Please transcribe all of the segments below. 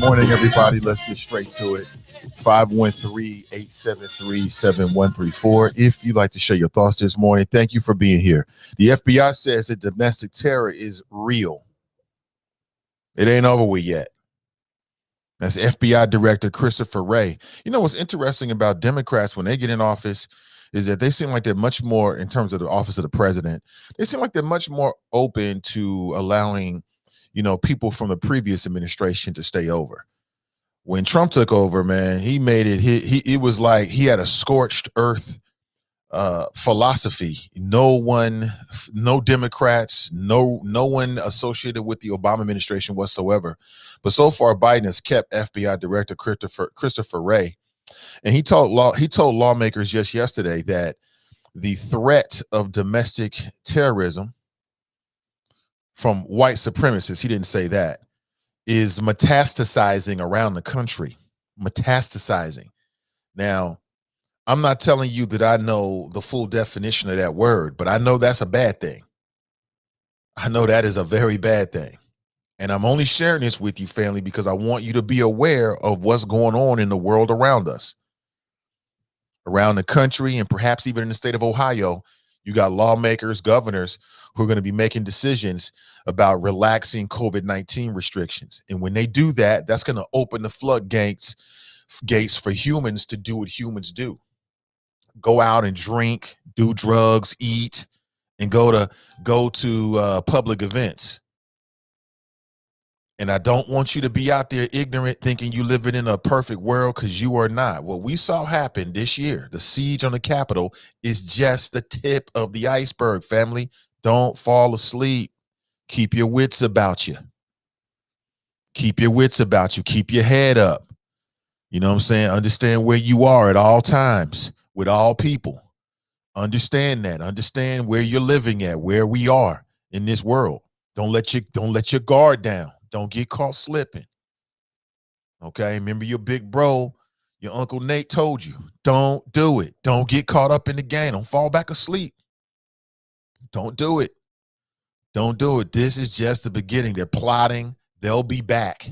Morning, everybody. Let's get straight to it. 513-873-7134. If you'd like to share your thoughts this morning, thank you for being here. The FBI says that domestic terror is real. It ain't over with yet. That's FBI Director Christopher Wray. You know what's interesting about Democrats when they get in office is that they seem like they're much more, in terms of the office of the president, they seem like they're much more open to allowing, people from the previous administration to stay over. When Trump took over, man, he made it. It was like he had a scorched earth philosophy. No Democrats, no one associated with the Obama administration whatsoever. But so far, Biden has kept FBI Director Christopher Wray, and he told lawmakers just yesterday that the threat of domestic terrorism from white supremacists, he didn't say that, is metastasizing around the country. Metastasizing. Now, I'm not telling you that I know the full definition of that word, but I know that's a bad thing. I know that is a very bad thing. And I'm only sharing this with you, family, because I want you to be aware of what's going on in the world around us, around the country, and perhaps even in the state of Ohio. You got lawmakers, governors who are going to be making decisions about relaxing COVID-19 restrictions. And when they do that, that's going to open the floodgates for humans to do what humans do. Go out and drink, do drugs, eat, and go to public events. And I don't want you to be out there ignorant thinking you living in a perfect world, because you are not. What we saw happen this year, the siege on the Capitol, is just the tip of the iceberg, family. Don't fall asleep. Keep your wits about you. Keep your wits about you. Keep your head up. You know what I'm saying? Understand where you are at all times with all people. Understand that. Understand where you're living at, where we are in this world. Don't let your guard down. Don't get caught slipping. Okay? Remember your big bro, your Uncle Nate told you, don't do it. Don't get caught up in the game. Don't fall back asleep. Don't do it. Don't do it. This is just the beginning. They're plotting. They'll be back.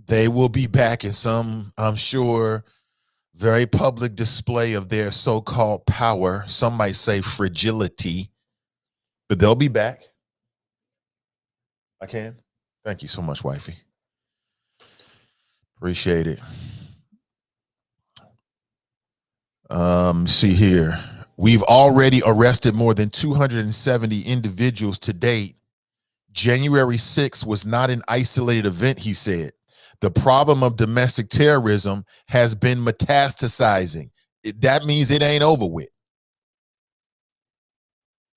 They will be back in some, I'm sure, very public display of their so-called power. Some might say fragility, but they'll be back. I can. Thank you so much, wifey. Appreciate it. See here. We've already arrested more than 270 individuals to date. January 6th was not an isolated event, he said. The problem of domestic terrorism has been metastasizing. That means it ain't over with.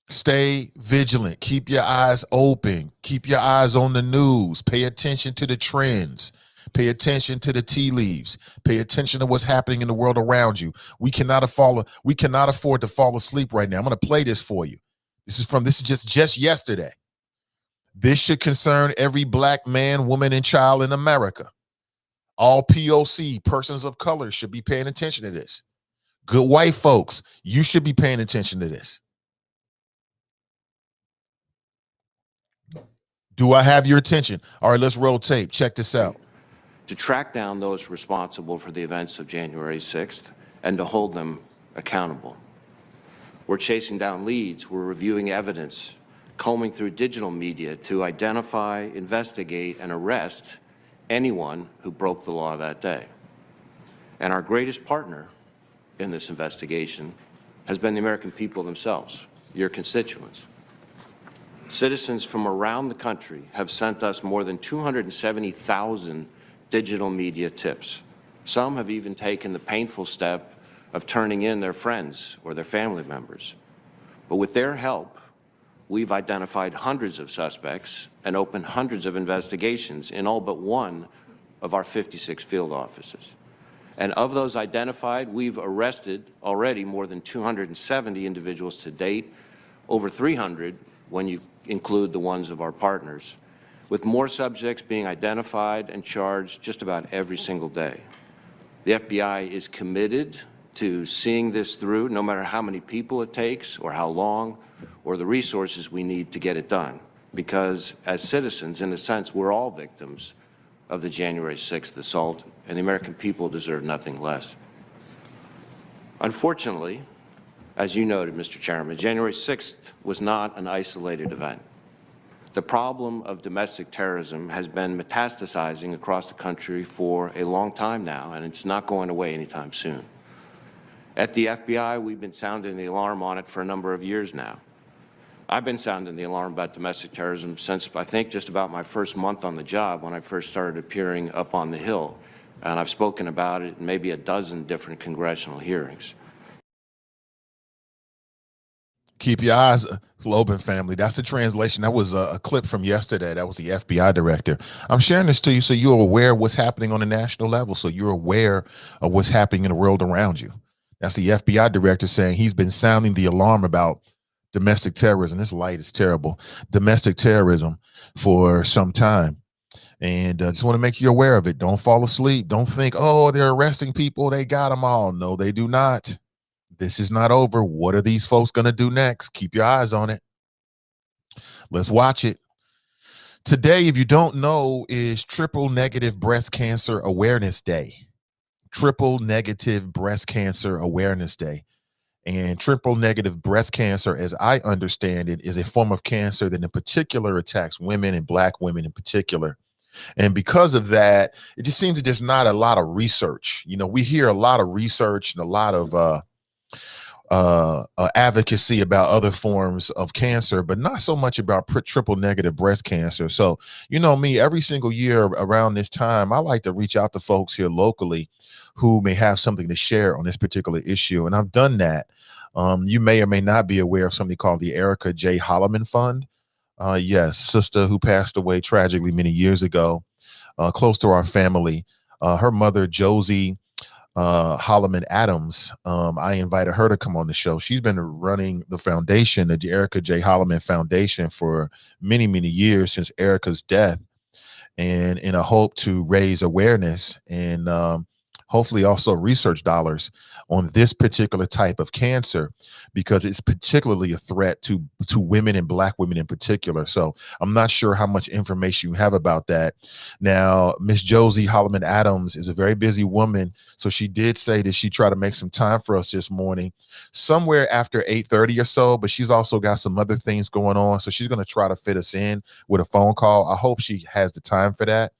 Stay vigilant. Keep your eyes open. Keep your eyes on the news. Pay attention to the trends. Pay attention to the tea leaves. Pay attention to what's happening in the world around you. We cannot afford to fall asleep right now. I'm going to play this for you. This is just yesterday. This should concern every black man, woman, and child in America. All POC, persons of color, should be paying attention to this. Good white folks, you should be paying attention to this. Do I have your attention? All right, let's roll tape. Check this out. To track down those responsible for the events of January 6th and to hold them accountable. We're chasing down leads. We're reviewing evidence, combing through digital media to identify, investigate, and arrest anyone who broke the law that day. And our greatest partner in this investigation has been the American people themselves, your constituents. Citizens from around the country have sent us more than 270,000 digital media tips. Some have even taken the painful step of turning in their friends or their family members. But with their help, we've identified hundreds of suspects and opened hundreds of investigations in all but one of our 56 field offices. And of those identified, we've arrested already more than 270 individuals to date, over 300 when you include the ones of our partners, with more subjects being identified and charged just about every single day. The FBI is committed to seeing this through, no matter how many people it takes or how long or the resources we need to get it done. Because as citizens, in a sense, we're all victims of the January 6th assault, and the American people deserve nothing less. Unfortunately, as you noted, Mr. Chairman, January 6th was not an isolated event. The problem of domestic terrorism has been metastasizing across the country for a long time now, and it's not going away anytime soon. At the FBI, we've been sounding the alarm on it for a number of years now. I've been sounding the alarm about domestic terrorism since, I think, just about my first month on the job when I first started appearing up on the Hill. And I've spoken about it in maybe a dozen different congressional hearings. Keep your eyes open, family. That's the translation. That was a clip from yesterday. That was the FBI director. I'm sharing this to you so you're aware of what's happening on the national level, so you're aware of what's happening in the world around you. That's the FBI director saying he's been sounding the alarm about domestic terrorism. This light is terrible. Domestic terrorism for some time. And just want to make you aware of it. Don't fall asleep. Don't think, oh, they're arresting people. They got them all. No, they do not. This is not over. What are these folks going to do next? Keep your eyes on it. Let's watch it. Today, if you don't know, is Triple Negative Breast Cancer Awareness Day. Triple Negative Breast Cancer Awareness Day. And triple negative breast cancer, as I understand it, is a form of cancer that in particular attacks women and Black women in particular. And because of that, it just seems that there's not a lot of research. You know, we hear a lot of research and a lot of advocacy about other forms of cancer, but not so much about triple negative breast cancer. So, you know me, every single year around this time, I like to reach out to folks here locally who may have something to share on this particular issue. And I've done that. You may or may not be aware of something called the Erica J. Holloman Fund. Yes, sister who passed away tragically many years ago, close to our family. Her mother, Josie Holloman Adams, I invited her to come on the show. She's been running the foundation, the Erica J. Holloman Foundation, for many, many years since Erica's death, and in a hope to raise awareness and hopefully also research dollars on this particular type of cancer, because it's particularly a threat to women and Black women in particular. So I'm not sure how much information you have about that. Now, Miss Josie Holloman Adams is a very busy woman, so she did say that she tried to make some time for us this morning, somewhere after 8:30 or so, but she's also got some other things going on, so she's going to try to fit us in with a phone call. I hope she has the time for that.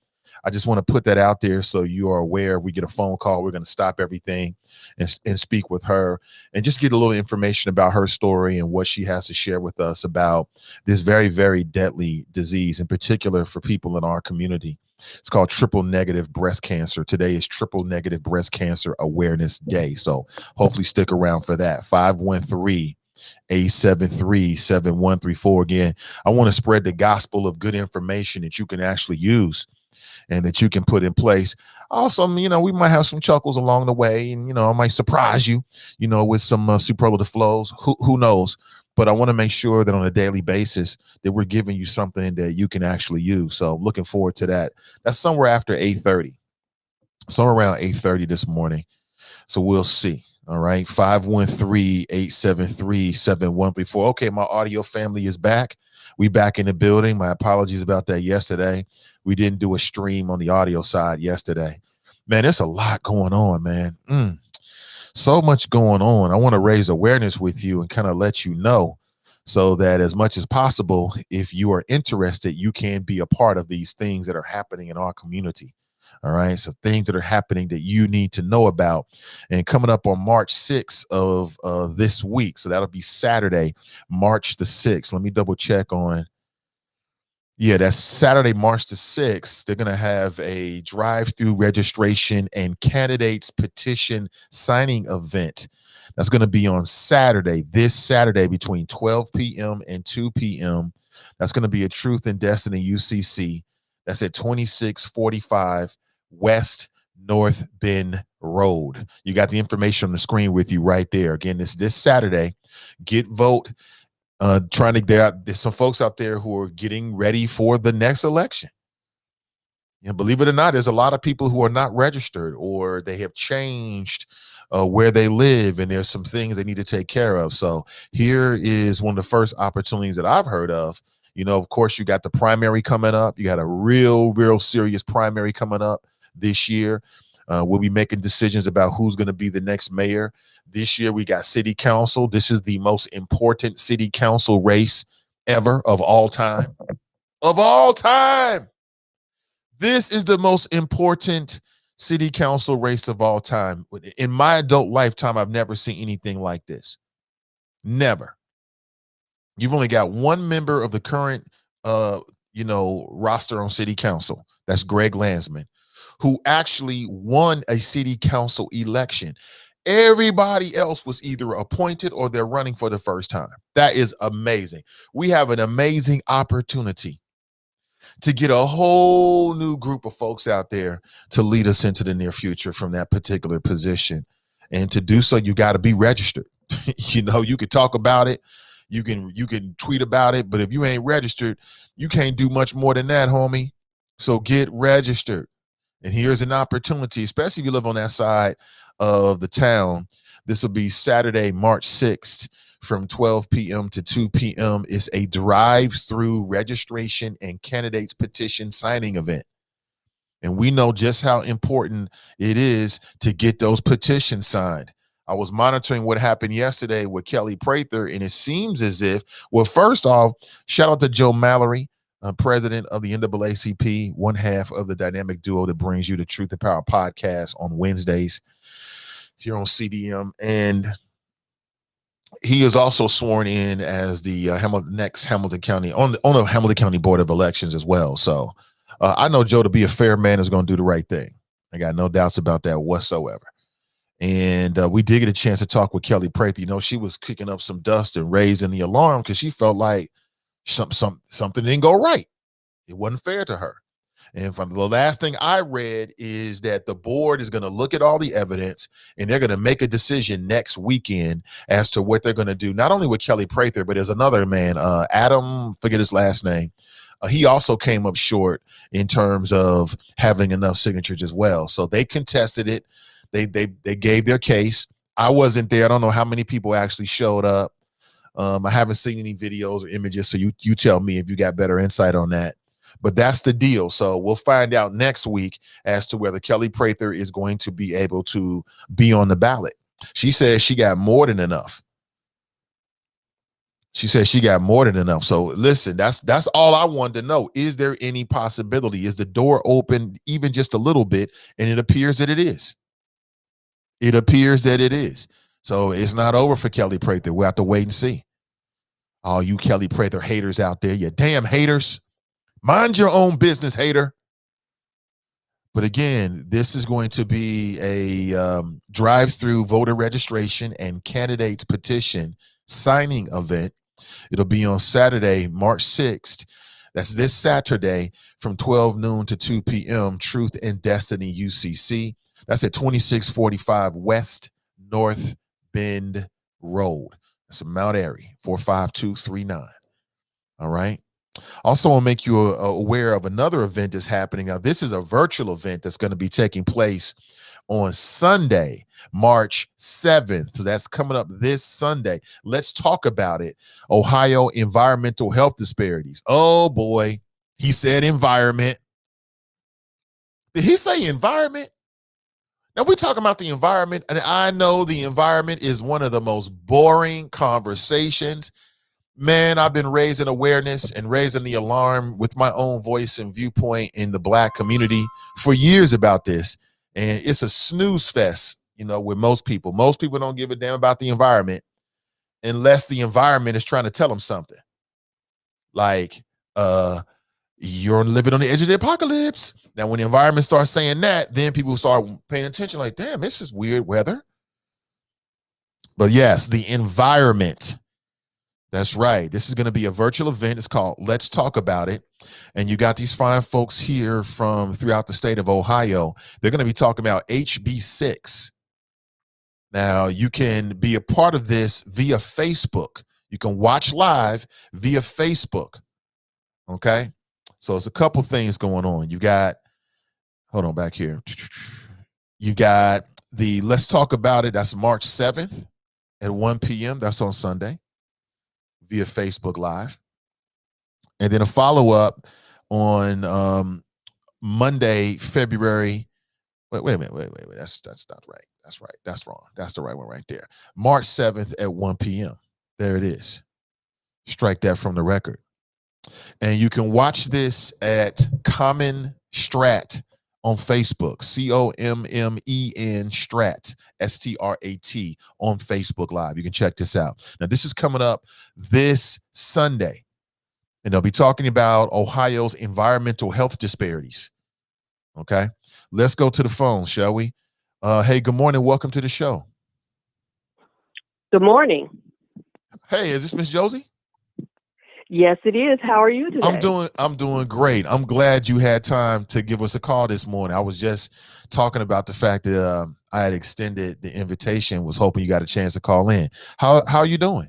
I just want to put that out there so you are aware. If we get a phone call, we're going to stop everything and speak with her and just get a little information about her story and what she has to share with us about this very, very deadly disease, in particular for people in our community. It's called triple negative breast cancer. Today is Triple Negative Breast Cancer Awareness Day. So hopefully stick around for that. 513-873-7134. Again, I want to spread the gospel of good information that you can actually use and that you can put in place. Also, you know, we might have some chuckles along the way, and, you know, I might surprise you, you know, with some superlative flows. Who knows? But I want to make sure that on a daily basis that we're giving you something that you can actually use. So looking forward to that. That's somewhere after 8:30, somewhere around 8:30 this morning. So we'll see. All right. 513-873-7134. Okay, my audio family is back. We back in the building. My apologies about that yesterday. We didn't do a stream on the audio side yesterday. Man, there's a lot going on, man. So much going on. I want to raise awareness with you and kind of let you know, so that as much as possible, if you are interested, you can be a part of these things that are happening in our community. All right. So things that are happening that you need to know about. And coming up on March 6th of this week. So that'll be Saturday, March the 6th. Let me double check on. Yeah, that's Saturday, March the 6th. They're going to have a drive-through registration and candidates petition signing event. That's going to be on Saturday, this Saturday, between 12 p.m. and 2 p.m. That's going to be at Truth and Destiny UCC. That's at 2645 West North Bend Road. You got the information on the screen with you right there. Again, this Saturday. Get vote. There's some folks out there who are getting ready for the next election. You know, believe it or not, there's a lot of people who are not registered, or they have changed where they live, and there's some things they need to take care of. So here is one of the first opportunities that I've heard of. You know, of course, you got the primary coming up. You got a real serious primary coming up this year. We'll be making decisions about who's going to be the next mayor. This year, we got city council. This is the most important city council race ever of all time. Of all time. This is the most important city council race of all time. In my adult lifetime, I've never seen anything like this. Never. You've only got one member of the current roster on city council. That's Greg Landsman, who actually won a city council election. Everybody else was either appointed or they're running for the first time. That is amazing. We have an amazing opportunity to get a whole new group of folks out there to lead us into the near future from that particular position. And to do so, you got to be registered. You can talk about it. You can tweet about it. But if you ain't registered, you can't do much more than that, homie. So get registered. And here's an opportunity, especially if you live on that side of the town. This will be Saturday, March 6th from 12 p.m. to 2 p.m. It's a drive-through registration and candidates petition signing event. And we know just how important it is to get those petitions signed. I was monitoring what happened yesterday with Kelly Prather, and it seems as if, well, first off, shout out to Joe Mallory, president of the NAACP, one half of the dynamic duo that brings you the Truth and Power podcast on Wednesdays here on CDM. And he is also sworn in as the next Hamilton County, on the Hamilton County Board of Elections as well. So I know Joe, to be a fair man, is going to do the right thing. I got no doubts about that whatsoever. And we did get a chance to talk with Kelly Prather. She was kicking up some dust and raising the alarm because she felt like something didn't go right. It wasn't fair to her. And from the last thing I read is that the board is going to look at all the evidence and they're going to make a decision next weekend as to what they're going to do, not only with Kelly Prather, but there's another man, Adam, forget his last name. He also came up short in terms of having enough signatures as well. So they contested it. They gave their case. I wasn't there. I don't know how many people actually showed up. I haven't seen any videos or images, so you tell me if you got better insight on that. But that's the deal. So we'll find out next week as to whether Kelly Prather is going to be able to be on the ballot. She says she got more than enough. She says she got more than enough. So listen, that's all I wanted to know. Is there any possibility? Is the door open even just a little bit? And it appears that it is. It appears that it is. So it's not over for Kelly Prather. We'll have to wait and see. All you Kelly Prather haters out there, you damn haters. Mind your own business, hater. But again, this is going to be a drive-through voter registration and candidates petition signing event. It'll be on Saturday, March 6th. That's this Saturday from 12 noon to 2 p.m. Truth and Destiny UCC. That's at 2645 West North Bend Road. That's in Mount Airy, 45239. All right. Also, want to make you aware of another event that's happening. Now, this is a virtual event that's going to be taking place on Sunday, March 7th. So that's coming up this Sunday. Let's talk about it. Ohio environmental health disparities. Oh, boy. He said environment. Did he say environment? Now, we're talking about the environment, and I know the environment is one of the most boring conversations. Man, I've been raising awareness and raising the alarm with my own voice and viewpoint in the Black community for years about this. And it's a snooze fest, with most people. Most people don't give a damn about the environment unless the environment is trying to tell them something. Like, you're living on the edge of the apocalypse. Now, when the environment starts saying that, then people start paying attention like, damn, this is weird weather. But yes, the environment. That's right. This is going to be a virtual event. It's called Let's Talk About It. And you got these fine folks here from throughout the state of Ohio. They're going to be talking about HB6. Now, you can be a part of this via Facebook. You can watch live via Facebook. Okay? So it's a couple things going on. You got, hold on back here. You got the Let's Talk About It. That's March 7th at 1 p.m. That's on Sunday via Facebook Live. And then a follow-up on Monday, February. Wait a minute. Wait. That's not right. That's right. That's wrong. That's the right one right there. March 7th at 1 p.m. There it is. Strike that from the record. And you can watch this at Common Strat on Facebook, COMMEN Strat, STRAT on Facebook Live. You can check this out. Now, this is coming up this Sunday, and they'll be talking about Ohio's environmental health disparities. Okay, let's go to the phone, shall we? Hey, good morning. Welcome to the show. Good morning. Hey, is this Miss Josie? Yes, it is. How are you today? I'm doing great. I'm glad you had time to give us a call this morning. I was just talking about the fact that I had extended the invitation, was hoping you got a chance to call in. How are you doing?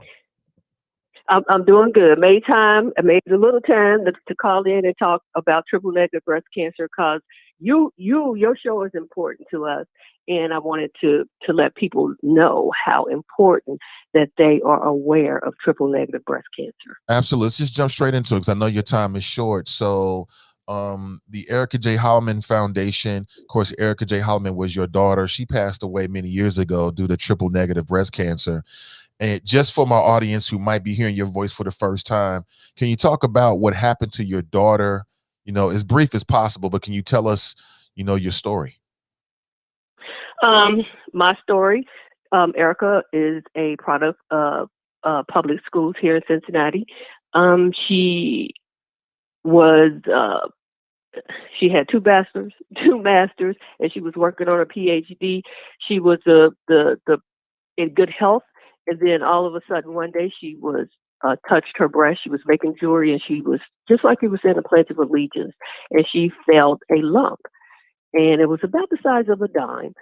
I'm doing good. Made a little time to call in and talk about triple negative breast cancer because your show is important to us, and I wanted to let people know how important that they are aware of triple negative breast cancer. Absolutely. Let's just jump straight into it because I know your time is short. So the Erica J. Holloman Foundation, of course, Erica J. Holloman was your daughter. She passed away many years ago due to triple negative breast cancer. And just for my audience who might be hearing your voice for the first time, can you talk about what happened to your daughter? You know, as brief as possible, but can you tell us, your story? My story, Erica is a product of public schools here in Cincinnati. She was she had two masters, and she was working on her PhD. She was in good health, and then all of a sudden one day she was touched her breast. She was making jewelry, and she was just like it was in a Pledge of Allegiance, and she felt a lump, and it was about the size of a dime.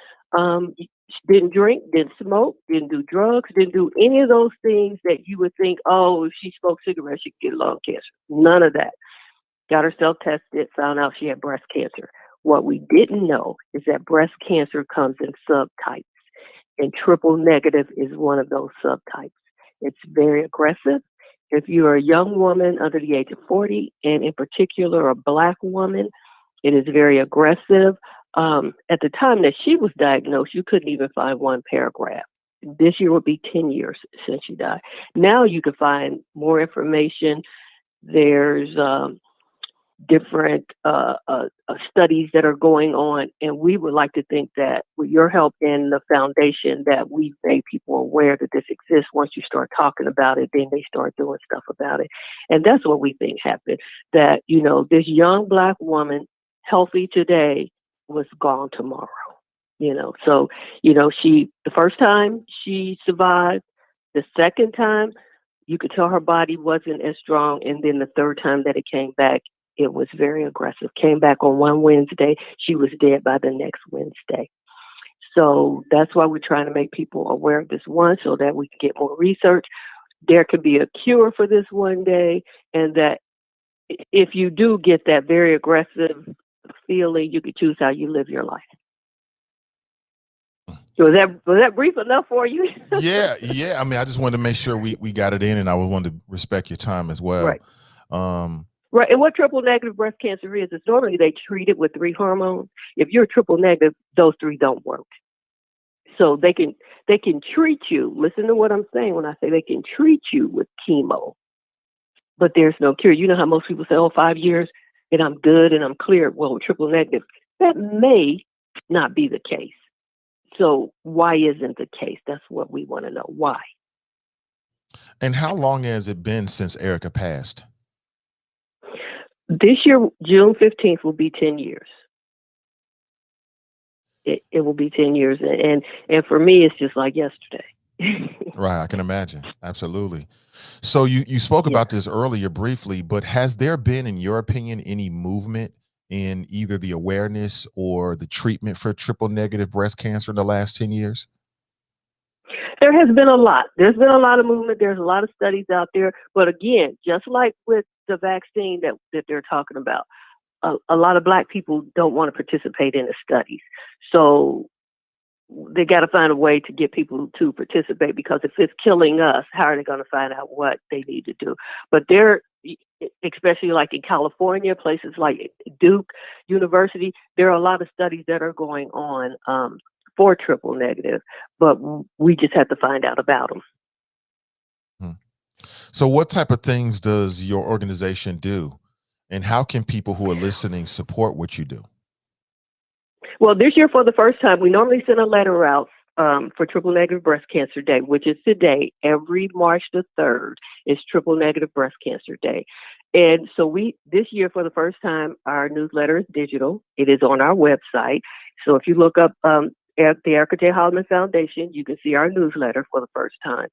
She didn't drink, didn't smoke, didn't do drugs, didn't do any of those things that you would think, oh, if she smoked cigarettes, she could get lung cancer. None of that. Got herself tested, found out she had breast cancer. What we didn't know is that breast cancer comes in subtypes, and triple negative is one of those subtypes. It's very aggressive. If you're a young woman under the age of 40, and in particular a Black woman, it is very aggressive. At the time that she was diagnosed, you couldn't even find one paragraph. This year would be 10 years since she died. Now you can find more information. There's different studies that are going on, and we would like to think that with your help in the foundation that we've made people aware that this exists. Once you start talking about it, then they start doing stuff about it. And that's what we think happened, that, this young Black woman, healthy today, was gone tomorrow. So, the first time she survived, the second time, you could tell her body wasn't as strong. And then the third time that it came back, it was very aggressive. Came back on one Wednesday, she was dead by the next Wednesday. So that's why we're trying to make people aware of this one, so that we can get more research. There could be a cure for this one day, and that if you do get that very aggressive feeling, you can choose how you live your life. So was that brief enough for you? Yeah. I mean, I just wanted to make sure we got it in, and I wanted to respect your time as well. Right. Right. And what triple negative breast cancer is normally they treat it with 3 hormones. If you're triple negative, those 3 don't work. So they can treat you. Listen to what I'm saying when I say they can treat you with chemo, but there's no cure. You know how most people say, 5 years and I'm good and I'm clear. Well, triple negative, that may not be the case. So why isn't the case? That's what we want to know. Why? And how long has it been since Erica passed? This year, June 15th will be 10 years. It will be 10 years. And for me, it's just like yesterday. Right. I can imagine. Absolutely. So you spoke about this earlier briefly, but has there been, in your opinion, any movement in either the awareness or the treatment for triple negative breast cancer in the last 10 years? There has been a lot. There's been a lot of movement. There's a lot of studies out there. But again, just like with the vaccine that they're talking about, a lot of Black people don't want to participate in the studies. So they got to find a way to get people to participate, because if it's killing us, how are they going to find out what they need to do? But especially like in California, places like Duke University, there are a lot of studies that are going on for triple negative, but we just have to find out about them. So what type of things does your organization do, and how can people who are listening support what you do? Well, this year for the first time, we normally send a letter out for Triple Negative Breast Cancer Day, which is today. Every March the 3rd is Triple Negative Breast Cancer Day. And so this year for the first time, our newsletter is digital. It is on our website. So if you look up the Erica J. Holloman Foundation, you can see our newsletter for the first time.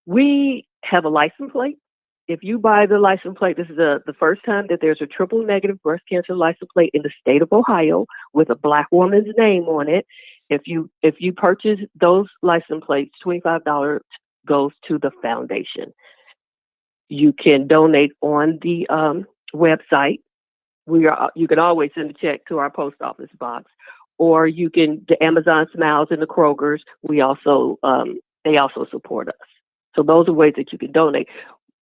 We have a license plate. If you buy the license plate, this is the first time that there's a triple negative breast cancer license plate in the state of Ohio with a Black woman's name on it. If you purchase those license plates, $25 goes to the foundation. You can donate on the website. You can always send a check to our post office box, or you can the Amazon Smiles and the Kroger's. They also support us. So those are ways that you can donate.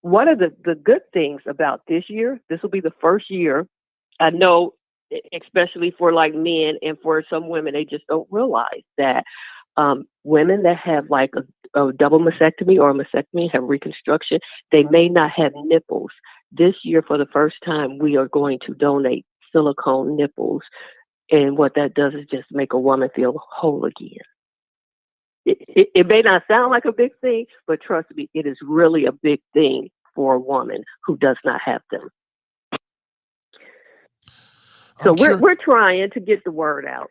One of the good things about this year, this will be the first year, I know, especially for like men and for some women, they just don't realize that women that have like a double mastectomy or a mastectomy, have reconstruction, they may not have nipples. This year, for the first time, we are going to donate silicone nipples. And what that does is just make a woman feel whole again. It may not sound like a big thing, but trust me, it is really a big thing for a woman who does not have them. So we're trying to get the word out.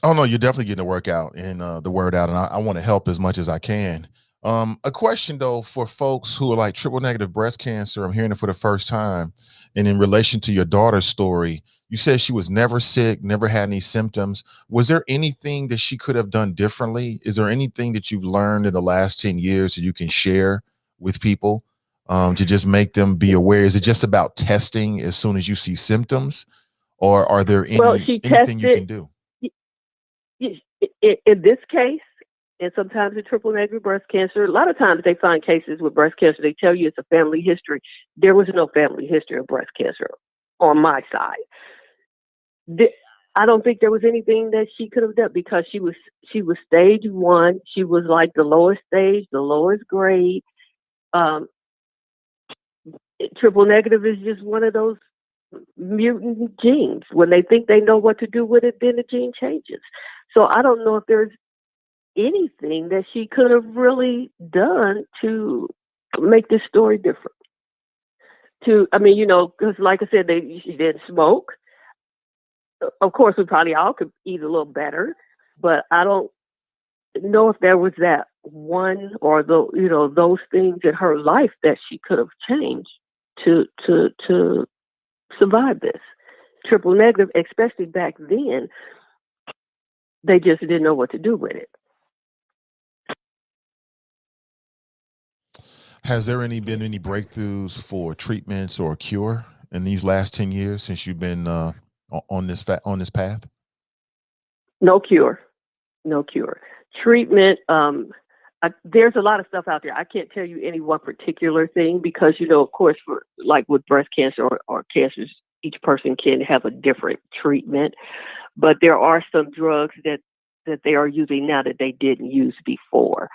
Oh no, you're definitely getting the word out, and I want to help as much as I can. A question though for folks who are like triple negative breast cancer, I'm hearing it for the first time, and in relation to your daughter's story, you said she was never sick, never had any symptoms. Was there anything that she could have done differently? Is there anything that you've learned in the last 10 years that you can share with people to just make them be aware? Is it just about testing as soon as you see symptoms, or are there anything you can do? In this case, and sometimes in triple negative breast cancer, a lot of times they find cases with breast cancer, they tell you it's a family history. There was no family history of breast cancer on my side. I don't think there was anything that she could have done because she was stage 1. She was like the lowest stage, the lowest grade. Triple negative is just one of those mutant genes. When they think they know what to do with it, then the gene changes. So I don't know if there's anything that she could have really done to make this story different. Because like I said, she didn't smoke. Of course, we probably all could eat a little better, but I don't know if there was that one or those things in her life that she could have changed to survive this. Triple negative, especially back then, they just didn't know what to do with it. Has there been any breakthroughs for treatments or a cure in these last 10 years since you've been on this path? No cure. Treatment. There's a lot of stuff out there. I can't tell you any one particular thing because, of course, for like with breast cancer or cancers, each person can have a different treatment. But there are some drugs that they are using now that they didn't use before.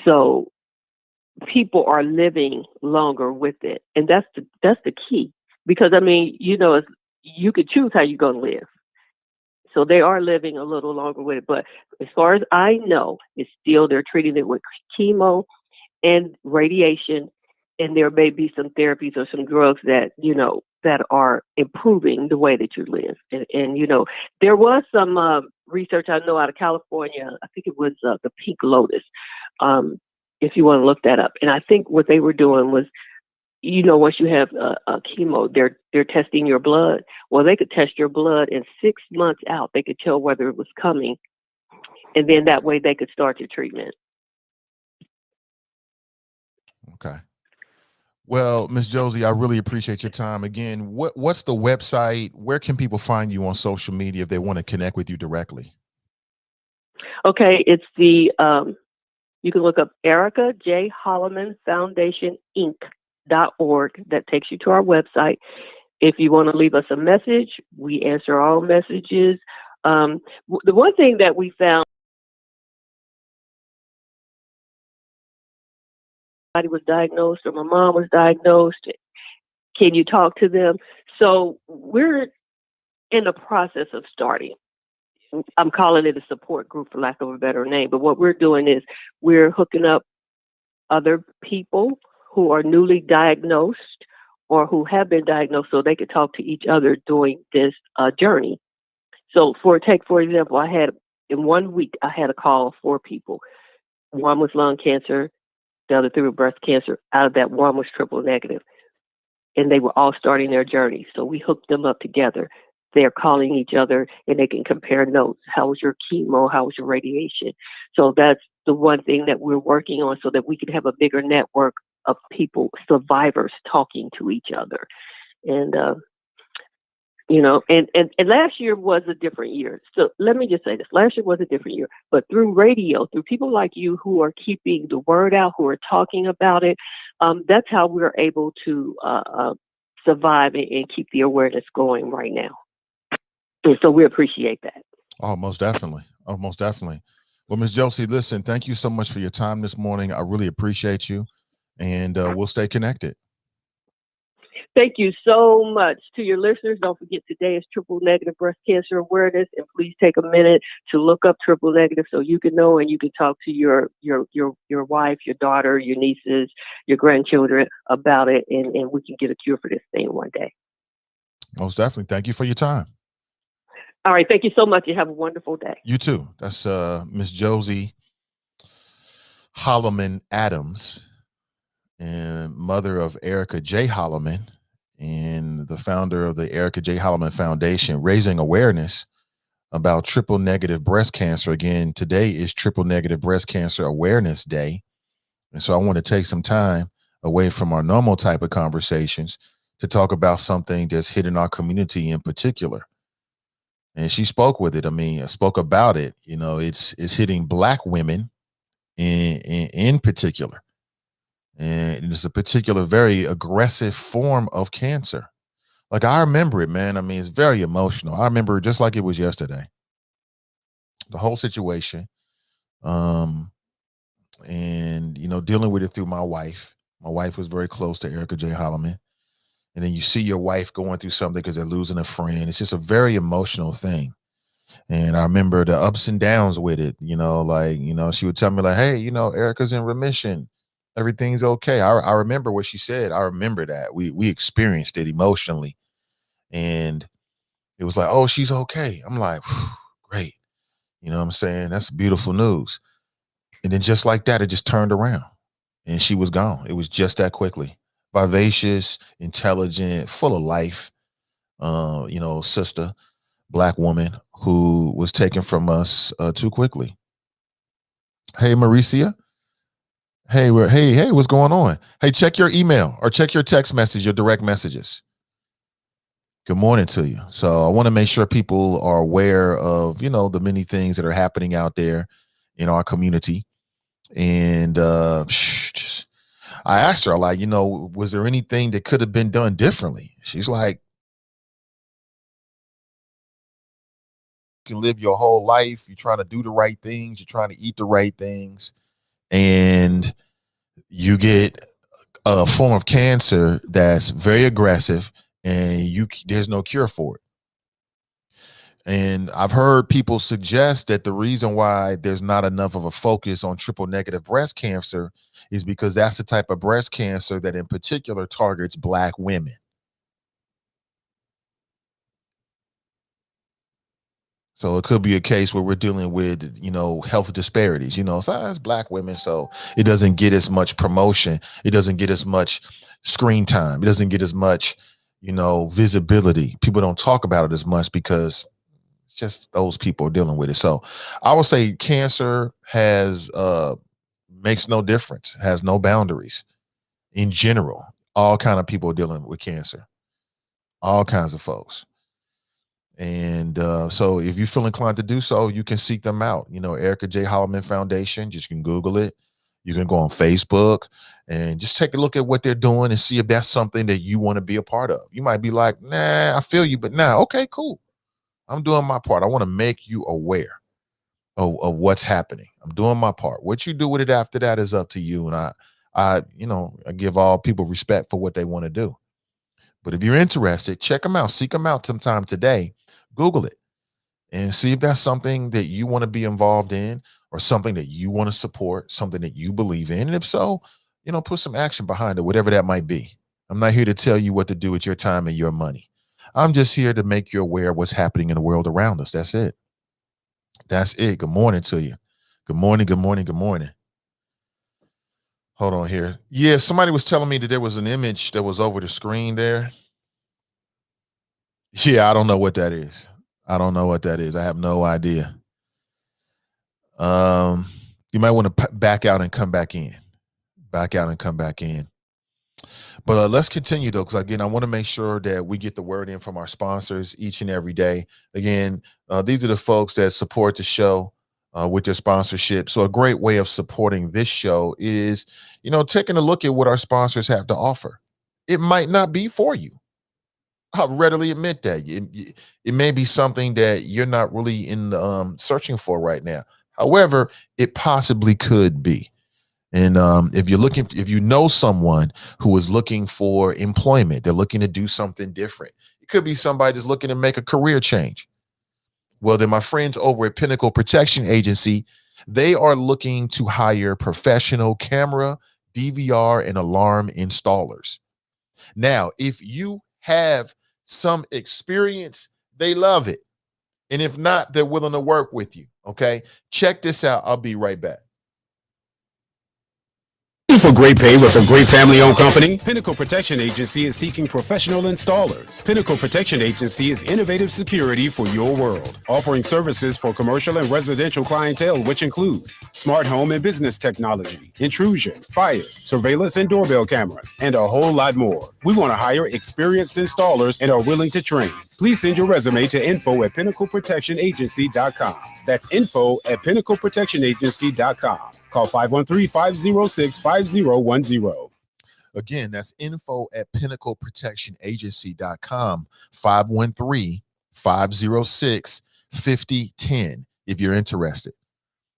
So people are living longer with it, and that's the key. Because you could choose how you're going to live. So they are living a little longer with it. But as far as I know, they're treating it with chemo and radiation, and there may be some therapies or some drugs that are improving the way that you live. And there was some research I know out of California. I think it was the Pink Lotus. If you want to look that up. And I think what they were doing was, once you have a chemo, they're testing your blood. Well, they could test your blood in 6 months out. They could tell whether it was coming. And then that way they could start your treatment. Okay. Well, Ms. Josie, I really appreciate your time. Again, what's the website? Where can people find you on social media if they want to connect with you directly? Okay, it's you can look up Erica J. Holloman Foundation Inc.org. That takes you to our website. If you want to leave us a message, we answer all messages. The one thing that we found, somebody was diagnosed or my mom was diagnosed, can you talk to them? So we're in the process of starting. I'm calling it a support group for lack of a better name. But what we're doing is we're hooking up other people who are newly diagnosed or who have been diagnosed so they could talk to each other during this journey. So for example, in 1 week, I had a call of 4 people. One was lung cancer, the other 3 were breast cancer. Out of that, one was triple negative. And they were all starting their journey. So we hooked them up together. They're calling each other and they can compare notes. How was your chemo? How was your radiation? So that's the one thing that we're working on so that we can have a bigger network of people, survivors talking to each other. And, and last year was a different year. So let me just say this. Last year was a different year. But through radio, through people like you who are keeping the word out, who are talking about it, that's how we're able to survive and keep the awareness going right now. And so we appreciate that. Oh, most definitely. Oh, most definitely. Well, Ms. Josie, listen, thank you so much for your time this morning. I really appreciate you. And we'll stay connected. Thank you so much. To your listeners, don't forget today is triple negative breast cancer awareness, and please take a minute to look up triple negative so you can know and you can talk to your wife, your daughter, your nieces, your grandchildren about it, and we can get a cure for this thing one day. Most definitely. Thank you for your time. All right. Thank you so much. You have a wonderful day. You too. That's Miss Josie Holloman Adams, and mother of Erica J. Holloman, and the founder of the Erica J. Holloman Foundation, raising awareness about triple negative breast cancer. Again, today is Triple Negative Breast Cancer Awareness Day. And so I want to take some time away from our normal type of conversations to talk about something that's hitting our community in particular. And she spoke with it. I mean, spoke about it. You know, it's hitting Black women in particular. And it's a particular, very aggressive form of cancer. Like, I remember it, man. I mean, it's very emotional. I remember it just like it was yesterday. The whole situation. And, dealing with it through my wife. My wife was very close to Erica J. Holloman. And then you see your wife going through something because they're losing a friend. It's just a very emotional thing. And I remember the ups and downs with it, she would tell me like, hey, Erica's in remission. Everything's okay. I remember what she said. I remember that we experienced it emotionally, and it was like, oh, she's okay. I'm like, great. You know what I'm saying? That's beautiful news. And then just like that, it just turned around and she was gone. It was just that quickly. Vivacious, intelligent, full of life, sister, Black woman who was taken from us too quickly. Hey, Mauricia. Hey, what's going on? Hey, check your email or check your text message, your direct messages. Good morning to you. So I want to make sure people are aware of, the many things that are happening out there in our community. And I asked her, like, was there anything that could have been done differently? She's like, you can live your whole life. You're trying to do the right things. You're trying to eat the right things. And you get a form of cancer that's very aggressive and there's no cure for it. And I've heard people suggest that the reason why there's not enough of a focus on triple negative breast cancer is because that's the type of breast cancer that in particular targets Black women. So it could be a case where we're dealing with, health disparities, so it's Black women. So it doesn't get as much promotion. It doesn't get as much screen time. It doesn't get as much, visibility. People don't talk about it as much because it's just those people are dealing with it. So I would say cancer makes no difference, has no boundaries in general. All kind of people are dealing with cancer, all kinds of folks. And so if you feel inclined to do so, you can seek them out. Erica J. Holloman Foundation, just can Google it. You can go on Facebook and just take a look at what they're doing and see if that's something that you want to be a part of. You might be like, nah, I feel you, but nah, okay, cool. I'm doing my part. I want to make you aware of what's happening. I'm doing my part. What you do with it after that is up to you. And I give all people respect for what they want to do. But if you're interested, check them out, seek them out sometime today. Google it and see if that's something that you want to be involved in or something that you want to support, something that you believe in. And if so, put some action behind it, whatever that might be. I'm not here to tell you what to do with your time and your money. I'm just here to make you aware of what's happening in the world around us. That's it. That's it. Good morning to you. Good morning. Good morning. Good morning. Hold on here. Yeah, somebody was telling me that there was an image that was over the screen there. Yeah, I don't know what that is. I don't know what that is. I have no idea. You might want to back out and come back in. Back out and come back in. But let's continue, though, because, again, I want to make sure that we get the word in from our sponsors each and every day. Again, these are the folks that support the show with their sponsorship. So a great way of supporting this show is, taking a look at what our sponsors have to offer. It might not be for you. I'll readily admit that. It may be something that you're not really searching for right now. However, it possibly could be. And if you know someone who is looking for employment, they're looking to do something different. It could be somebody that's looking to make a career change. Well, then my friends over at Pinnacle Protection Agency, they are looking to hire professional camera, DVR, and alarm installers. Now, if you have some experience, they love it. And if not, they're willing to work with you. Okay. Check this out. I'll be right back. For great pay with a great family-owned company, Pinnacle Protection Agency is seeking professional installers. Pinnacle Protection Agency is innovative security for your world, offering services for commercial and residential clientele, which include smart home and business technology, intrusion, fire, surveillance and doorbell cameras, and a whole lot more. We want to hire experienced installers and are willing to train. Please send your resume to info@pinnacleprotectionagency.com. That's info@pinnacleprotectionagency.com. Call 513-506-5010. Again, that's info@pinnacleprotectionagency.com, 513-506-5010 if you're interested.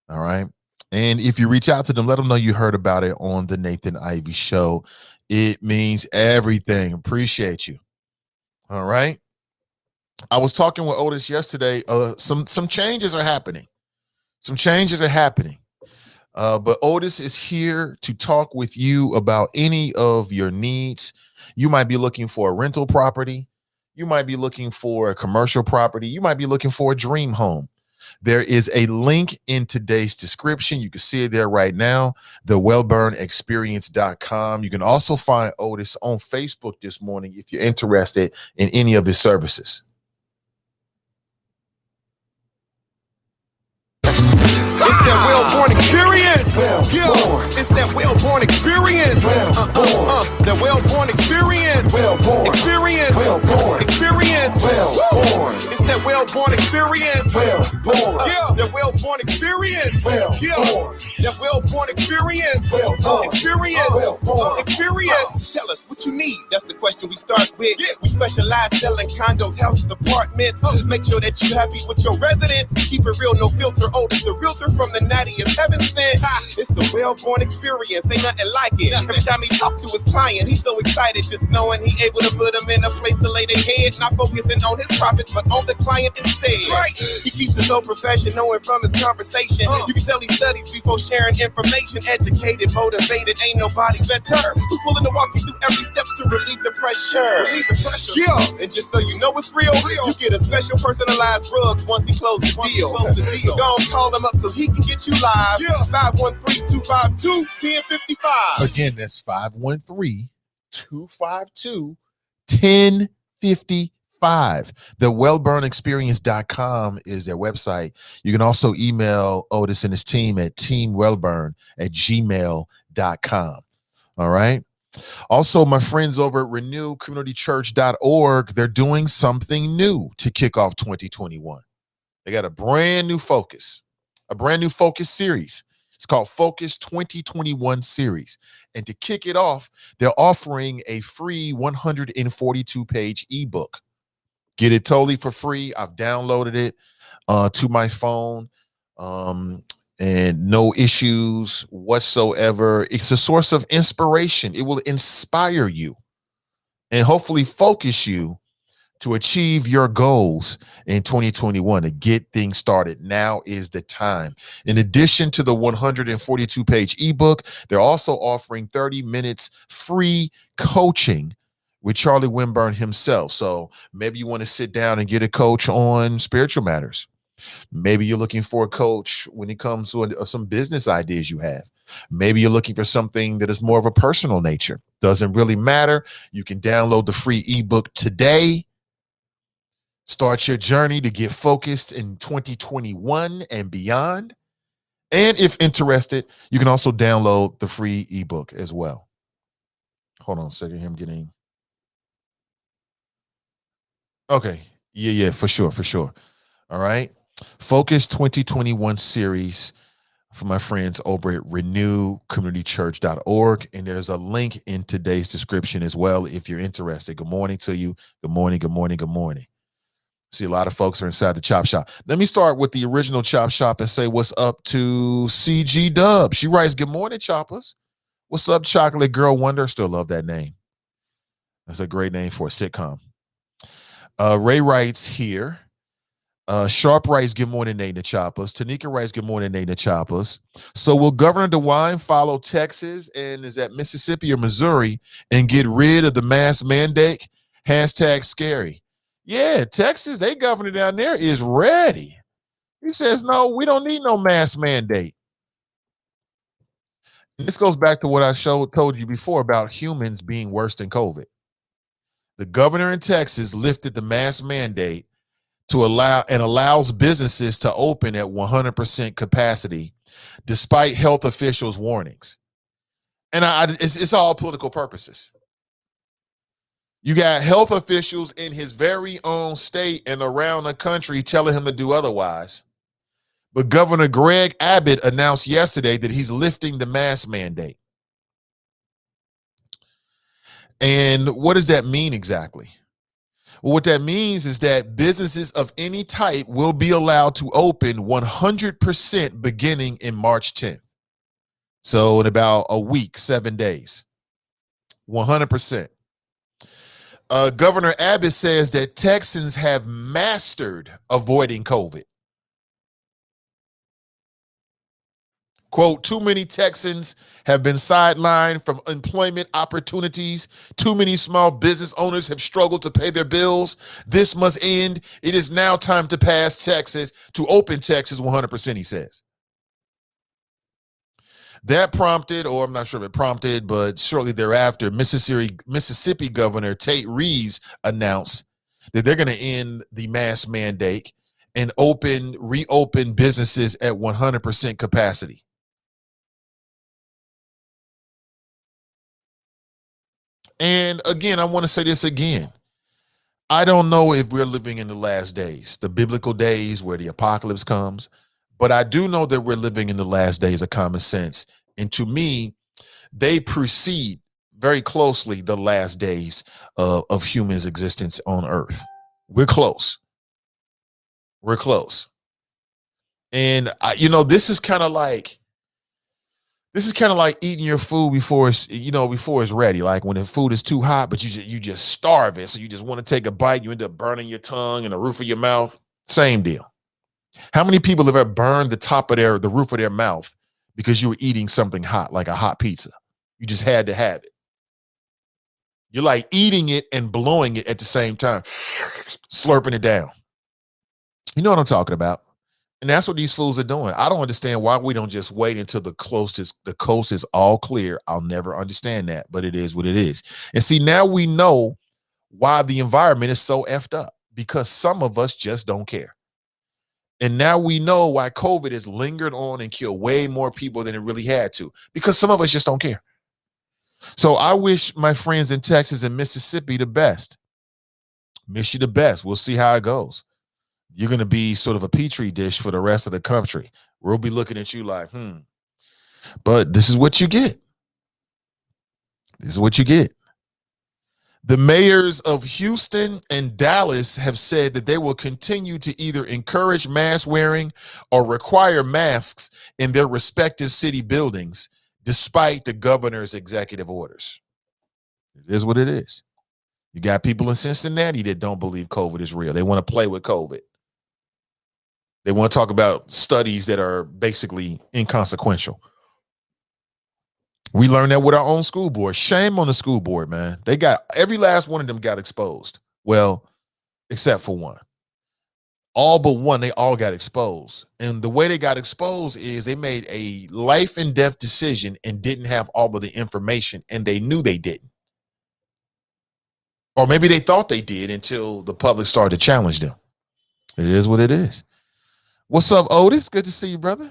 All right. And if you reach out to them, let them know you heard about it on the Nathan Ivey Show. It means everything. Appreciate you. All right. I was talking with Otis yesterday. Some changes are happening. But Otis is here to talk with you about any of your needs. You might be looking for a rental property. You might be looking for a commercial property. You might be looking for a dream home. There is a link in today's description. You can see it there right now, thewellburnexperience.com. You can also find Otis on Facebook this morning if you're interested in any of his services. It's that well-born experience. It's that well-born experience. That well-born experience. Experience. Experience. It's that well-born experience. That well-born experience. That well-born experience. Experience. Tell us what you need. That's the question we start with. We specialize selling condos, houses, apartments. Make sure that you're happy with your residence. Keep it real, no filter. Otis, the realtor from the nattiest heaven sent. It's the well-born experience. Ain't nothing like it. Every time he talk to his client, he's so excited just knowing he able to put them in a place to lay their head. Not focusing on his profits, but on the client instead. Right. He keeps it so professional and from his conversation. You can tell he studies before sharing information. Educated, motivated, ain't nobody better. Who's willing to walk you through every step to relieve the pressure? Yeah. And just so you know it's real, you get a special personalized rug once he closes the deal. So go on, call him up so he can get you live. 513-252-1055. Again, that's 513-252-1055. The wellburnexperience.com is their website. You can also email Otis and his team at teamwellburn@gmail.com. All right. Also, my friends over at renewcommunitychurch.org, they're doing something new to kick off 2021. They got a brand new focus series. It's called Focus 2021 Series. And to kick it off, they're offering a free 142-page ebook. Get it totally for free. I've downloaded it to my phone. And no issues whatsoever. It's a source of inspiration. It will inspire you and hopefully focus you to achieve your goals in 2021, to get things started. Now is the time. In addition to the 142-page ebook, they're also offering 30 minutes free coaching with Charlie Winburn himself. So maybe you want to sit down and get a coach on spiritual matters. Maybe you're looking for a coach when it comes to some business ideas you have. Maybe you're looking for something that is more of a personal nature. Doesn't really matter. You can download the free ebook today. Start your journey to get focused in 2021 and beyond. And if interested, you can also download the free ebook as well. Hold on a second here. I'm getting. Okay. Yeah, for sure. All right. Focus 2021 series for my friends over at renewcommunitychurch.org. And there's a link in today's description as well if you're interested. Good morning to you. Good morning. See, a lot of folks are inside the Chop Shop. Let me start with the original Chop Shop and say what's up to CG Dub. She writes, good morning, Choppers. What's up, Chocolate Girl Wonder? Still love that name. That's a great name for a sitcom. Ray writes here. Sharp writes, good morning, Nate the Choppers. Tanika writes, good morning, Nate the Choppers. So will Governor DeWine follow Texas and is that Mississippi or Missouri and get rid of the mask mandate? Hashtag scary. Yeah, Texas, they governor down there is ready. He says, no, we don't need no mask mandate. And this goes back to what I told you before about humans being worse than COVID. The governor in Texas lifted the mask mandate to allows businesses to open at 100% capacity despite health officials' warnings. And it's all political purposes. You got health officials in his very own state and around the country telling him to do otherwise. But Governor Greg Abbott announced yesterday that he's lifting the mask mandate. And what does that mean exactly? Well, what that means is that businesses of any type will be allowed to open 100% beginning in March 10th. So in about a week, 7 days, 100%. Governor Abbott says that Texans have mastered avoiding COVID. Quote, too many Texans have been sidelined from employment opportunities. Too many small business owners have struggled to pay their bills. This must end. It is now time to pass Texas, to open Texas 100%, he says. That prompted, or I'm not sure if it prompted, but shortly thereafter, Mississippi Governor Tate Reeves announced that they're going to end the mask mandate and reopen businesses at 100% capacity. And again, I want to say this again. I don't know if we're living in the last days, the biblical days where the apocalypse comes, but I do know that we're living in the last days of common sense. And to me, they precede very closely the last days of humans' existence on earth. We're close. And this is kind of like eating your food before it's ready. Like when the food is too hot, but you just starve it. So you just want to take a bite. You end up burning your tongue and the roof of your mouth. Same deal. How many people have ever burned the roof of their mouth because you were eating something hot, like a hot pizza? You just had to have it. You're like eating it and blowing it at the same time, slurping it down. You know what I'm talking about. And that's what these fools are doing. I don't understand why we don't just wait until the coast is all clear. I'll never understand that, but it is what it is. And see, now we know why the environment is so effed up, because some of us just don't care. And now we know why COVID has lingered on and killed way more people than it really had to, because some of us just don't care. So I wish my friends in Texas and Mississippi the best. Miss you the best. We'll see how it goes. You're going to be sort of a petri dish for the rest of the country. We'll be looking at you like, but this is what you get. The mayors of Houston and Dallas have said that they will continue to either encourage mask wearing or require masks in their respective city buildings, despite the governor's executive orders. It is what it is. You got people in Cincinnati that don't believe COVID is real. They want to play with COVID. They want to talk about studies that are basically inconsequential. We learned that with our own school board. Shame on the school board, man. They got every last one of them got exposed. Well, except for one. All but one, they all got exposed. And the way they got exposed is they made a life and death decision and didn't have all of the information, and they knew they didn't. Or maybe they thought they did until the public started to challenge them. It is what it is. What's up, Otis? Good to see you, brother.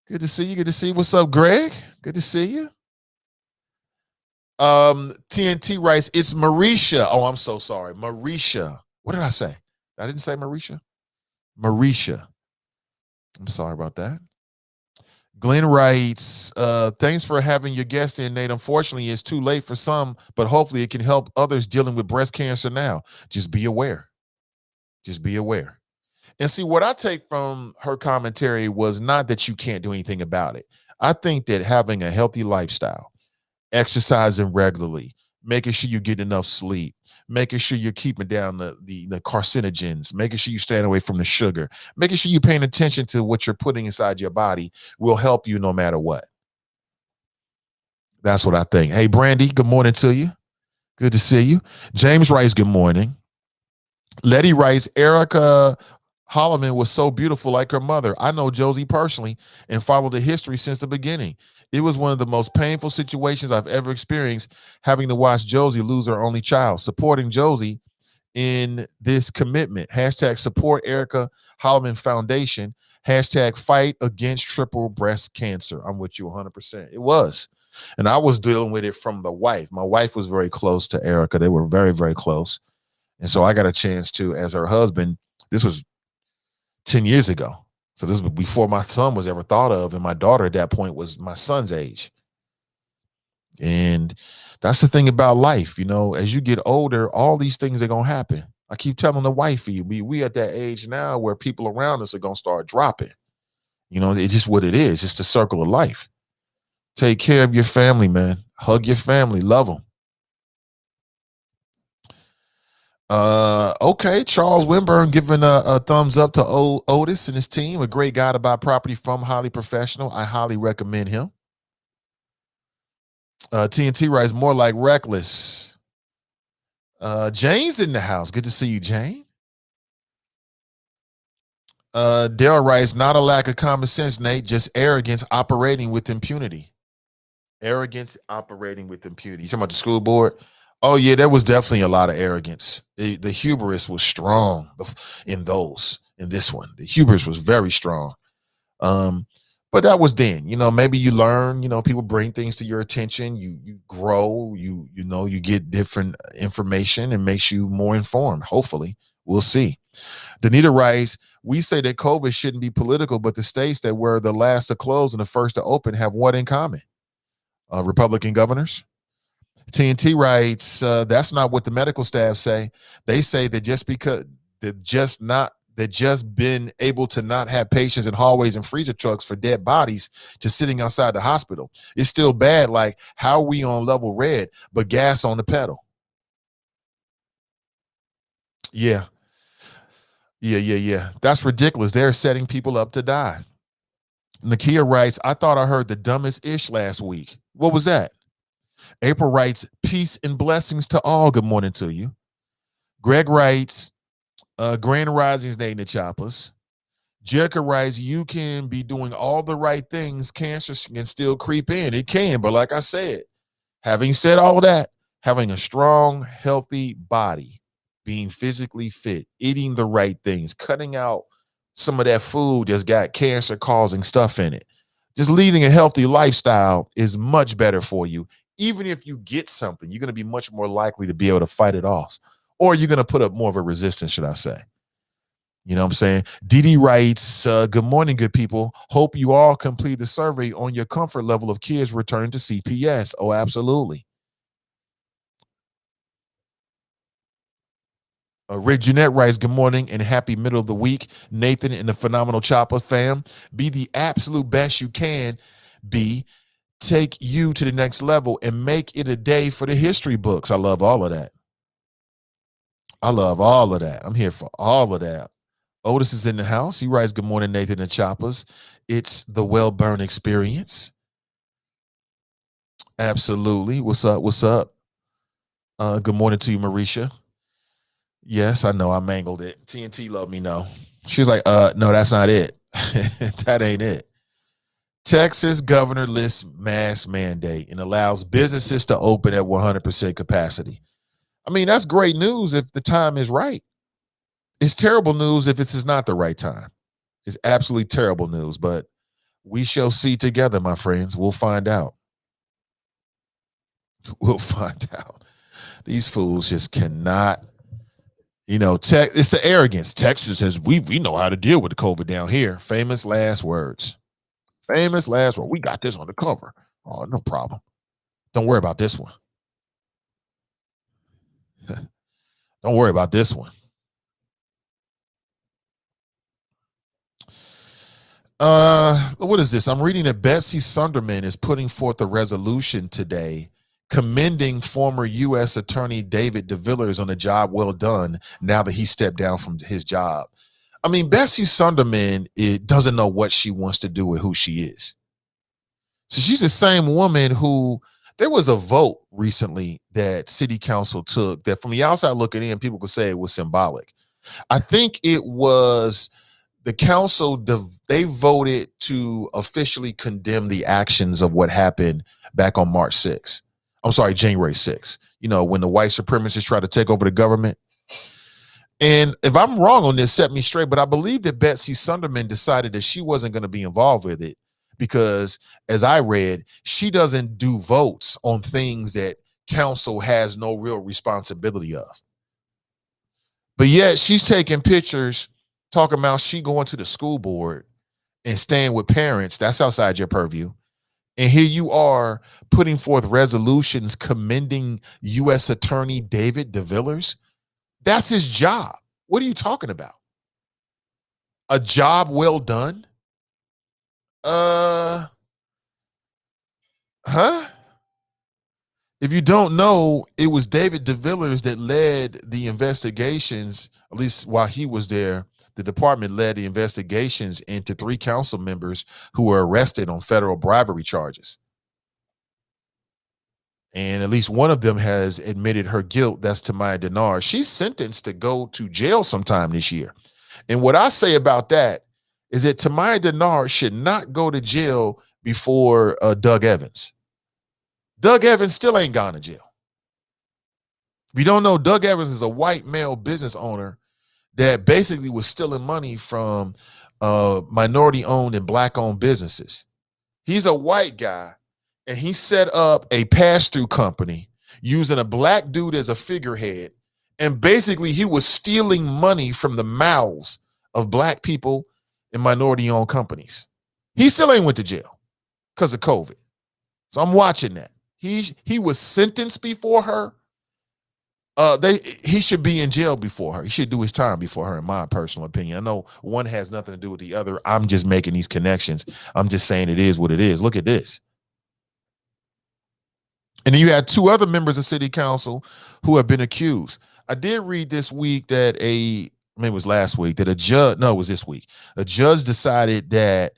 Good to see you. Good to see you. What's up, Greg? Good to see you. TNT writes, it's Marisha. Oh, I'm so sorry. Marisha. What did I say? I didn't say Marisha. Marisha. I'm sorry about that. Glenn writes, thanks for having your guest in, Nate. Unfortunately, it's too late for some, but hopefully it can help others dealing with breast cancer now. Just be aware. Just be aware. And see, what I take from her commentary was not that you can't do anything about it. I think that having a healthy lifestyle, exercising regularly, making sure you get enough sleep, making sure you're keeping down the carcinogens, making sure you stand away from the sugar, making sure you're paying attention to what you're putting inside your body will help you no matter what. That's what I think. Hey, Brandy, good morning to you. Good to see you. James writes, good morning. Letty writes, Erica Holloman was so beautiful like her mother. I know Josie personally and followed the history since the beginning. It was one of the most painful situations I've ever experienced, having to watch Josie lose her only child. Supporting Josie in this commitment. Hashtag support Erica Holloman Foundation. Hashtag fight against triple breast cancer. I'm with you 100%. It was. And I was dealing with it from the wife. My wife was very close to Erica. They were very, very close. And so I got a chance to, as her husband, this was 10 years ago. So this was before my son was ever thought of. And my daughter at that point was my son's age. And that's the thing about life. You know, as you get older, all these things are going to happen. I keep telling the wifey, we at that age now where people around us are going to start dropping. You know, it's just what it is. It's the circle of life. Take care of your family, man. Hug your family. Love them. Okay, Charles Winburn giving a thumbs up to Otis and his team. A great guy to buy property from, highly professional. I highly recommend him. TNT writes, more like reckless. Jane's in the house. Good to see you, Jane. Daryl writes, not a lack of common sense, Nate, just arrogance operating with impunity. Arrogance operating with impunity. You talking about the school board? Oh, yeah, there was definitely a lot of arrogance. The hubris was strong in this one. The hubris was very strong. But that was then, you know, maybe you learn, you know, people bring things to your attention. You grow, you get different information and makes you more informed. Hopefully, we'll see. Danita writes, we say that COVID shouldn't be political, but the states that were the last to close and the first to open have what in common? Republican governors. TNT writes, that's not what the medical staff say. They say that just been able to not have patients in hallways and freezer trucks for dead bodies to sitting outside the hospital. It's still bad. Like, how are we on level red, but gas on the pedal? Yeah. That's ridiculous. They're setting people up to die. Nakia writes, I thought I heard the dumbest ish last week. What was that? April writes, peace and blessings to all. Good morning to you. Greg writes, Grand Risings, Nate and the Choppers. Jerica writes, you can be doing all the right things. Cancer can still creep in. It can, but like I said, having said all of that, having a strong, healthy body, being physically fit, eating the right things, cutting out some of that food that's got cancer-causing stuff in it. Just leading a healthy lifestyle is much better for you. Even if you get something, you're going to be much more likely to be able to fight it off. Or you're going to put up more of a resistance, should I say. You know what I'm saying? Dee writes, good morning, good people. Hope you all complete the survey on your comfort level of kids returning to CPS. Oh, absolutely. Rick Jeanette writes, good morning and happy middle of the week. Nathan and the Phenomenal Chopper fam. Be the absolute best you can be. Take you to the next level and make it a day for the history books. I love all of that. I love all of that. I'm here for all of that. Otis is in the house. He writes, "Good morning, Nathan and Choppers. It's the Wellburn experience." Absolutely. What's up? What's up? Good morning to you, Marisha. Yes, I know I mangled it. TNT let me know. She's like, no, that's not it. That ain't it. Texas governor lists mask mandate and allows businesses to open at 100% capacity. I mean, that's great news if the time is right. It's terrible news if it's not the right time. It's absolutely terrible news, but we shall see together, my friends. We'll find out. We'll find out. These fools just cannot, it's the arrogance. Texas says we know how to deal with the COVID down here. Famous last words. Famous last word. We got this on the cover. Oh, no problem. Don't worry about this one. Don't worry about this one. What is this? I'm reading that Betsy Sunderman is putting forth a resolution today commending former U.S. Attorney David DeVillers on a job well done now that he stepped down from his job. I mean, Betsy Sunderman doesn't know what she wants to do with who she is. So she's the same woman who, there was a vote recently that city council took that from the outside looking in, people could say it was symbolic. I think it was the council, they voted to officially condemn the actions of what happened back on March 6th. I'm sorry, January 6th, when the white supremacists tried to take over the government. And if I'm wrong on this, set me straight, but I believe that Betsy Sunderman decided that she wasn't going to be involved with it because, as I read, she doesn't do votes on things that council has no real responsibility of. But yet she's taking pictures talking about she going to the school board and staying with parents. That's outside your purview. And here you are putting forth resolutions commending U.S. Attorney David DeVillers. That's his job. What are you talking about? A job well done? Huh? If you don't know, it was David DeVillers that led the investigations, at least while he was there. The department led the investigations into 3 council members who were arrested on federal bribery charges. And at least one of them has admitted her guilt. That's Tamaya Denard. She's sentenced to go to jail sometime this year. And what I say about that is that Tamaya Denard should not go to jail before Doug Evans. Doug Evans still ain't gone to jail. If you don't know, Doug Evans is a white male business owner that basically was stealing money from minority-owned and black-owned businesses. He's a white guy, and he set up a pass-through company using a black dude as a figurehead, and basically he was stealing money from the mouths of black people and minority-owned companies. He still ain't went to jail because of COVID. So I'm watching that. He was sentenced before her. He should be in jail before her. He should do his time before her, in my personal opinion. I know one has nothing to do with the other. I'm just making these connections. I'm just saying it is what it is. Look at this. And then you had 2 other members of city council who have been accused. I did read this week that it was last week, that it was this week. A judge decided that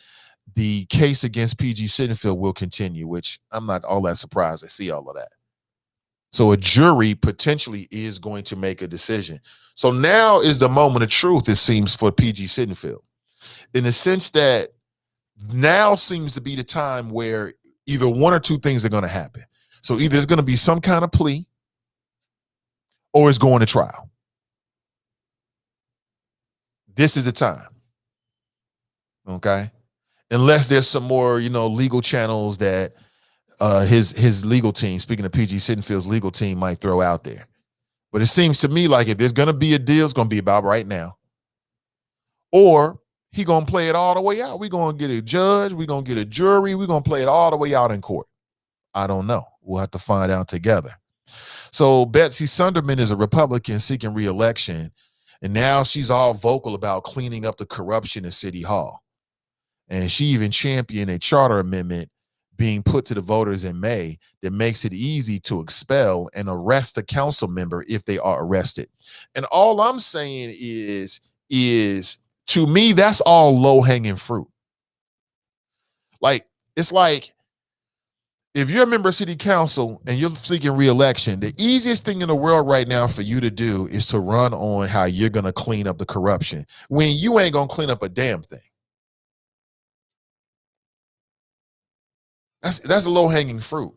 the case against PG Sittenfeld will continue, which I'm not all that surprised to see all of that. So a jury potentially is going to make a decision. So now is the moment of truth, it seems, for PG Sittenfeld, in the sense that now seems to be the time where either one or 2 things are going to happen. So either there's going to be some kind of plea or it's going to trial. This is the time. Okay? Unless there's some more, legal channels that his legal team, speaking of PG Sittenfeld's legal team, might throw out there. But it seems to me like if there's going to be a deal, it's going to be about right now. Or he going to play it all the way out. We're going to get a judge. We're going to get a jury. We're going to play it all the way out in court. I don't know. We'll have to find out together. So Betsy Sunderman is a Republican seeking re-election, and now she's all vocal about cleaning up the corruption at City Hall. And she even championed a charter amendment being put to the voters in May that makes it easy to expel and arrest a council member if they are arrested. And all I'm saying is to me, that's all low-hanging fruit. Like, it's like, if you're a member of city council and you're seeking re-election, the easiest thing in the world right now for you to do is to run on how you're going to clean up the corruption when you ain't going to clean up a damn thing. That's a low-hanging fruit.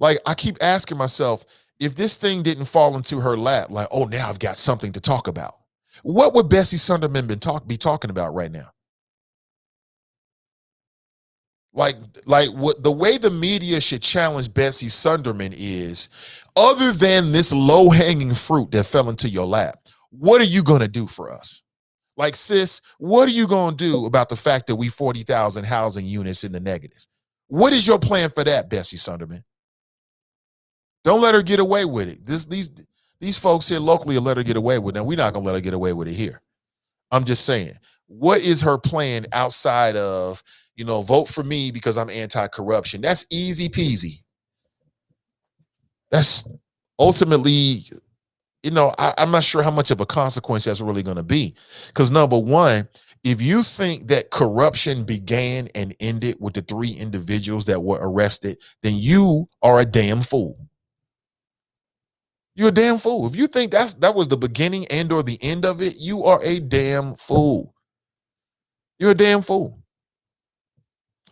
Like, I keep asking myself, if this thing didn't fall into her lap, like, oh, now I've got something to talk about, what would Bessie Sunderman be talking about right now? Like what the way the media should challenge Bessie Sunderman is, other than this low-hanging fruit that fell into your lap, what are you going to do for us? Like, sis, what are you going to do about the fact that we 40,000 housing units in the negative? What is your plan for that, Bessie Sunderman? Don't let her get away with it. These folks here locally will let her get away with it. Now, we're not going to let her get away with it here. I'm just saying, what is her plan outside of, vote for me because I'm anti-corruption? That's easy peasy. That's ultimately, I'm not sure how much of a consequence that's really going to be. Because number one, if you think that corruption began and ended with the 3 individuals that were arrested, then you are a damn fool. You're a damn fool. If you think that was the beginning and or the end of it, you are a damn fool. You're a damn fool.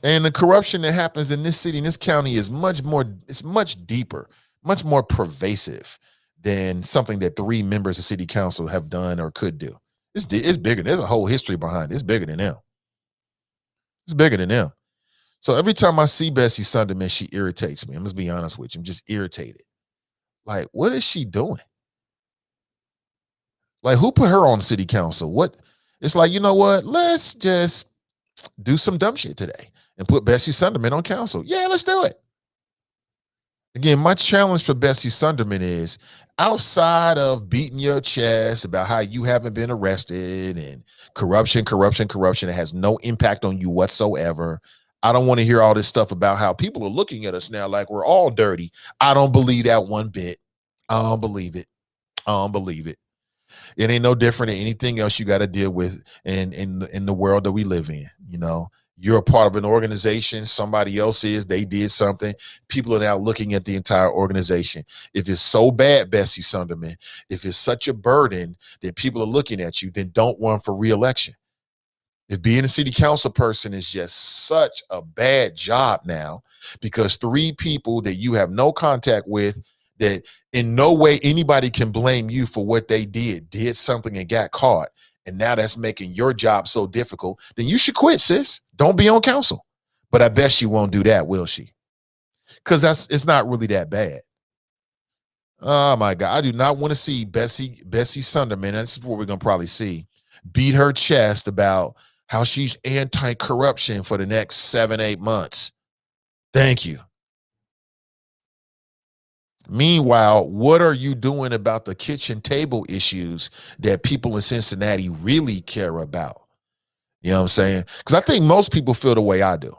And the corruption that happens in this city, in this county, is much deeper, much more pervasive than something that 3 members of city council have done or could do. It's bigger. There's a whole history behind it. It's bigger than them. It's bigger than them. So every time I see Bessie Sunderman, she irritates me. I'm just be honest with you. I'm just irritated. Like, what is she doing? Like, who put her on city council? What? It's like, you know what? Let's just do some dumb shit today and put Bessie Sunderman on council. Yeah, let's do it. Again, my challenge for Bessie Sunderman is, outside of beating your chest about how you haven't been arrested and corruption that has no impact on you whatsoever. I don't want to hear all this stuff about how people are looking at us now like we're all dirty. I don't believe that one bit. I don't believe it. It ain't no different than anything else you got to deal with in the world that we live in. You're a part of an organization. Somebody else they did something. People are now looking at the entire organization. If it's so bad, Bessie Sunderman, if it's such a burden that people are looking at you, then don't run for re-election. If being a city council person is just such a bad job now, because 3 people that you have no contact with, that in no way anybody can blame you for what they did something and got caught, and now that's making your job so difficult, then you should quit, sis. Don't be on council. But I bet she won't do that, will she? Because it's not really that bad. Oh my God. I do not want to see Bessie Sunderman, and this is what we're going to probably see, beat her chest about how she's anti-corruption for the next 7-8 months. Thank you. Meanwhile, what are you doing about the kitchen table issues that people in Cincinnati really care about? You know what I'm saying? Because I think most people feel the way I do.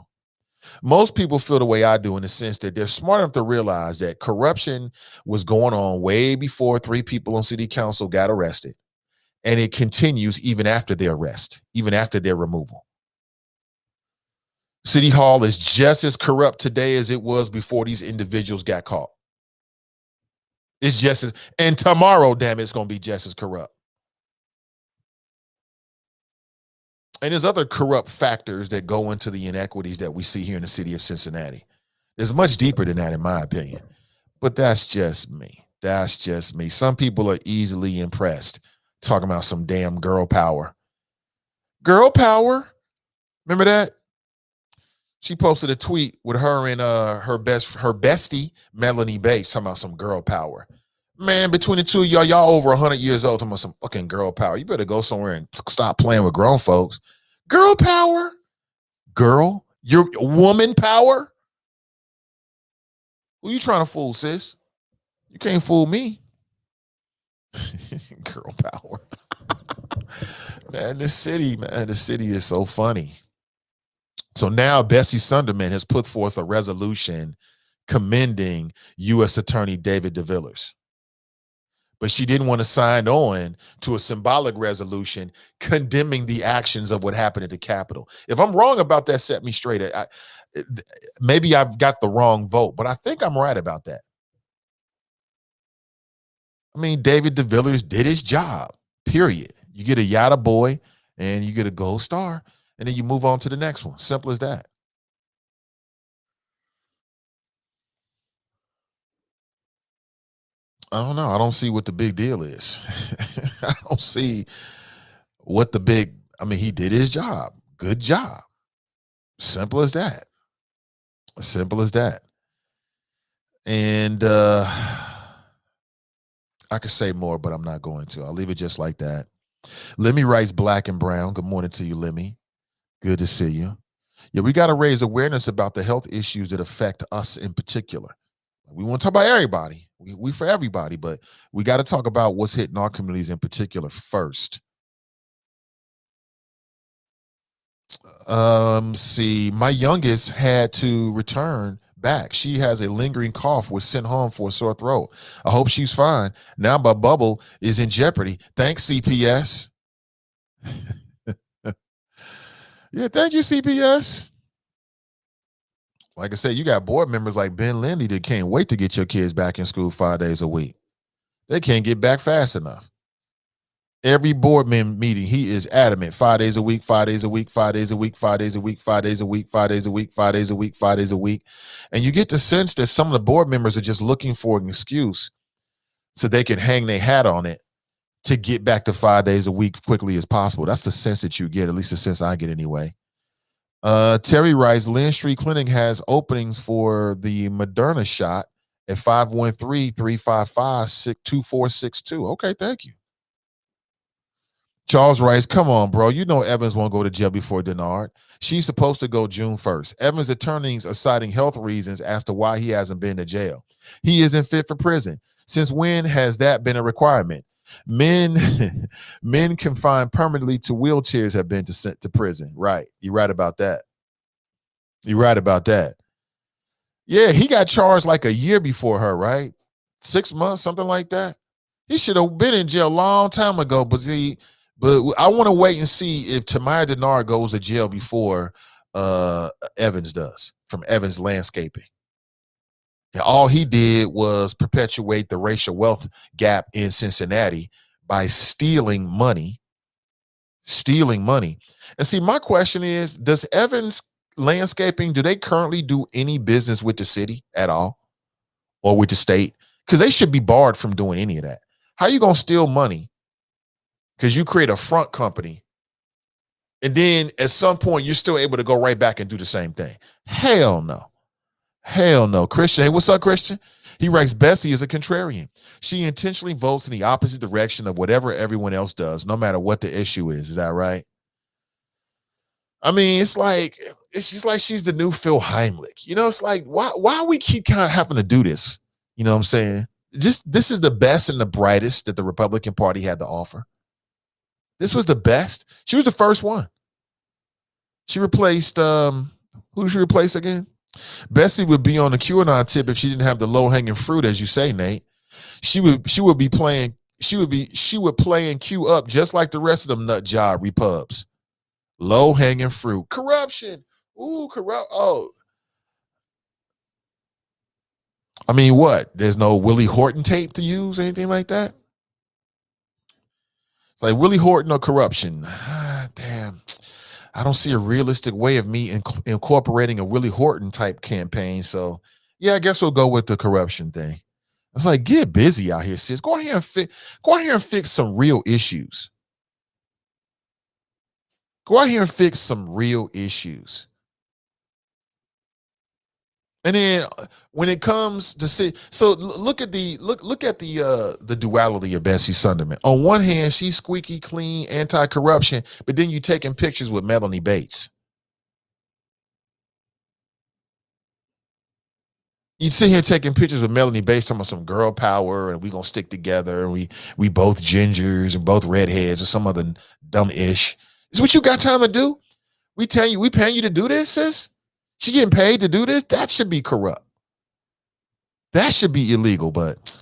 Most people feel the way I do, in the sense that they're smart enough to realize that corruption was going on way before 3 people on city council got arrested. And it continues even after their arrest, even after their removal. City Hall is just as corrupt today as it was before these individuals got caught. It's just as, and tomorrow, damn it, it's going to be just as corrupt. And there's other corrupt factors that go into the inequities that we see here in the city of Cincinnati. It's much deeper than that, in my opinion. But that's just me. That's just me. Some people are easily impressed talking about some damn girl power. Girl power? Remember that? She posted a tweet with her and her bestie, Melanie Bates, talking about some girl power. Man, between the two of y'all over 100 years old, talking about some fucking girl power. You better go somewhere and stop playing with grown folks. Girl power? Girl? Your woman power? Who you trying to fool, sis? You can't fool me. Girl power. Man, this city is so funny. So now Bessie Sunderman has put forth a resolution commending U.S. Attorney David DeVillers. But she didn't want to sign on to a symbolic resolution condemning the actions of what happened at the Capitol. If I'm wrong about that, set me straight. Maybe I've got the wrong vote, but I think I'm right about that. I mean, David DeVillers did his job, period. You get a Yada boy and you get a gold star, and then you move on to the next one. Simple as that. I don't know. I don't see what the big deal is. I don't see what the big, I mean, he did his job. Good job. Simple as that. Simple as that. And I could say more, but I'm not going to. I'll leave it just like that. Lemmy writes Black and Brown. Good morning to you, Lemmy. Good to see you. Yeah, we got to raise awareness about the health issues that affect us in particular. We want to talk about everybody. We for everybody, but we got to talk about what's hitting our communities in particular first. See, my youngest had to return back. She has a lingering cough, was sent home for a sore throat. I hope she's fine. Now my bubble is in jeopardy. Thanks, CPS. Yeah, thank you, CPS. Like I said, you got board members like Ben Lindy that can't wait to get your kids back in school 5 days a week. They can't get back fast enough. Every board meeting, he is adamant. 5 days a week, 5 days a week, 5 days a week, 5 days a week, 5 days a week, 5 days a week, 5 days a week, 5 days a week. And you get the sense that some of the board members are just looking for an excuse so they can hang their hat on it to get back to 5 days a week quickly as possible. That's the sense that you get, at least the sense I get anyway. Terry writes, Lynn Street Clinic has openings for the Moderna shot at 513-355-2462. Okay, thank you. Charles writes, come on, bro. You know Evans won't go to jail before Denard. She's supposed to go June 1st. Evans' attorneys are citing health reasons as to why he hasn't been to jail. He isn't fit for prison. Since when has that been a requirement? Men confined permanently to wheelchairs have been sent to prison. Right. You're right about that. You're right about that. Yeah, he got charged like a year before her, right? 6 months, something like that. He should have been in jail a long time ago, but I want to wait and see if Tamaya Denard goes to jail before Evans does, from Evans Landscaping. And all he did was perpetuate the racial wealth gap in Cincinnati by stealing money. And see, my question is, does Evans Landscaping, do they currently do any business with the city at all or with the state? Because they should be barred from doing any of that. How are you going to steal money? Because you create a front company and then at some point you're still able to go right back and do the same thing. Hell no. Hell no. Christian, hey, what's up, Christian? He writes, Bessie is a contrarian. She intentionally votes in the opposite direction of whatever everyone else does, no matter what the issue is. Is that right? I mean, it's just like she's the new Phil Heimlich. You know, it's like, why we keep kind of having to do this? You know what I'm saying? This is the best and the brightest that the Republican Party had to offer. This was the best. She was the first one. She replaced, who did she replace again? Bessie would be on the QAnon tip if she didn't have the low-hanging fruit, as you say, Nate. She would play and queue up just like the rest of them nut job repubs. Low-hanging fruit. Corruption. Ooh, corrupt. Oh. I mean, what? There's no Willie Horton tape to use or anything like that? It's like Willie Horton or corruption. Damn. I don't see a realistic way of me incorporating a Willie Horton type campaign. So, yeah, I guess we'll go with the corruption thing. It's like, get busy out here, sis. Go out here and fix some real issues. Go out here and fix some real issues. And then when it comes to look at the duality of Bessie Sunderman. On one hand, she's squeaky clean, anti-corruption, but then you taking pictures with Melanie Bates. You'd sit here taking pictures with Melanie Bates, talking about some girl power, and we gonna stick together, and we both gingers and both redheads or some other dumb ish. Is what you got time to do? We paying you to do this, sis? She getting paid to do this? That should be corrupt. That should be illegal, but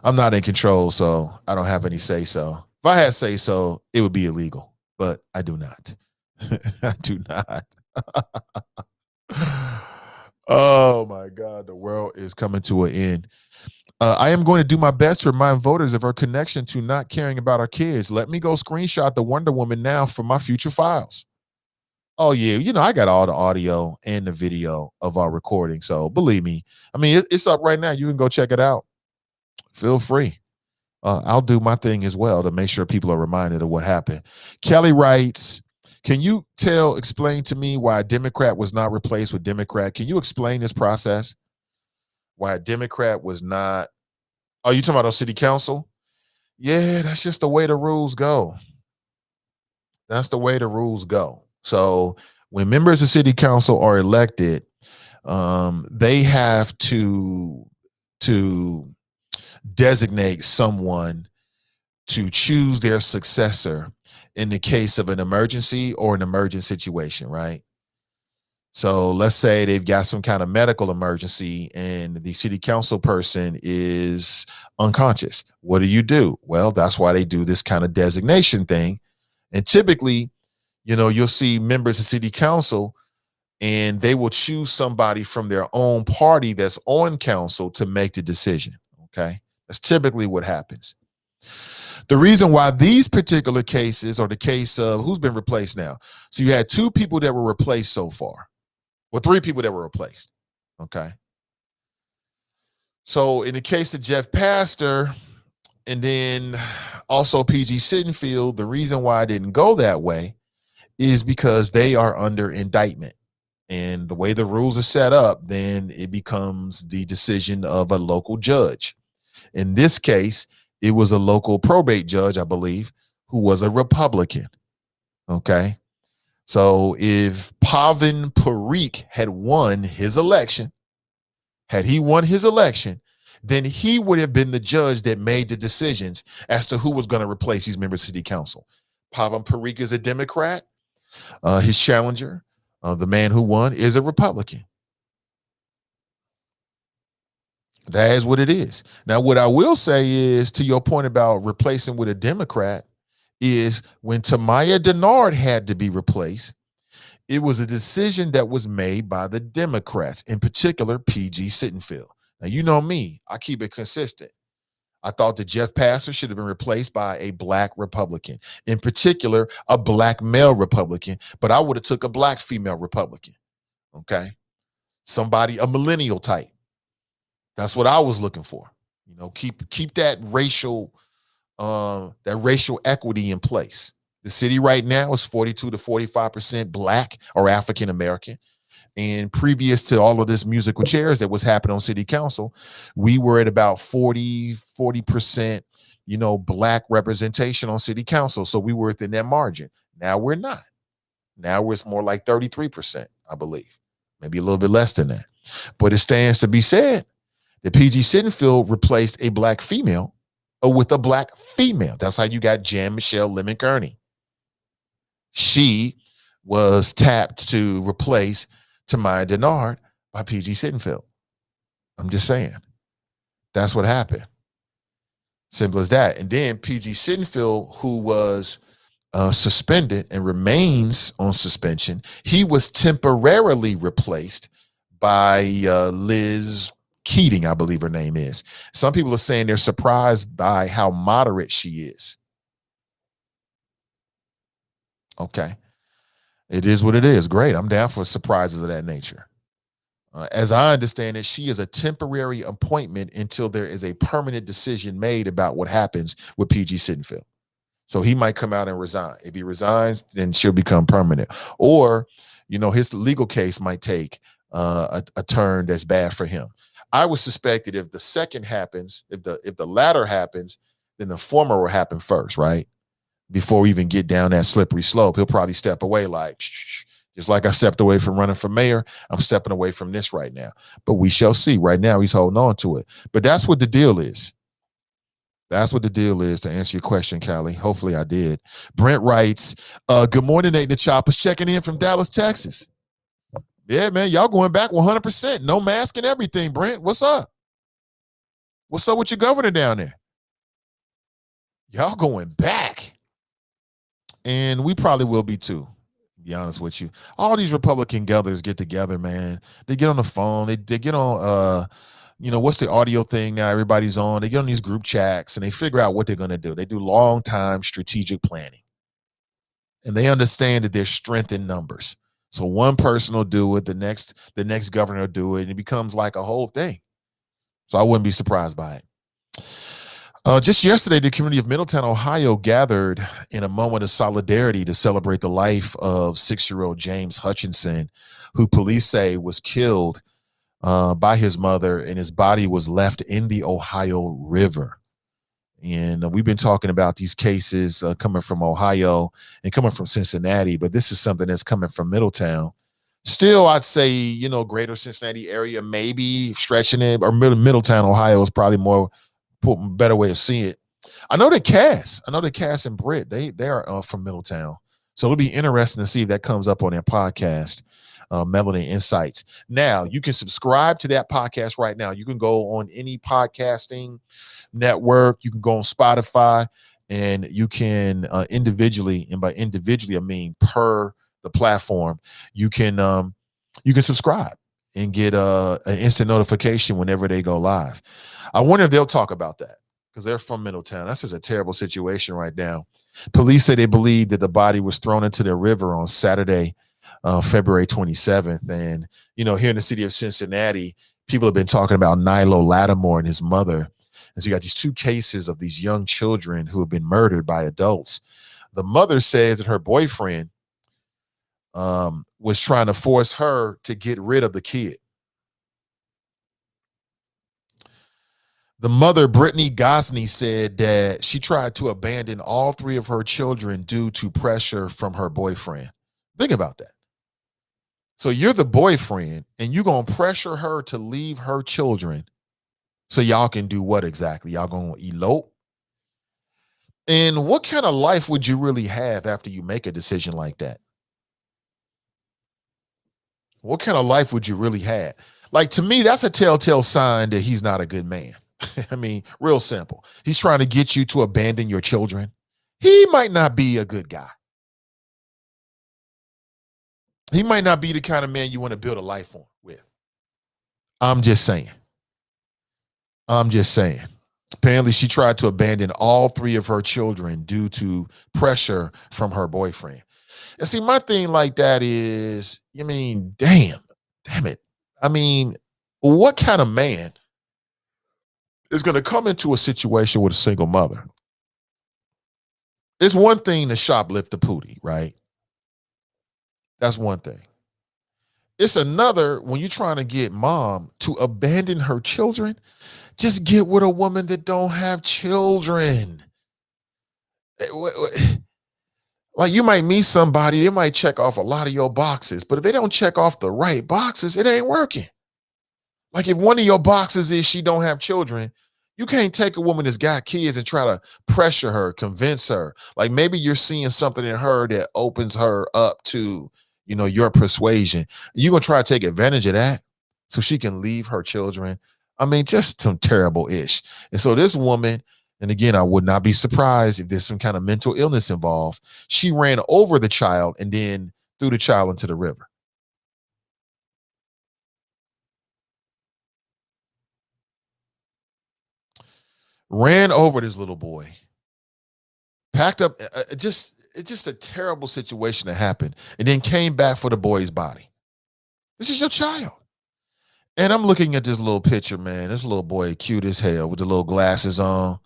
I'm not in control, so I don't have any say so. If I had say so, it would be illegal, but I do not. I do not. Oh my God, the world is coming to an end. I am going to do my best to remind voters of our connection to not caring about our kids. Let me go screenshot the Wonder Woman now for my future files. Oh yeah, I got all the audio and the video of our recording, so believe me. I mean, it's up right now. You can go check it out. Feel free. I'll do my thing as well to make sure people are reminded of what happened. Kelly writes, can you explain to me why a Democrat was not replaced with Democrat? Can you explain this process? Why a Democrat was not. Oh, you talking about on city council? Yeah, that's just the way the rules go. That's the way the rules go. So when members of city council are elected, they have to designate someone to choose their successor in the case of an emergency or an emergent situation, right? So let's say they've got some kind of medical emergency and the city council person is unconscious. What do? Well, that's why they do this kind of designation thing. And typically, you'll see members of city council and they will choose somebody from their own party that's on council to make the decision. Okay. That's typically what happens. The reason why these particular cases are the case of who's been replaced now. So you had 2 people that were replaced so far. Well, 3 people that were replaced. Okay. So in the case of Jeff Pastor and then also PG Sittenfield, the reason why I didn't go that way is because they are under indictment. And the way the rules are set up, then it becomes the decision of a local judge. In this case, it was a local probate judge, I believe, who was a Republican. Okay. So if Pavin Parikh had won his election, then he would have been the judge that made the decisions as to who was going to replace these members of city council. Pavin Parikh is a Democrat. His challenger, the man who won, is a Republican. That is what it is. Now, what I will say is, to your point about replacing with a Democrat, is when Tamaya Denard had to be replaced, it was a decision that was made by the Democrats, in particular, PG Sittenfield. Now, you know me, I keep it consistent. I thought that Jeff Pastor should have been replaced by a black Republican, in particular, a black male Republican, but I would have took a black female Republican, okay? Somebody, a millennial type. That's what I was looking for. Keep that racial equity in place. The city right now is 42 to 45% black or African American. And previous to all of this musical chairs that was happening on city council, we were at about 40%, black representation on city council. So we were within that margin. Now we're not. Now it's more like 33%, I believe. Maybe a little bit less than that. But it stands to be said that PG Sittenfield replaced a black female with a black female. That's how you got Jan Michelle Lemon Kearney. She was tapped to replace Tamaya Denard by PG Sittenfield. I'm just saying. That's what happened. Simple as that. And then PG Sittenfield, who was suspended and remains on suspension, he was temporarily replaced by Liz Keating, I believe her name is. Some people are saying they're surprised by how moderate she is. Okay. It is what it is. Great. I'm down for surprises of that nature. As I understand it, she is a temporary appointment until there is a permanent decision made about what happens with PG Sittenfield. So he might come out and resign. If he resigns, then she'll become permanent. Or, his legal case might take a turn that's bad for him. I would suspect that if the second happens, if the latter happens, then the former will happen first, right? Before we even get down that slippery slope, he'll probably step away like, shh. Just like I stepped away from running for mayor, I'm stepping away from this right now. But we shall see. Right now, he's holding on to it. But that's what the deal is. That's what the deal is, to answer your question, Callie. Hopefully I did. Brent writes, good morning, Nate and the Choppers, checking in from Dallas, Texas. Yeah, man, y'all going back 100%. No mask and everything, Brent. What's up? What's up with your governor down there? Y'all going back. And we probably will be too, to be honest with you. All these Republican governors get together, man. They get on the phone. They get on, what's the audio thing now everybody's on? They get on these group chats and they figure out what they're going to do. They do long time strategic planning. And they understand that there's strength in numbers. So one person will do it, the next governor will do it, and it becomes like a whole thing. So I wouldn't be surprised by it. Just yesterday, the community of Middletown, Ohio gathered in a moment of solidarity to celebrate the life of 6-year-old James Hutchinson, who police say was killed by his mother, and his body was left in the Ohio River. And we've been talking about these cases coming from Ohio and coming from Cincinnati, but this is something that's coming from Middletown. Still, I'd say, greater Cincinnati area, maybe stretching it, or Middletown, Ohio is probably more better way of seeing it. I know that Cass and Britt, they are from Middletown. So it'll be interesting to see if that comes up on their podcast, Melanie Insights. Now, you can subscribe to that podcast right now. You can go on any podcasting network. You can go on Spotify, and you can individually, and by individually, I mean per the platform, you can subscribe and get an instant notification whenever they go live. I wonder if they'll talk about that, because they're from Middletown. That's just a terrible situation right now. Police say they believe that the body was thrown into the river on Saturday, February 27th. And, here in the city of Cincinnati, people have been talking about Nilo Lattimore and his mother. And so you got these two cases of these young children who have been murdered by adults. The mother says that her boyfriend was trying to force her to get rid of the kid. The mother, Brittany Gosney, said that she tried to abandon all 3 of her children due to pressure from her boyfriend. Think about that. So you're the boyfriend, and you're going to pressure her to leave her children so y'all can do what exactly? Y'all going to elope? And what kind of life would you really have after you make a decision like that? What kind of life would you really have? Like, to me, that's a telltale sign that he's not a good man. I mean, real simple. He's trying to get you to abandon your children. He might not be a good guy. He might not be the kind of man you want to build a life on with. I'm just saying. Apparently, she tried to abandon all 3 of her children due to pressure from her boyfriend. And see, my thing like that is, damn it. I mean, what kind of man is going to come into a situation with a single mother? It's one thing to shoplift the pootie, right? That's one thing. It's another when you're trying to get mom to abandon her children. Just get with a woman that don't have children. Like, you might meet somebody, they might check off a lot of your boxes, but if they don't check off the right boxes, it ain't working. Like, if one of your boxes is she don't have children, you can't take a woman that's got kids and try to pressure her, convince her. Like, maybe you're seeing something in her that opens her up to, your persuasion. You're going to try to take advantage of that so she can leave her children. I mean, just some terrible ish. And so this woman, and again, I would not be surprised if there's some kind of mental illness involved. She ran over the child and then threw the child into the river. Ran over this little boy, packed up. It's just a terrible situation that happened, and then came back for the boy's body. This is your child. And I'm looking at this little picture, man. This little boy, cute as hell, with the little glasses on.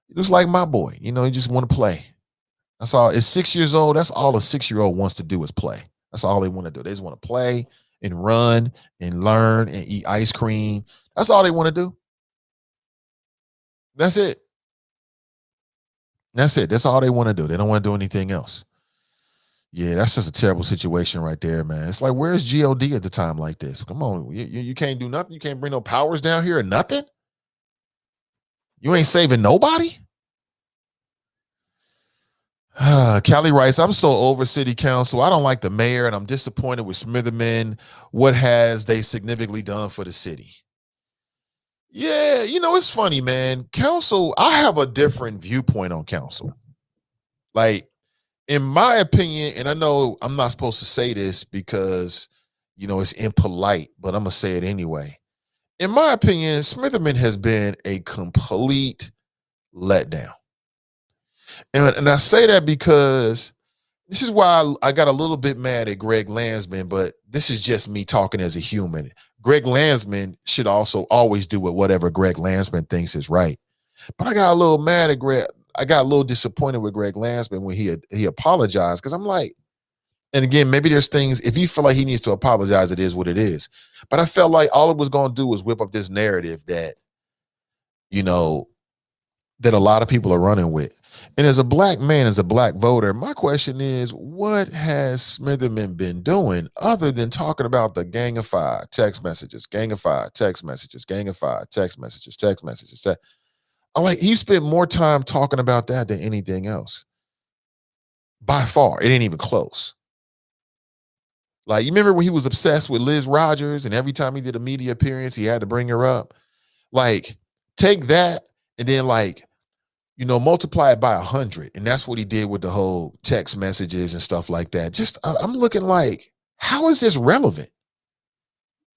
He looks like my boy. He just want to play. That's all. It's 6 years old. That's all a 6-year-old wants to do is play. That's all they want to do. They just want to play and run and learn and eat ice cream. That's all they want to do. That's it. That's all they want to do. They don't want to do anything else. Yeah, that's just a terrible situation right there, man. It's like, where's GOD at the time like this? Come on, you can't do nothing. You can't bring no powers down here or nothing. You ain't saving nobody? Callie Rice, I'm so over city council. I don't like the mayor, and I'm disappointed with Smitherman. What has they significantly done for the city? Yeah, it's funny, man. Council, I have a different viewpoint on council. Like, in my opinion, and I know I'm not supposed to say this because, it's impolite, but I'm going to say it anyway. In my opinion, Smitherman has been a complete letdown. And I say that because this is why I got a little bit mad at Greg Landsman, but this is just me talking as a human. Greg Landsman should also always do whatever Greg Landsman thinks is right. But I got a little mad at Greg. I got a little disappointed with Greg Landsman when he apologized, because I'm like, and again, maybe there's things, if you feel like he needs to apologize, it is what it is. But I felt like all it was going to do was whip up this narrative that, that a lot of people are running with. And as a black man, as a black voter, my question is, what has Smitherman been doing other than talking about the gangified text messages, gangified text messages, gangified text messages, text messages? I'm like, he spent more time talking about that than anything else. By far, it ain't even close. Like, you remember when he was obsessed with Liz Rogers, and every time he did a media appearance, he had to bring her up? Like, take that and then multiply it by 100. And that's what he did with the whole text messages and stuff like that. Just, I'm looking like, how is this relevant?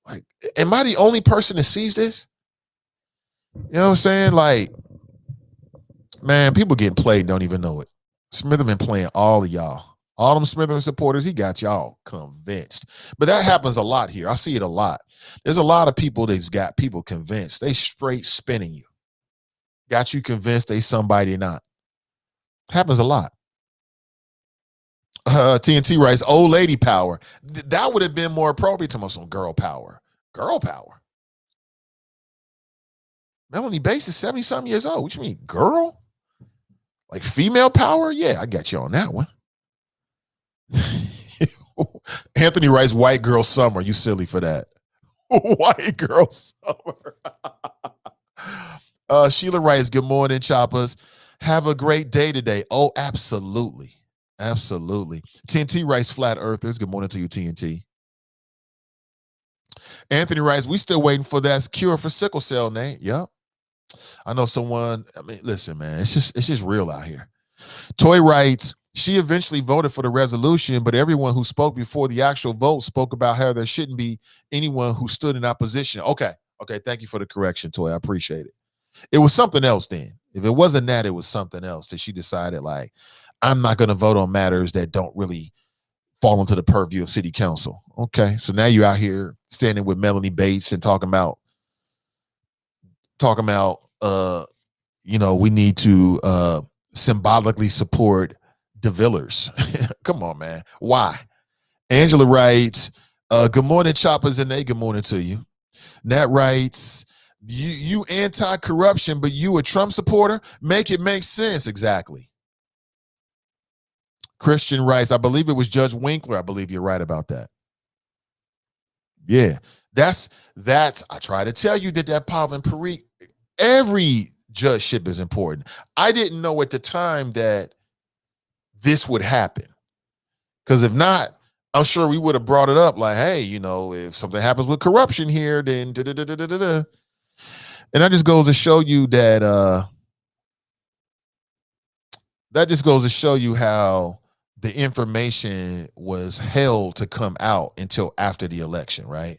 Like, am I the only person that sees this? You know what I'm saying? Like, man, people getting played and don't even know it. Smitherman playing all of y'all. All them Smitherman supporters, he got y'all convinced. But that happens a lot here. I see it a lot. There's a lot of people that's got people convinced. They straight spinning you. Got you convinced they somebody not. Happens a lot. TNT writes, old lady power. That would have been more appropriate to some girl power. Girl power. Melanie Bates is 70-something years old. What you mean, girl? Like female power? Yeah, I got you on that one. Anthony writes, white girl summer. You silly for that. White girl summer. Sheila writes, good morning, choppers. Have a great day today. Oh, absolutely. Absolutely. TNT writes, flat earthers. Good morning to you, TNT. Anthony writes, we still waiting for that cure for sickle cell, Nate. Yep. I know someone, listen, man, it's just real out here. Toy writes, she eventually voted for the resolution, but everyone who spoke before the actual vote spoke about how there shouldn't be anyone who stood in opposition. Okay. Thank you for the correction, Toy. I appreciate it. It was something else then. If it wasn't that, it was something else that she decided, like, I'm not going to vote on matters that don't really fall into the purview of city council. Okay. So now you're out here standing with Melanie Bates and talking about, we need to symbolically support DeVillers. Come on, man. Why? Angela writes, good morning, choppers, and good morning to you. Nat writes, you anti-corruption, but you a Trump supporter? Make it make sense. Exactly. Christian writes, I believe it was Judge Winkler. I believe you're right about that. Yeah, that's I try to tell you that Pavan Parikh, every judgeship is important. I didn't know at the time that this would happen, because if not, I'm sure we would have brought it up like, hey, if something happens with corruption here, then da-da-da-da-da-da. And that just goes to show you that how the information was held to come out until after the election, right?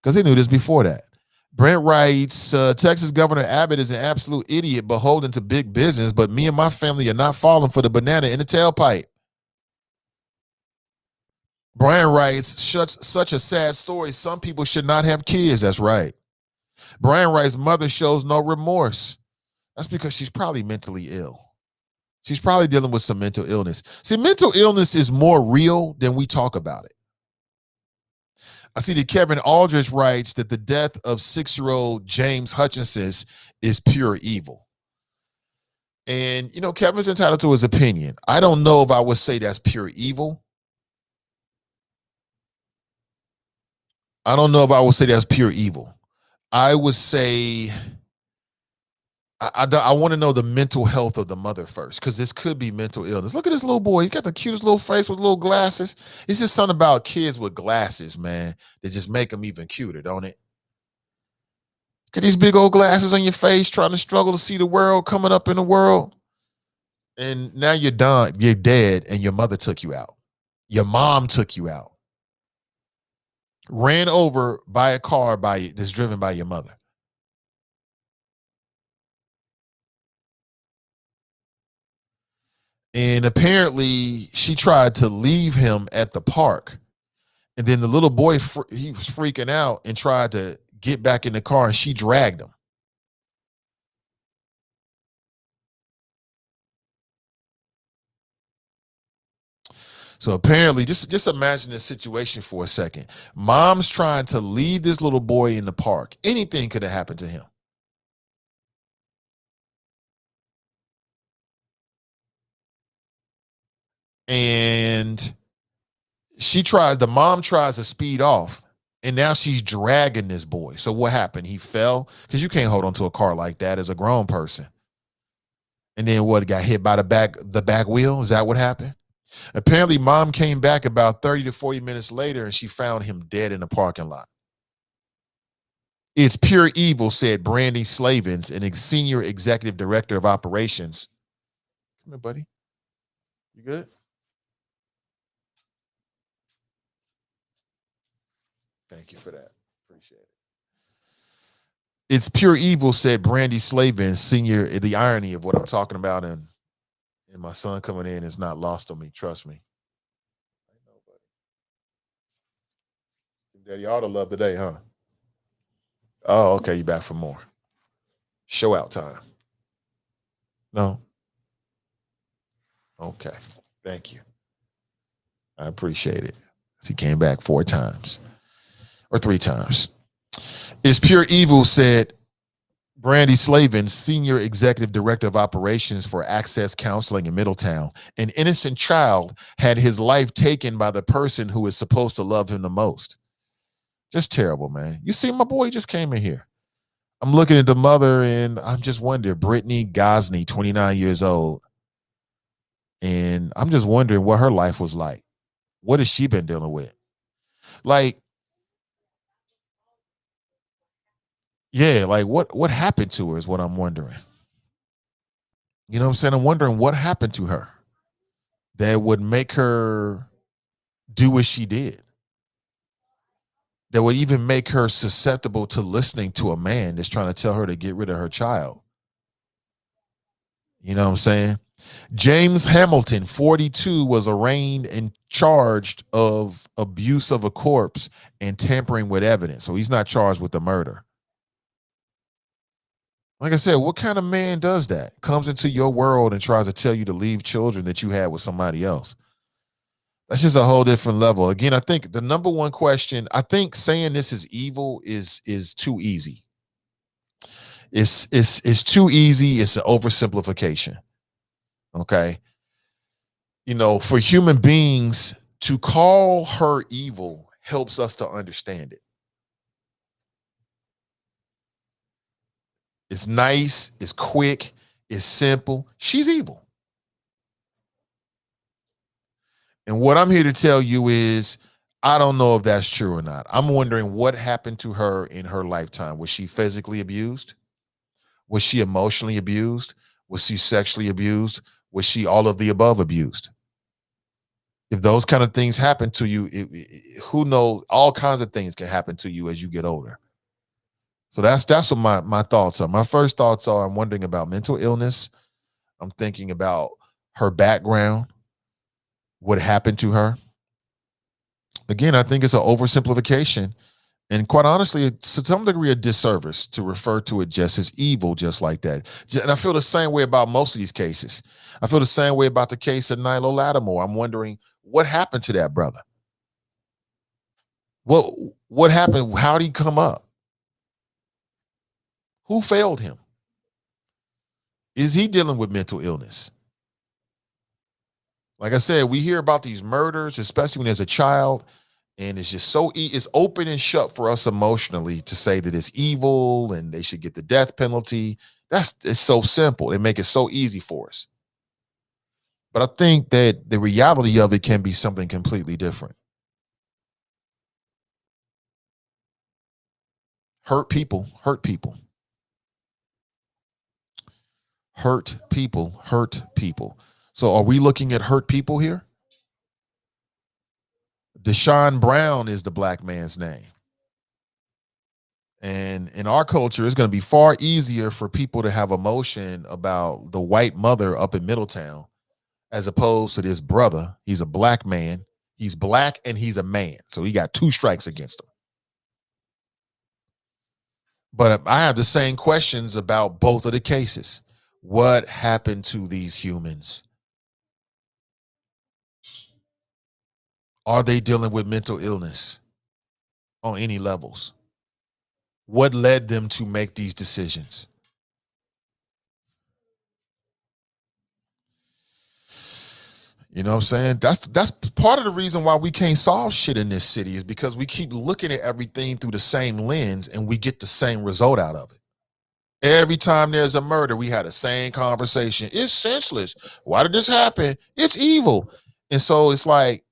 Because they knew this before that. Brent writes, Texas Governor Abbott is an absolute idiot beholden to big business, but me and my family are not falling for the banana in the tailpipe. Brian writes, such a sad story. Some people should not have kids. That's right. Brian writes, mother shows no remorse. That's because she's probably mentally ill. She's probably dealing with some mental illness. See, mental illness is more real than we talk about it. I see that Kevin Aldrich writes that the death of 6-year-old James Hutchinson is pure evil. And, Kevin's entitled to his opinion. I don't know if I would say that's pure evil. I don't know if I would say that's pure evil. I would say I want to know the mental health of the mother first, because this could be mental illness. Look at this little boy. He got the cutest little face with little glasses. It's just something about kids with glasses, man, that just make them even cuter, don't it? Look at these big old glasses on your face, trying to struggle to see the world coming up in the world. And now you're done. You're dead, and your mother took you out. Your mom took you out. Ran over by a car that's driven by your mother. And apparently she tried to leave him at the park. And then the little boy, he was freaking out and tried to get back in the car, and she dragged him. So apparently, just imagine this situation for a second. Mom's trying to leave this little boy in the park. Anything could have happened to him. And the mom tries to speed off, and now she's dragging this boy. So what happened? He fell, because you can't hold onto a car like that as a grown person. And then what, got hit by the back wheel? Is that what happened? Apparently, mom came back about 30 to 40 minutes later, and she found him dead in the parking lot. It's pure evil, said Brandy Slavens, an senior executive director of operations. Come here, buddy. You good? Thank you for that. Appreciate it. It's pure evil, said Brandy Slavens, senior. The irony of what I'm talking about, and my son coming in is not lost on me. Trust me. I know, buddy. Daddy ought to love today, huh? Oh, okay. You back for more. Show out time. No. Okay. Thank you. I appreciate it. He came back 4 times or 3 times. It's pure evil, said Brandy Slavin, senior executive director of operations for Access Counseling in Middletown. An innocent child had his life taken by the person who is supposed to love him the most. Just terrible, man. You see, my boy just came in here. I'm looking at the mother, and I'm just wondering, Brittany Gosney, 29 years old. And I'm just wondering what her life was like. What has she been dealing with? Like, yeah, like what happened to her is what I'm wondering. You know what I'm saying? I'm wondering what happened to her that would make her do what she did. That would even make her susceptible to listening to a man that's trying to tell her to get rid of her child. You know what I'm saying? James Hamilton, 42, was arraigned and charged of abuse of a corpse and tampering with evidence. So he's not charged with the murder. Like I said, what kind of man does that? Comes into your world and tries to tell you to leave children that you had with somebody else. That's just a whole different level. Again, I think the number one question, I think saying this is evil is too easy. It's too easy. It's an oversimplification. Okay. You know, for human beings to call her evil helps us to understand it. It's nice, it's quick, it's simple. She's evil. And what I'm here to tell you is, I don't know if that's true or not. I'm wondering what happened to her in her lifetime. Was she physically abused? Was she emotionally abused? Was she sexually abused? Was she all of the above abused? If those kind of things happen to you, who knows? All kinds of things can happen to you as you get older. So that's what my thoughts are. My first thoughts are, I'm wondering about mental illness. I'm thinking about her background, what happened to her. Again, I think it's an oversimplification. And quite honestly, it's to some degree a disservice to refer to it just as evil, just like that. And I feel the same way about most of these cases. I feel the same way about the case of Nilo Lattimore. I'm wondering what happened to that brother. What happened? How did he come up? Who failed him? Is he dealing with mental illness? Like I said, we hear about these murders, especially when there's a child, and it's just so it's open and shut for us emotionally to say that it's evil and they should get the death penalty. It's so simple. They make it so easy for us. But I think that the reality of it can be something completely different. Hurt people, hurt people. Hurt people, hurt people. So are we looking at hurt people here? Deshaun Brown is the black man's name. And in our culture, it's going to be far easier for people to have emotion about the white mother up in Middletown as opposed to this brother. He's a black man. He's black and he's a man. So he got 2 strikes against him. But I have the same questions about both of the cases. What happened to these humans? Are they dealing with mental illness on any levels? What led them to make these decisions? You know what I'm saying? That's part of the reason why we can't solve shit in this city, is because we keep looking at everything through the same lens and we get the same result out of it. Every time there's a murder, we had the same conversation. It's senseless. Why did this happen? It's evil. And so it's like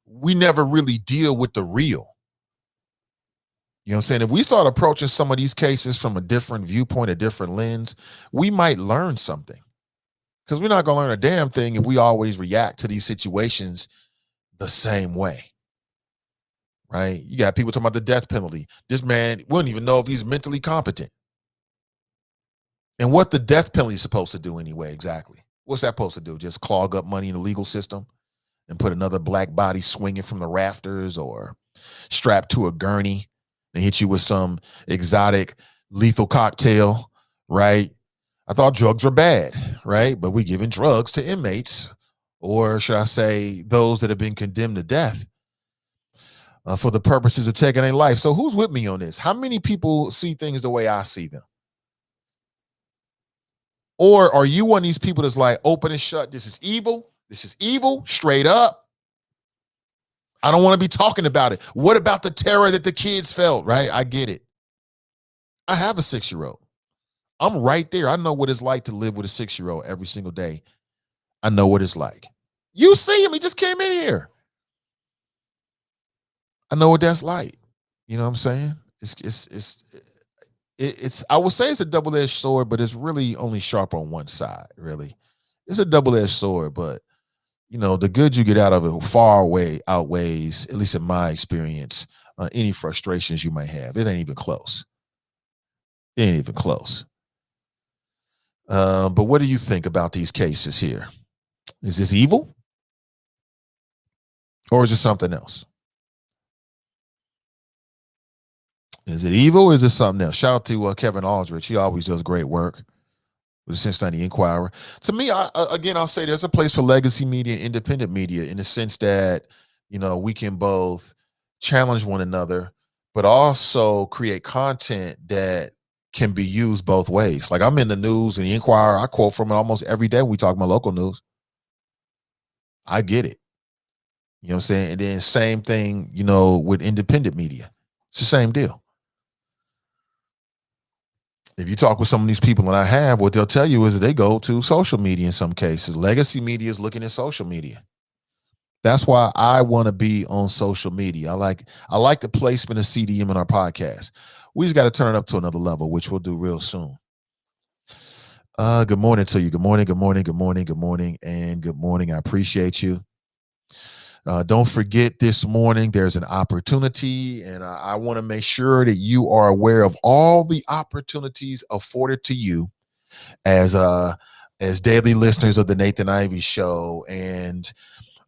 we never really deal with the real. You know what I'm saying? If we start approaching some of these cases from a different viewpoint, a different lens, we might learn something. Because we're not going to learn a damn thing if we always react to these situations the same way. Right? You got people talking about the death penalty. This man wouldn't even know if he's mentally competent. And what the death penalty is supposed to do anyway, exactly. What's that supposed to do? Just clog up money in the legal system and put another black body swinging from the rafters, or strapped to a gurney and hit you with some exotic lethal cocktail, right? I thought drugs were bad, right? But we're giving drugs to inmates, or should I say those that have been condemned to death, for the purposes of taking a life. So who's with me on this? How many people see things the way I see them? Or are you one of these people that's like, open and shut, this is evil, straight up. I don't want to be talking about it. What about the terror that the kids felt, right? I get it. I have a 6-year-old. I'm right there. I know what it's like to live with a 6-year-old every single day. I know what it's like. You see him, he just came in here. I know what that's like. You know what I'm saying? It's I would say it's a double-edged sword, but it's really only sharp on one side, really. It's a double-edged sword, but you know, the good you get out of it far outweighs, at least in my experience, any frustrations you might have. It ain't even close. It ain't even close. But what do you think about these cases here? Is this evil? Or is it something else? Is it evil or is it something else? Shout out to Kevin Aldrich. He always does great work with the Cincinnati Enquirer. To me, I'll say there's a place for legacy media and independent media, in the sense that, you know, we can both challenge one another, but also create content that can be used both ways. Like, I'm in the news and the Enquirer, I quote from it almost every day when we talk about local news. I get it. You know what I'm saying? And then same thing, you know, with independent media. It's the same deal. If you talk with some of these people, and I have, what they'll tell you is that they go to social media in some cases. Legacy media is looking at social media. That's why I want to be on social media. I like the placement of CDM in our podcast. We just got to turn it up to another level, which we'll do real soon. Good morning to you. Good morning, good morning, good morning, good morning, and good morning. I appreciate you. Don't forget, this morning there's an opportunity, and I want to make sure that you are aware of all the opportunities afforded to you as daily listeners of the Nathan Ivey Show, and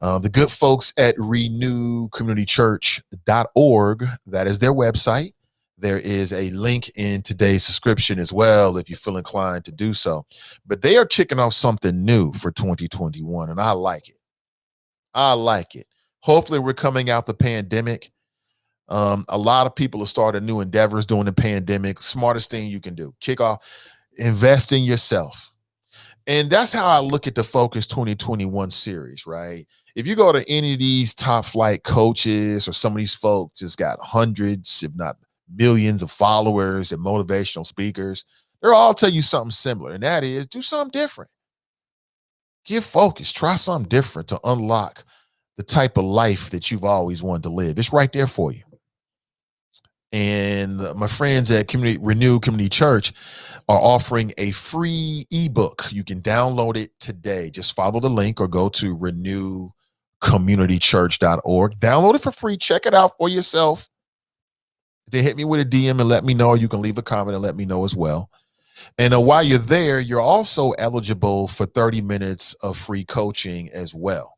the good folks at renewcommunitychurch.org. That is their website. There is a link in today's subscription as well, if you feel inclined to do so. But they are kicking off something new for 2021, and I like it. I like it. Hopefully we're coming out the pandemic. A lot of people have started new endeavors during the pandemic. Smartest thing you can do. Kick off, invest in yourself. And that's how I look at the Focus 2021 series, right? If you go to any of these top flight coaches, or some of these folks just got hundreds, if not millions of followers and motivational speakers, They'll all tell you something similar, and that is do something different. Get focused. Try something different to unlock the type of life that you've always wanted to live. It's right there for you. And my friends at Renew Community Church are offering a free ebook. You can download it today. Just follow the link or go to renewcommunitychurch.org. Download it for free. Check it out for yourself. Then hit me with a DM and let me know. You can leave a comment and let me know as well. And while you're there, you're also eligible for 30 minutes of free coaching as well.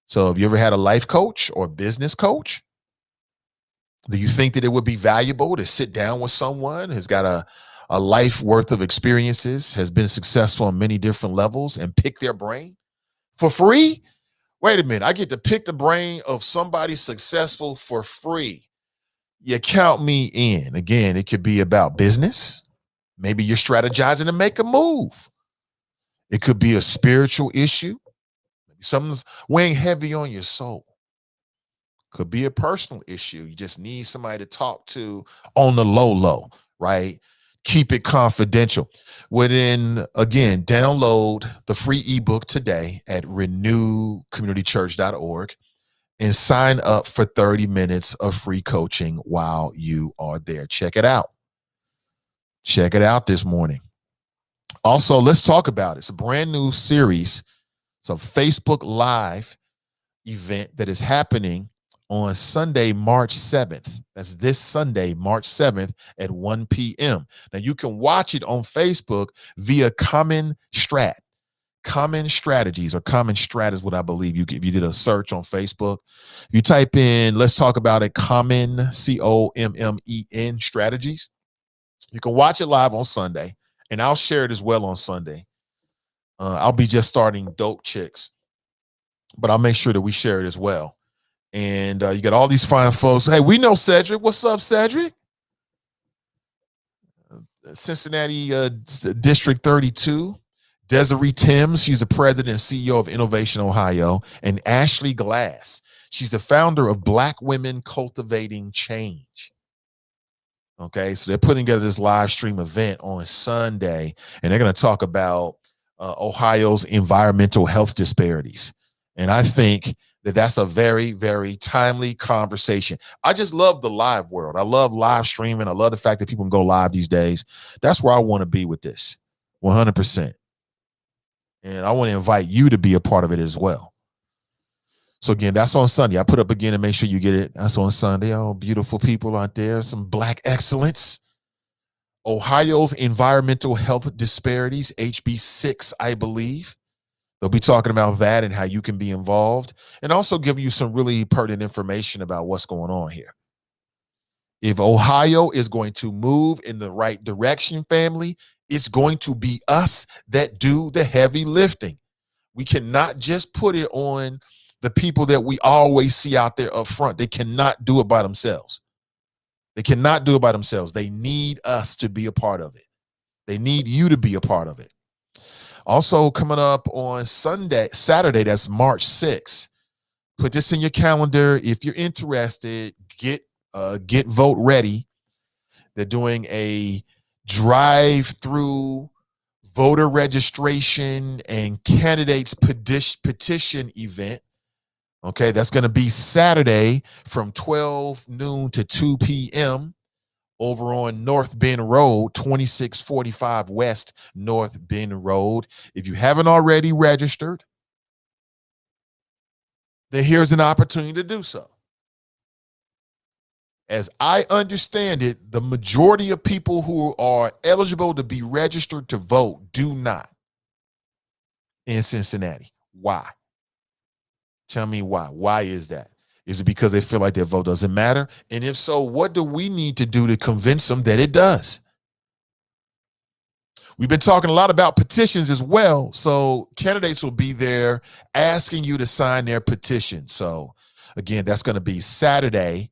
So have you ever had a life coach or business coach? Do you think that it would be valuable to sit down with someone who's got a life worth of experiences, has been successful on many different levels, and pick their brain for free? Wait a minute. I get to pick the brain of somebody successful for free. You count me in. Again, it could be about business. Maybe you're strategizing to make a move. It could be a spiritual issue. Maybe something's weighing heavy on your soul. Could be a personal issue. You just need somebody to talk to on the low, right? Keep it confidential. Again, download the free ebook today at renewcommunitychurch.org and sign up for 30 minutes of free coaching while you are there. Check it out. Check it out this morning. Also, let's talk about it. It's a brand new series. It's a Facebook Live event that is happening on Sunday, March 7th. That's this Sunday, March 7th at 1 p.m. Now, you can watch it on Facebook via Common Strategies, or Common Strat is what I believe. If you did a search on Facebook, if you type in, let's talk about it, Common, COMMEN Strategies, you can watch it live on Sunday, and I'll share it as well on Sunday. I'll be just starting Dope Chicks, but I'll make sure that we share it as well. And you got all these fine folks. Hey, we know Cedric. What's up, Cedric? Cincinnati District 32. Desiree Timms, she's the president and CEO of Innovation Ohio. And Ashley Glass, she's the founder of Black Women Cultivating Change. Okay, so they're putting together this live stream event on Sunday, and they're going to talk about Ohio's environmental health disparities. And I think that that's a very, very timely conversation. I just love the live world. I love live streaming. I love the fact that people can go live these days. That's where I want to be with this, 100%. And I want to invite you to be a part of it as well. So again, that's on Sunday. I put up again and make sure you get it. That's on Sunday. Oh, beautiful people out there. Some Black excellence. Ohio's environmental health disparities, HB6, I believe. They'll be talking about that and how you can be involved, and also give you some really pertinent information about what's going on here. If Ohio is going to move in the right direction, family, it's going to be us that do the heavy lifting. We cannot just put it on the people that we always see out there up front. They cannot do it by themselves. They cannot do it by themselves. They need us to be a part of it. They need you to be a part of it. Also coming up on Saturday, that's March 6th. Put this in your calendar. If you're interested, get vote ready. They're doing a drive-through voter registration and candidates petition event. Okay, that's going to be Saturday from 12 noon to 2 p.m. over on North Bend Road, 2645 West North Bend Road. If you haven't already registered, then here's an opportunity to do so. As I understand it, the majority of people who are eligible to be registered to vote do not in Cincinnati. Why? Tell me why. Why is that? Is it because they feel like their vote doesn't matter? And if so, what do we need to do to convince them that it does? We've been talking a lot about petitions as well. So candidates will be there asking you to sign their petition. So again, that's going to be Saturday,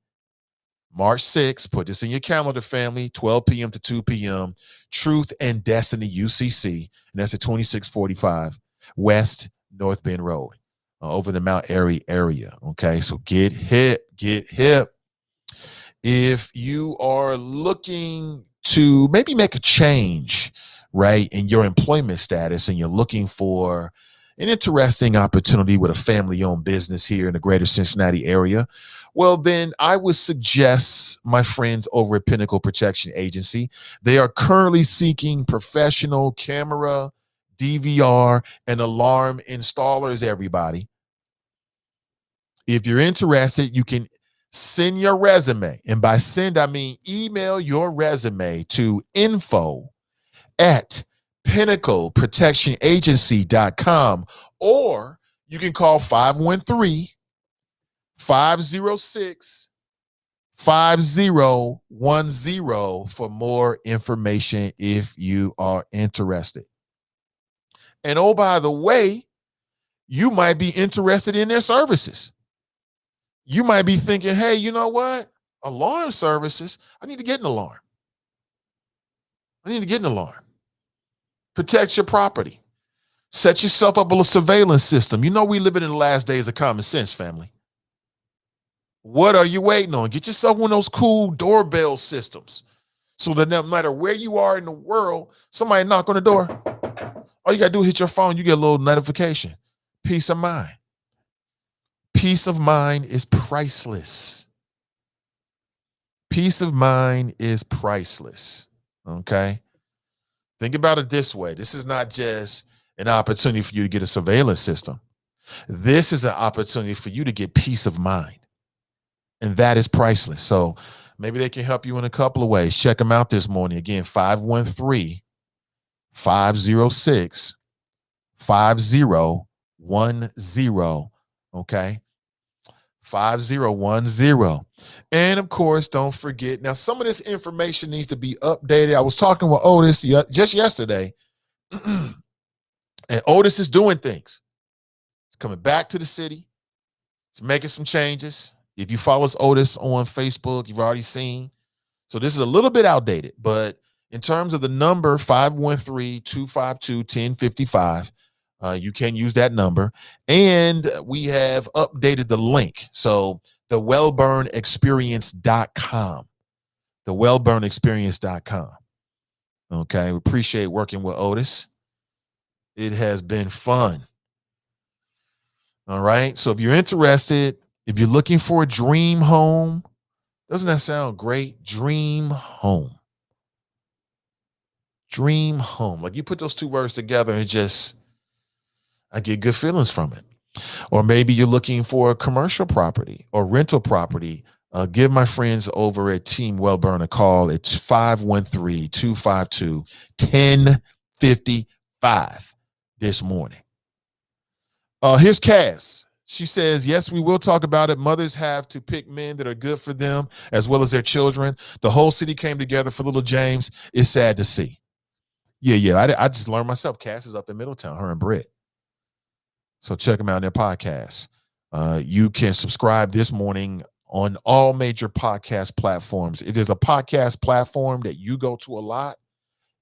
March 6th. Put this in your calendar, family, 12 p.m. to 2 p.m. Truth and Destiny UCC. And that's at 2645 West North Bend Road. Over the Mount Airy area. Okay, so get hip. If you are looking to maybe make a change, right, in your employment status, and you're looking for an interesting opportunity with a family-owned business here in the greater Cincinnati area, well, then I would suggest my friends over at Pinnacle Protection Agency. They are currently seeking professional camera, DVR, and alarm installers, everybody. If you're interested, you can send your resume. And by send, I mean email your resume to info@pinnacleprotectionagency.com, or you can call 513-506-5010 for more information if you are interested. And oh, by the way, you might be interested in their services. You might be thinking, hey, you know what? Alarm services, I need to get an alarm. Protect your property. Set yourself up with a surveillance system. You know we living in the last days of common sense, family. What are you waiting on? Get yourself one of those cool doorbell systems so that no matter where you are in the world, somebody knock on the door. All you got to do is hit your phone. You get a little notification. Peace of mind. Peace of mind is priceless. Peace of mind is priceless. Okay? Think about it this way. This is not just an opportunity for you to get a surveillance system. This is an opportunity for you to get peace of mind. And that is priceless. So maybe they can help you in a couple of ways. Check them out this morning. Again, 513-506-5010. Okay? 5010. And of course, don't forget. Now, some of this information needs to be updated. I was talking with Otis just yesterday, and Otis is doing things. He's coming back to the city. He's making some changes. If you follow Otis on Facebook, you've already seen. So this is a little bit outdated, but in terms of the number 513-252-1055, you can use that number. And we have updated the link. So the wellburnexperience.com. The wellburnexperience.com. Okay. We appreciate working with Otis. It has been fun. All right. So if you're interested, if you're looking for a dream home, doesn't that sound great? Dream home. Dream home. Like you put those two words together and I get good feelings from it. Or maybe you're looking for a commercial property or rental property. Give my friends over at Team Wellburn a call. It's 513-252-1055 this morning. Here's Cass. She says, yes, we will talk about it. Mothers have to pick men that are good for them as well as their children. The whole city came together for little James. It's sad to see. Yeah. I just learned myself. Cass is up in Middletown, her and Britt. So check them out in their podcast. You can subscribe this morning on all major podcast platforms. If there's a podcast platform that you go to a lot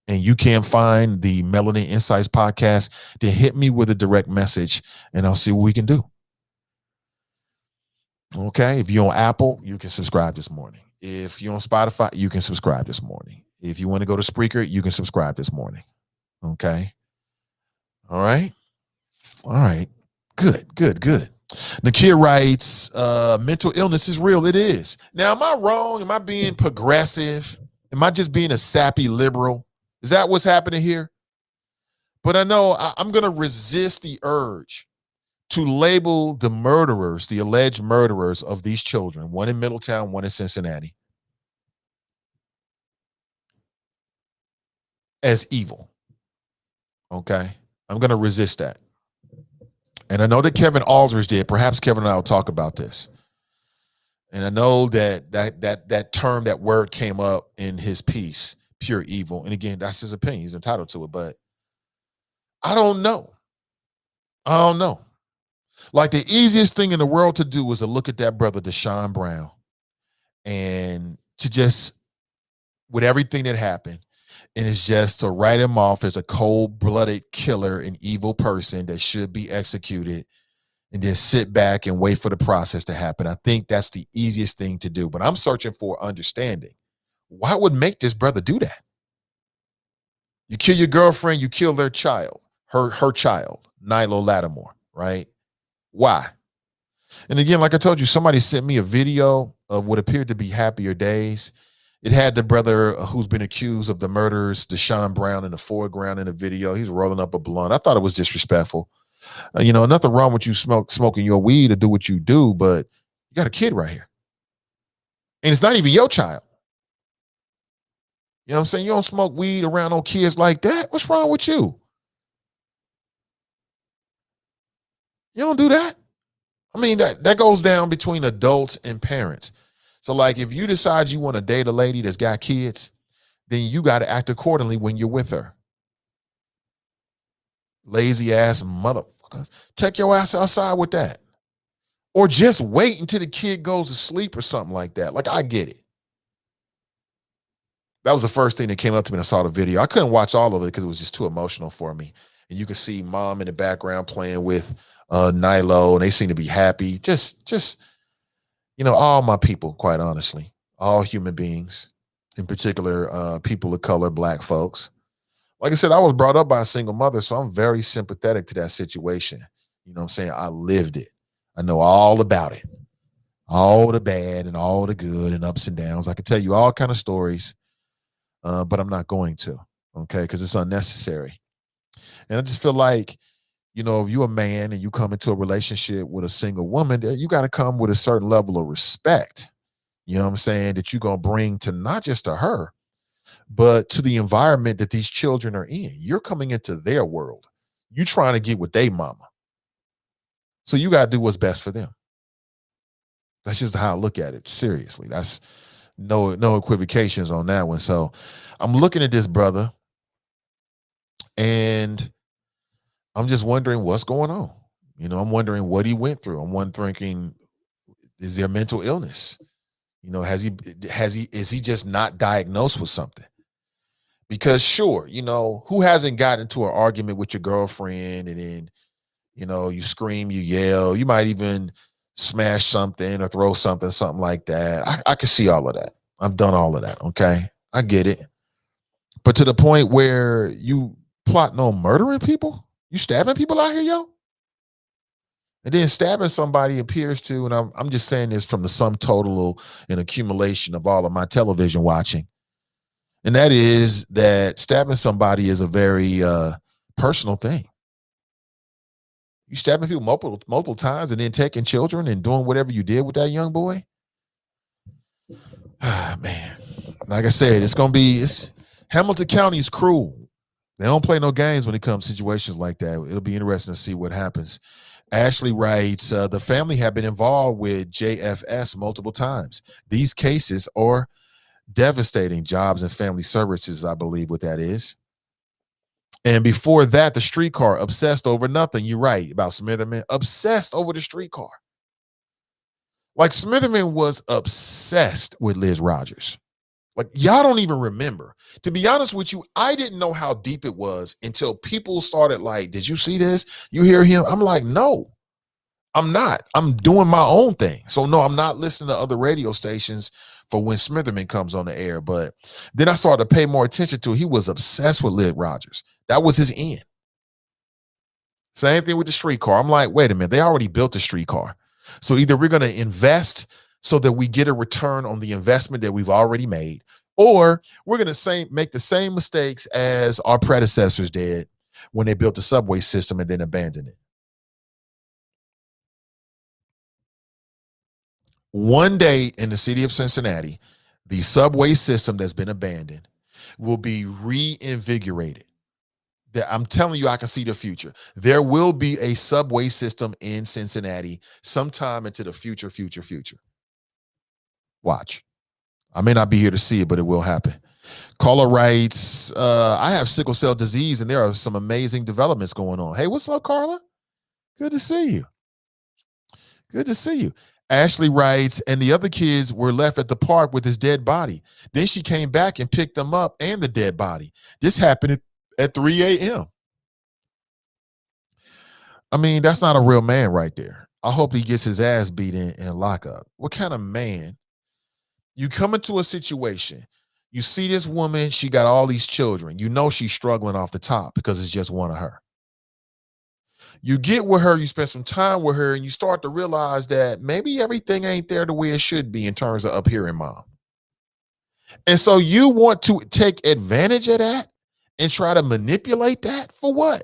and you can't find the Melanin Insights podcast, then hit me with a direct message and I'll see what we can do. Okay. If you're on Apple, you can subscribe this morning. If you're on Spotify, you can subscribe this morning. If you want to go to Spreaker, you can subscribe this morning. Okay. All right. Good. Nakia writes, mental illness is real. It is. Now, am I wrong? Am I being progressive? Am I just being a sappy liberal? Is that what's happening here? But I know I'm going to resist the urge to label the murderers, the alleged murderers of these children, one in Middletown, one in Cincinnati, as evil. Okay? I'm going to resist that. And I know that Kevin Aldridge did. Perhaps Kevin and I will talk about this. And I know that term, that word came up in his piece, pure evil. And again, that's his opinion. He's entitled to it. But I don't know. Like the easiest thing in the world to do is to look at that brother, Deshaun Brown, and to just, with everything that happened, and it's just to write him off as a cold-blooded killer, an evil person that should be executed, and then sit back and wait for the process to happen. I think that's the easiest thing to do. But I'm searching for understanding. Why would make this brother do that? You kill your girlfriend, you kill their child, her child, Nylo Lattimore, right? Why? And again, like I told you, somebody sent me a video of what appeared to be happier days. It had the brother who's been accused of the murders, Deshaun Brown, in the foreground in the video. He's rolling up a blunt. I thought it was disrespectful. Nothing wrong with you smoking your weed or do what you do, but you got a kid right here. And it's not even your child. You know what I'm saying? You don't smoke weed around no kids like that. What's wrong with you? You don't do that. I mean, that goes down between adults and parents. So, like, if you decide you want to date a lady that's got kids, then you got to act accordingly when you're with her. Lazy ass motherfuckers. Take your ass outside with that. Or just wait until the kid goes to sleep or something like that. Like, I get it. That was the first thing that came up to me when I saw the video. I couldn't watch all of it because it was just too emotional for me. And you could see mom in the background playing with Nylo, and they seem to be happy. Just all my people, quite honestly, all human beings, in particular, people of color, black folks. Like I said, I was brought up by a single mother, so I'm very sympathetic to that situation. You know what I'm saying? I lived it. I know all about it, all the bad and all the good and ups and downs. I could tell you all kind of stories, but I'm not going to, okay, because it's unnecessary. And I just feel like, if you're a man and you come into a relationship with a single woman, you got to come with a certain level of respect, you know what I'm saying, that you're going to bring to not just to her, but to the environment that these children are in. You're coming into their world. You trying to get with their mama. So you got to do what's best for them. That's just how I look at it. Seriously. That's no equivocations on that one. So I'm looking at this brother and I'm just wondering what's going on. I'm wondering what he went through. I'm wondering, is there mental illness? Is he just not diagnosed with something? Because sure, who hasn't gotten into an argument with your girlfriend and then, you scream, you yell, you might even smash something or throw something like that. I can see all of that. I've done all of that. Okay. I get it. But to the point where you plotting on murdering people, you stabbing people out here, yo. And then stabbing somebody appears to, and I'm just saying this from the sum total and accumulation of all of my television watching. And that is that stabbing somebody is a very personal thing. You stabbing people multiple times and then taking children and doing whatever you did with that young boy. Man, like I said, Hamilton County is cruel. They don't play no games when it comes to situations like that. It'll be interesting to see what happens. Ashley writes, the family have been involved with JFS multiple times. These cases are devastating. Jobs and Family Services, I believe what that is. And before that, the streetcar, obsessed over nothing. You're right about Smitherman, obsessed over the streetcar. Like Smitherman was obsessed with Liz Rogers. Like, y'all don't even remember. To be honest with you, I didn't know how deep it was until people started like, did you see this? You hear him? I'm like, no, I'm not. I'm doing my own thing. So no, I'm not listening to other radio stations for when Smitherman comes on the air. But then I started to pay more attention to it. He was obsessed with Liz Rogers. That was his end. Same thing with the streetcar. I'm like, wait a minute, they already built the streetcar. So either we're going to invest so that we get a return on the investment that we've already made, or we're going to make the same mistakes as our predecessors did when they built the subway system and then abandoned it. One day in the city of Cincinnati, the subway system that's been abandoned will be reinvigorated. I'm telling you, I can see the future. There will be a subway system in Cincinnati sometime into the future. Watch. I may not be here to see it, but it will happen. Caller writes, I have sickle cell disease and there are some amazing developments going on. Hey, what's up, Carla? Good to see you. Good to see you. Ashley writes, and the other kids were left at the park with his dead body. Then she came back and picked them up and the dead body. This happened at 3 a.m. I mean, that's not a real man right there. I hope he gets his ass beat in lockup. What kind of man? You come into a situation, You see this woman, she got all these children. You know she's struggling off the top because it's just one of her. You get with her, you spend some time with her, and you start to realize that maybe everything ain't there the way it should be in terms of appearing mom. And so you want to take advantage of that and try to manipulate that for what?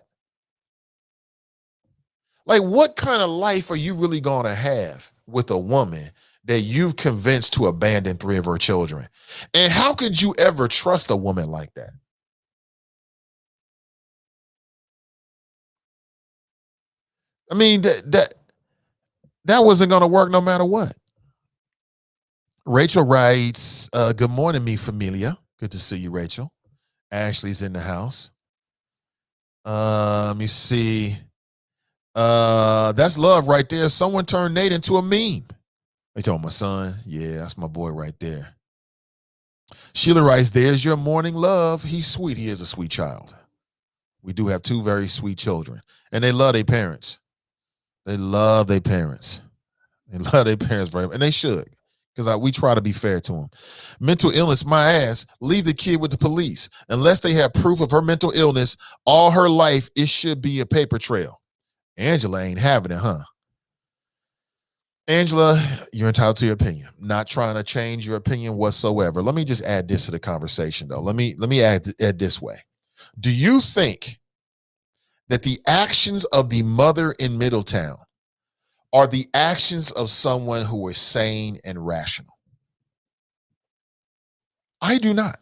Like, what kind of life are you really going to have with a woman that you've convinced to abandon 3 of her children? And how could you ever trust a woman like that? I mean, that wasn't going to work no matter what. Rachel writes, good morning, mi familia. Good to see you, Rachel. Ashley's in the house. Let me see. That's love right there. Someone turned Nate into a meme. They told my son. Yeah, that's my boy right there. Sheila writes, there's your morning love. He's sweet. He is a sweet child. We do have 2 very sweet children. And they love their parents. They love their parents. They love their parents very much. And they should. Because we try to be fair to them. Mental illness, my ass, leave the kid with the police. Unless they have proof of her mental illness, all her life, it should be a paper trail. Angela ain't having it, huh? Angela, you're entitled to your opinion. Not trying to change your opinion whatsoever. Let me just add this to the conversation, though. Let me add this way. Do you think that the actions of the mother in Middletown are the actions of someone who is sane and rational? I do not.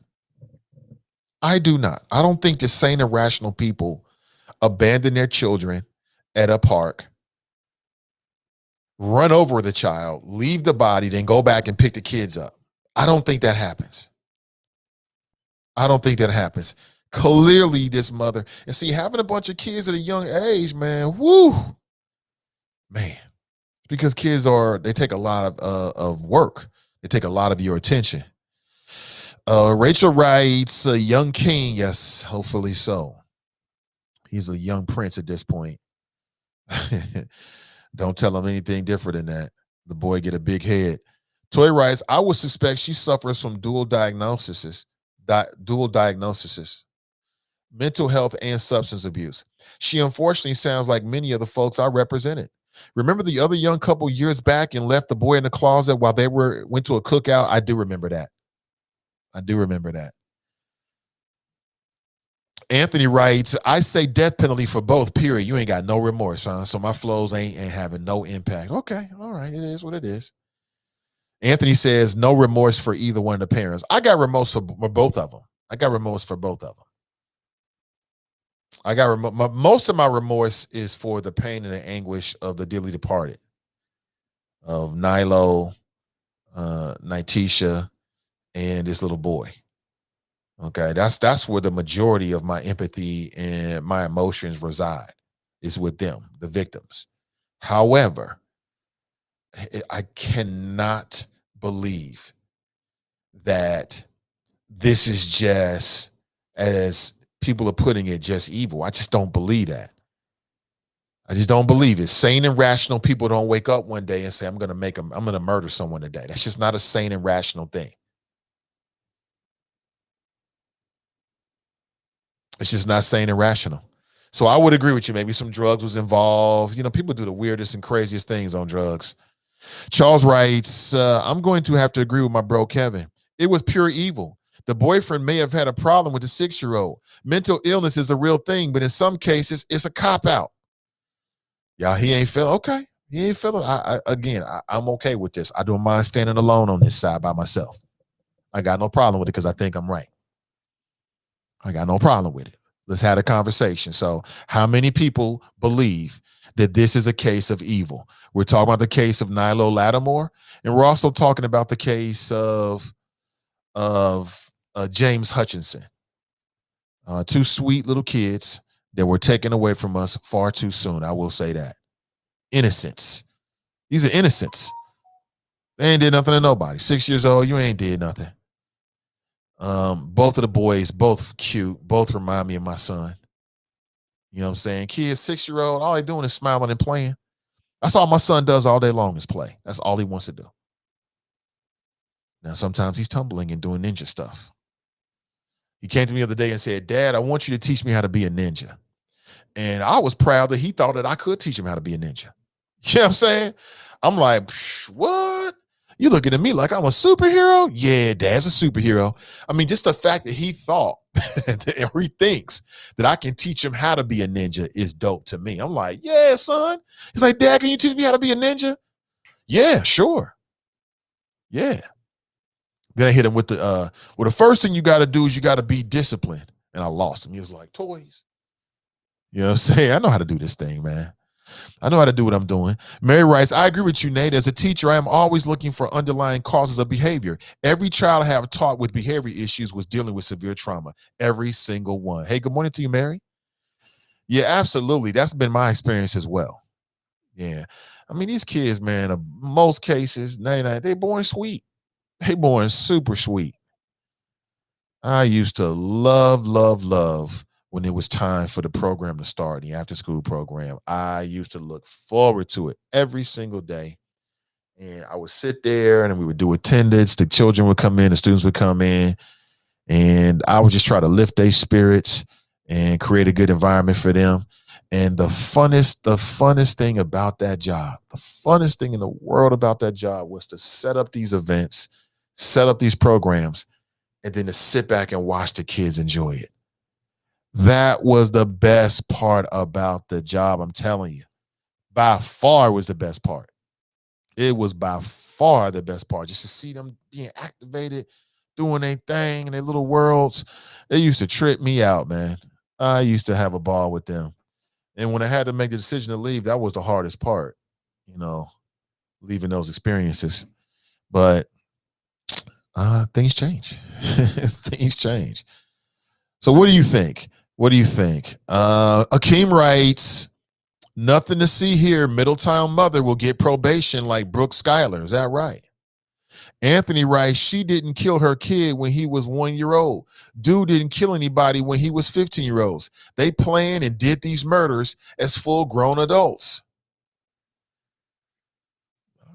I do not. I don't think the sane and rational people abandon their children at a park, run over the child, leave the body, then go back and pick the kids up. I don't think that happens. I don't think that happens. Clearly, this mother, and see, having a bunch of kids at a young age, man, woo, man, because kids they take a lot of work. They take a lot of your attention. Rachel writes, a young king. Yes, hopefully so. He's a young prince at this point. Don't tell him anything different than that. The boy get a big head. Toy writes, I would suspect she suffers from dual diagnoses, mental health and substance abuse. She unfortunately sounds like many of the folks I represented. Remember the other young couple years back and left the boy in the closet while they went to a cookout? I do remember that. Anthony writes, I say death penalty for both, period. You ain't got no remorse, huh? So my flows ain't having no impact. Okay, all right, it is what it is. Anthony says no remorse for either one of the parents. I got remorse for both of them. Most of my remorse is for the pain and the anguish of the dearly departed, of Nilo, Nitisha, and this little boy. Okay, that's where the majority of my empathy and my emotions reside, is with them, the victims. However, I cannot believe that this is just, as people are putting it, just evil. I just don't believe that. I just don't believe it. Sane and rational people don't wake up one day and say, I'm going to murder someone today. That's just not a sane and rational thing. It's just not sane and rational. So I would agree with you. Maybe some drugs was involved. You know, people do the weirdest and craziest things on drugs. Charles writes, I'm going to have to agree with my bro, Kevin. It was pure evil. The boyfriend may have had a problem with the 6-year-old. Mental illness is a real thing, but in some cases, it's a cop-out. Y'all, he ain't feeling okay. He ain't feeling. I'm okay with this. I don't mind standing alone on this side by myself. I got no problem with it because I think I'm right. I got no problem with it. Let's have a conversation. So how many people believe that this is a case of evil? We're talking about the case of Nilo Lattimore, and we're also talking about the case of James Hutchinson. 2 sweet little kids that were taken away from us far too soon. I will say that. Innocents. These are innocents. They ain't did nothing to nobody. 6 years old, you ain't did nothing. Both of the boys, both cute, both remind me of my son. You know what I'm saying? Kids, 6-year-old, all they doing is smiling and playing. That's all my son does all day long is play. That's all he wants to do. Now, sometimes he's tumbling and doing ninja stuff. He came to me the other day and said, Dad, I want you to teach me how to be a ninja. And I was proud that he thought that I could teach him how to be a ninja. You know what I'm saying? I'm like, what? You looking at me like I'm a superhero? Yeah, Dad's a superhero. I mean, just the fact that he thought or he thinks that I can teach him how to be a ninja is dope to me. I'm like, yeah, son. He's like, Dad, can you teach me how to be a ninja? Yeah, sure. Yeah. Then I hit him with the first thing you got to do is you got to be disciplined. And I lost him. He was like, toys. You know what I'm saying? I know how to do this thing, man. I know how to do what I'm doing. Mary writes, I agree with you, Nate. As a teacher, I am always looking for underlying causes of behavior. Every child I have taught with behavior issues was dealing with severe trauma. Every single one. Hey, good morning to you, Mary. Yeah, absolutely. That's been my experience as well. Yeah. I mean, these kids, man, in most cases, 99, they born sweet. They born super sweet. I used to love when it was time for the program to start, the after school program. I used to look forward to it every single day. And I would sit there and we would do attendance. The children would come in, the students would come in, and I would just try to lift their spirits and create a good environment for them. And the funnest thing about that job, the funnest thing in the world about that job was to set up these events, set up these programs, and then to sit back and watch the kids enjoy it. That was the best part about the job, I'm telling you. By far was the best part. It was by far the best part. Just to see them being activated, doing their thing in their little worlds. They used to trip me out, man. I used to have a ball with them. And when I had to make the decision to leave, that was the hardest part, leaving those experiences. But things change. Things change. So what do you think? Akeem writes, nothing to see here. Middletown mother will get probation like Brooke Schuyler. Is that right? Anthony writes, she didn't kill her kid when he was 1 year old. Dude didn't kill anybody when he was 15-year-olds. They planned and did these murders as full grown adults.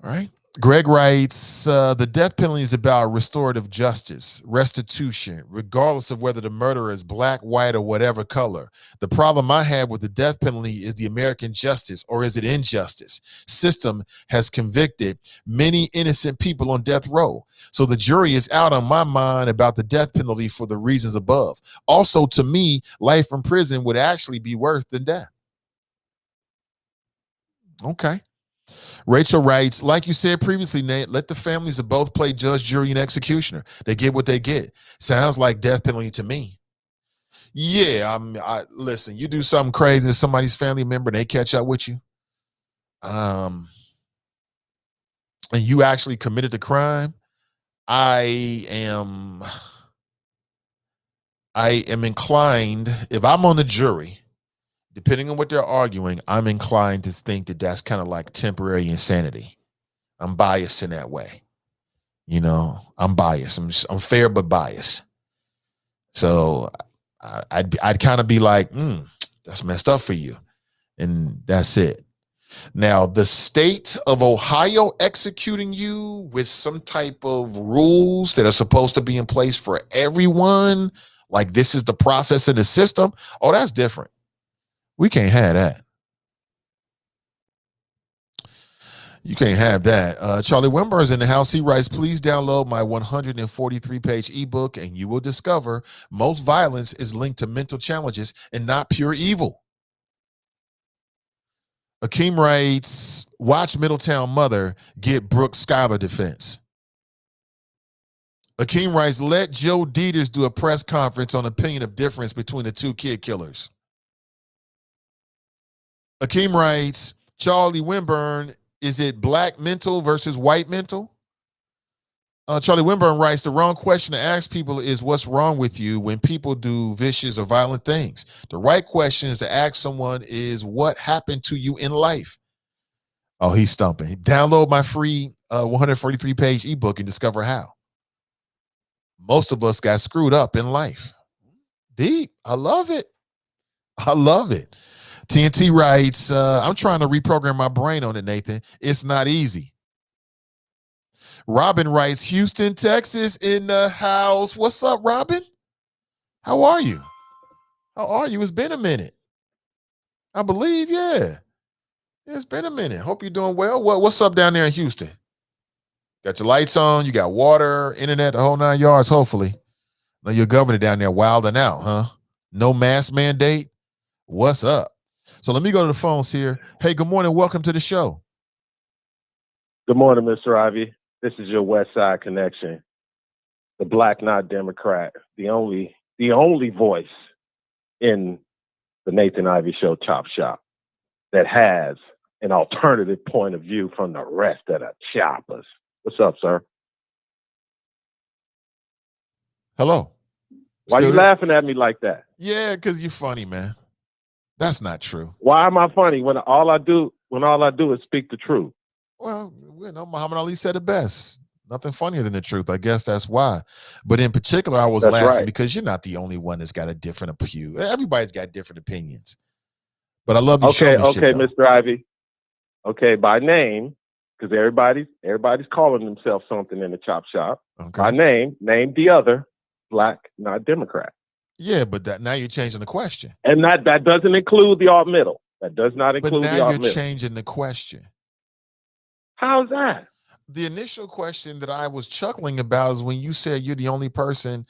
All right. Greg writes, the death penalty is about restorative justice, restitution, regardless of whether the murderer is black, white, or whatever color. The problem I have with the death penalty is the American justice, or is it injustice? System has convicted many innocent people on death row. So the jury is out on my mind about the death penalty for the reasons above. Also, to me, life in prison would actually be worse than death. Okay. Rachel writes, like you said previously, Nate, let the families of both play judge, jury, and executioner. They get what they get. Sounds like death penalty to me. Yeah, listen, you do something crazy to somebody's family member, and they catch up with you, and you actually committed the crime. I am inclined, if I'm on the jury, depending on what they're arguing, I'm inclined to think that that's kind of like temporary insanity. I'm biased in that way. I'm biased. I'm fair but biased. So I'd kind of be like, that's messed up for you. And that's it. Now, the state of Ohio executing you with some type of rules that are supposed to be in place for everyone, like this is the process in the system, that's different. We can't have that. You can't have that. Charlie Wimber's in the house. He writes, please download my 143-page ebook and you will discover most violence is linked to mental challenges and not pure evil. Akeem writes, watch Middletown mother get Brooke Schuyler defense. Akeem writes, let Joe Dieters do a press conference on opinion of difference between the two kid killers. Akeem writes, Charlie Wimburn, is it black mental versus white mental? Charlie Wimburn writes, the wrong question to ask people is what's wrong with you when people do vicious or violent things. The right question is to ask someone is what happened to you in life? Oh, he's stumping. Download my free 143-page ebook and discover how. Most of us got screwed up in life. Deep. I love it. I love it. TNT writes, I'm trying to reprogram my brain on it, Nathan. It's not easy. Robin writes, Houston, Texas in the house. What's up, Robin? How are you? How are you? It's been a minute. I believe, yeah. It's been a minute. Hope you're doing well. What's up down there in Houston? Got your lights on, you got water, internet, the whole 9 yards, hopefully. Now your governor down there wilding out, huh? No mask mandate? What's up? So let me go to the phones here. Hey, good morning. Welcome to the show. Good morning, Mr. Ivy. This is your West Side Connection, the Black Not Democrat, the only voice in the Nathan Ivy Show Chop Shop that has an alternative point of view from the rest of the choppers. What's up, sir? Hello. Why Still you there? laughing at me like that? Yeah, because you're funny, man. That's not true. Why am I funny when all I do is speak the truth? Well, Muhammad Ali said it best. Nothing funnier than the truth. I guess that's why. But in particular, I was That's laughing right. because you're not the only one that's got a different view. Everybody's got different opinions. But I love you. Okay, shit, Mr. Ivy. Okay, by name, because everybody's calling themselves something in the chop shop. Okay. By name the other Black Not Democrat. Yeah, but now you're changing the question. And that doesn't include the alt middle. That does not include the alt middle. But now you're changing the question. How's that? The initial question that I was chuckling about is when you said you're the only person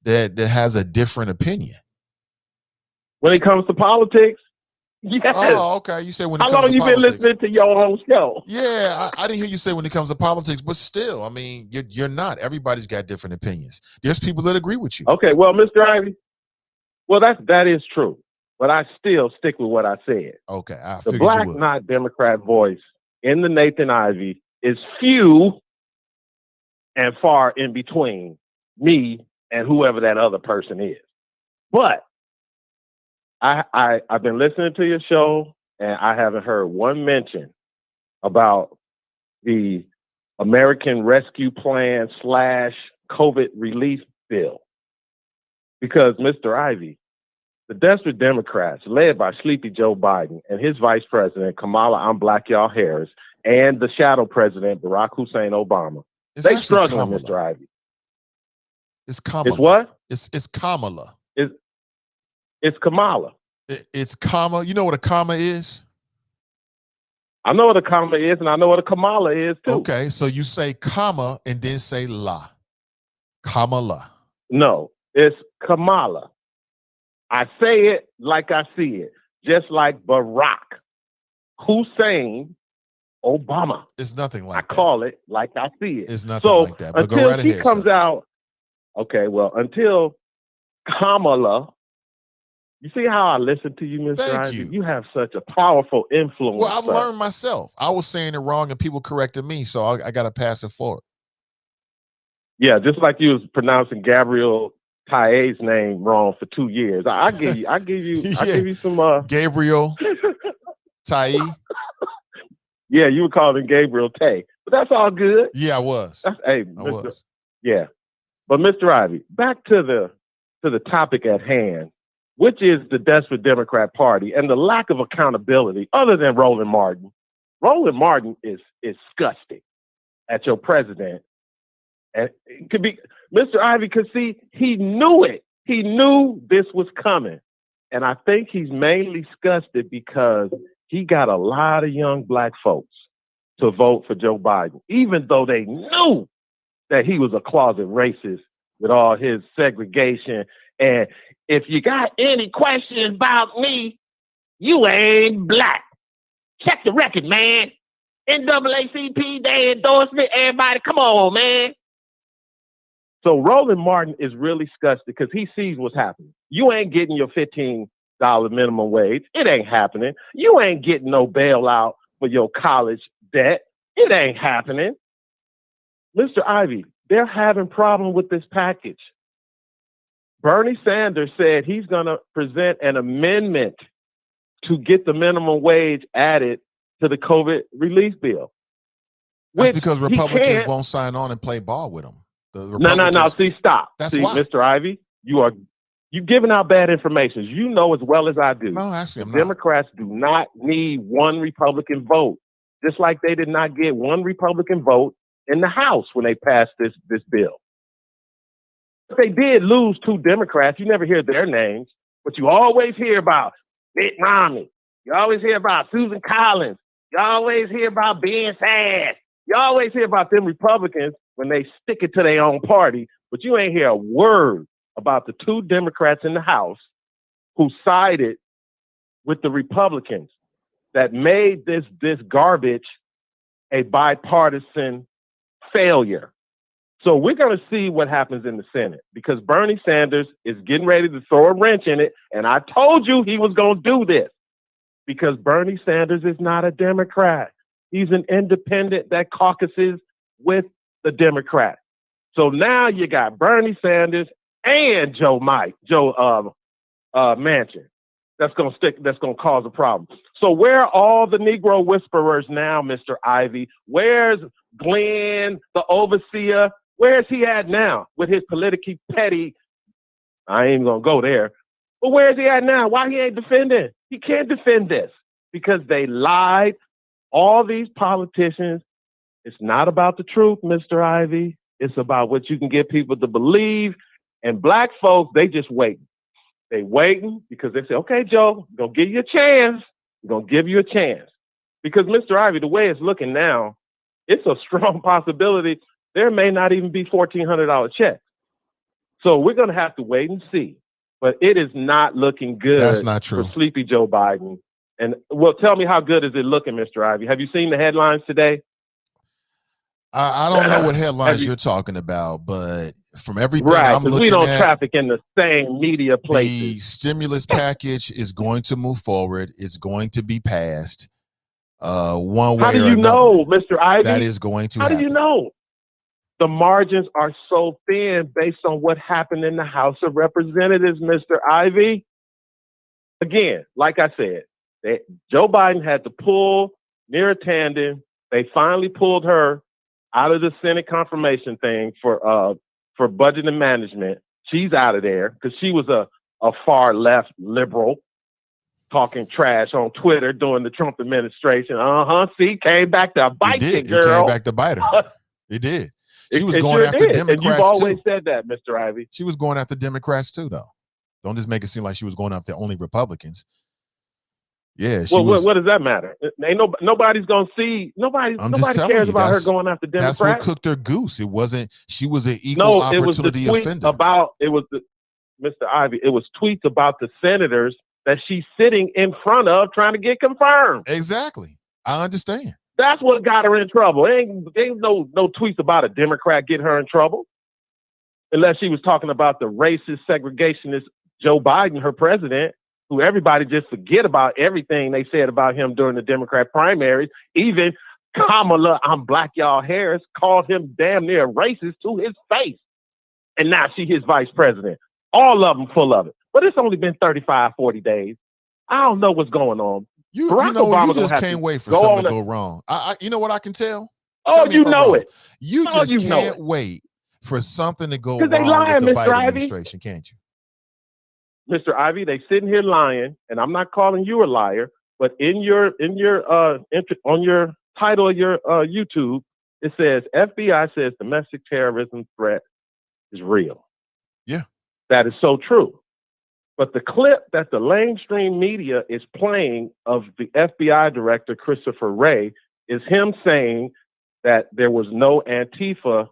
that has a different opinion. When it comes to politics? Yes. Oh, okay. You said when it How comes long to you politics. been listening to your own show? Yeah, I didn't hear you say when it comes to politics, but still, I mean, you're not. Everybody's got different opinions. There's people that agree with you. Okay, well, Mr. Ivy, well, that is true. But I still stick with what I said. Okay, the Black Not Democrat voice in the Nathan Ivy is few and far in between me and whoever that other person is. But I've been listening to your show, and I haven't heard one mention about the American Rescue Plan / COVID relief bill. Because, Mr. Ivy, the desperate Democrats, led by Sleepy Joe Biden and his vice president, Kamala I'm Black Y'all Harris, and the shadow president, Barack Hussein Obama, they struggling, Kamala. Mr. Ivy. It's Kamala. It's what? It's Kamala. It's Kamala. It's comma. You know what a comma is? I know what a comma is, and I know what a Kamala is, too. Okay, so you say comma and then say la. Kamala. No, it's Kamala. I say it like I see it, just like Barack Hussein Obama. It's nothing like that. I call it like I see it. It's nothing like that. But until go right ahead, he comes out, okay, well, until Kamala, you see how I listen to you, Mr. Isaac? You have such a powerful influence. Well, I've learned myself. I was saying it wrong and people corrected me, so I got to pass it forward. Yeah, just like you was pronouncing Gabriel Taye's name wrong for 2 years. I give you some Gabriel Taye. Yeah, you were calling Gabriel Tay, but that's all good. Yeah, I was. I was. Yeah, but Mr. Ivy, back to the topic at hand, which is the desperate Democrat Party and the lack of accountability. Other than Roland Martin, Roland Martin is disgusting at your president, and it could be Mr. Ivy. Because see, he knew it. He knew this was coming, and I think he's mainly disgusted because he got a lot of young Black folks to vote for Joe Biden, even though they knew that he was a closet racist with all his segregation. And if you got any questions about me, you ain't Black. Check the record, man. NAACP, they endorsed me. Everybody, come on, man. So Roland Martin is really disgusted because he sees what's happening. You ain't getting your $15 minimum wage. It ain't happening. You ain't getting no bailout for your college debt. It ain't happening. Mr. Ivy, they're having problem with this package. Bernie Sanders said he's going to present an amendment to get the minimum wage added to the COVID relief bill. That's because Republicans won't sign on and play ball with them. No. See, stop. That's why. Mr. Ivy, you're giving out bad information. You know as well as I do. No, actually, I'm not. Democrats do not need one Republican vote, just like they did not get one Republican vote in the House when they passed this bill. They did lose 2 Democrats. You never hear their names, but you always hear about Mitt Romney. You always hear about Susan Collins. You always hear about Ben Sass. You always hear about them Republicans when they stick it to their own party, but you ain't hear a word about the 2 Democrats in the House who sided with the Republicans that made this garbage a bipartisan failure. So we're going to see what happens in the Senate because Bernie Sanders is getting ready to throw a wrench in it. And I told you he was going to do this because Bernie Sanders is not a Democrat. He's an independent that caucuses with the Democrat. So now you got Bernie Sanders and Joe Manchin. That's going to cause a problem. So where are all the Negro whisperers now, Mr. Ivey? Where's Glenn, the overseer? Where's he at now with his politically petty? I ain't going to go there. But where's he at now? Why he ain't defending? He can't defend this because they lied. All these politicians, it's not about the truth, Mr. Ivey. It's about what you can get people to believe. And black folks, they just waiting. They waiting because they say, okay, Joe, we're going to give you a chance. We're going to give you a chance. Because, Mr. Ivey, the way it's looking now, it's a strong possibility there may not even be $1,400 checks. So we're going to have to wait and see. But it is not looking good. That's not true. For sleepy Joe Biden. And, well, tell me how good is it looking, Mr. Ivey? Have you seen the headlines today? I don't know what headlines you're talking about, but from everything right, I'm looking we don't at, traffic in the same media places. The stimulus package is going to move forward. It's going to be passed one way or another. How do you know, Mr. Ivey? That is going to happen. How do you know? The margins are so thin based on what happened in the House of Representatives, Mr. Ivey. Again, like I said, Joe Biden had to pull Neera Tanden. They finally pulled her out of the Senate confirmation thing for budget and management. She's out of there because she was a far left liberal talking trash on Twitter during the Trump administration. See, came back to bite you, girl. It came back to bite her. It did. She was going after Democrats, and you've always said that, Mr. Ivey. She was going after Democrats too, though. Don't just make it seem like she was going after only Republicans. Yeah. What does that matter? Ain't nobody's gonna see. Nobody cares about her going after Democrats. That's what cooked her goose. It wasn't. She was an equal opportunity offender. Mr. Ivey. It was tweets about the senators that she's sitting in front of trying to get confirmed. Exactly. I understand. That's what got her in trouble. Ain't no tweets about a Democrat getting her in trouble. Unless she was talking about the racist, segregationist Joe Biden, her president, who everybody just forget about everything they said about him during the Democrat primaries. Even Kamala, I'm black y'all Harris, called him damn near racist to his face. And now she his vice president. All of them full of it. But it's only been 35, 40 days. I don't know what's going on. You just can't wait for something to go wrong. You know what I can tell? Oh, you know it. You just can't wait for something to go wrong with the Biden administration, can't you? Mr. Ivey, they sitting here lying, and I'm not calling you a liar, but on your title of your YouTube, it says FBI says domestic terrorism threat is real. Yeah. That is so true. But the clip that the mainstream media is playing of the FBI director, Christopher Wray, is him saying that there was no Antifa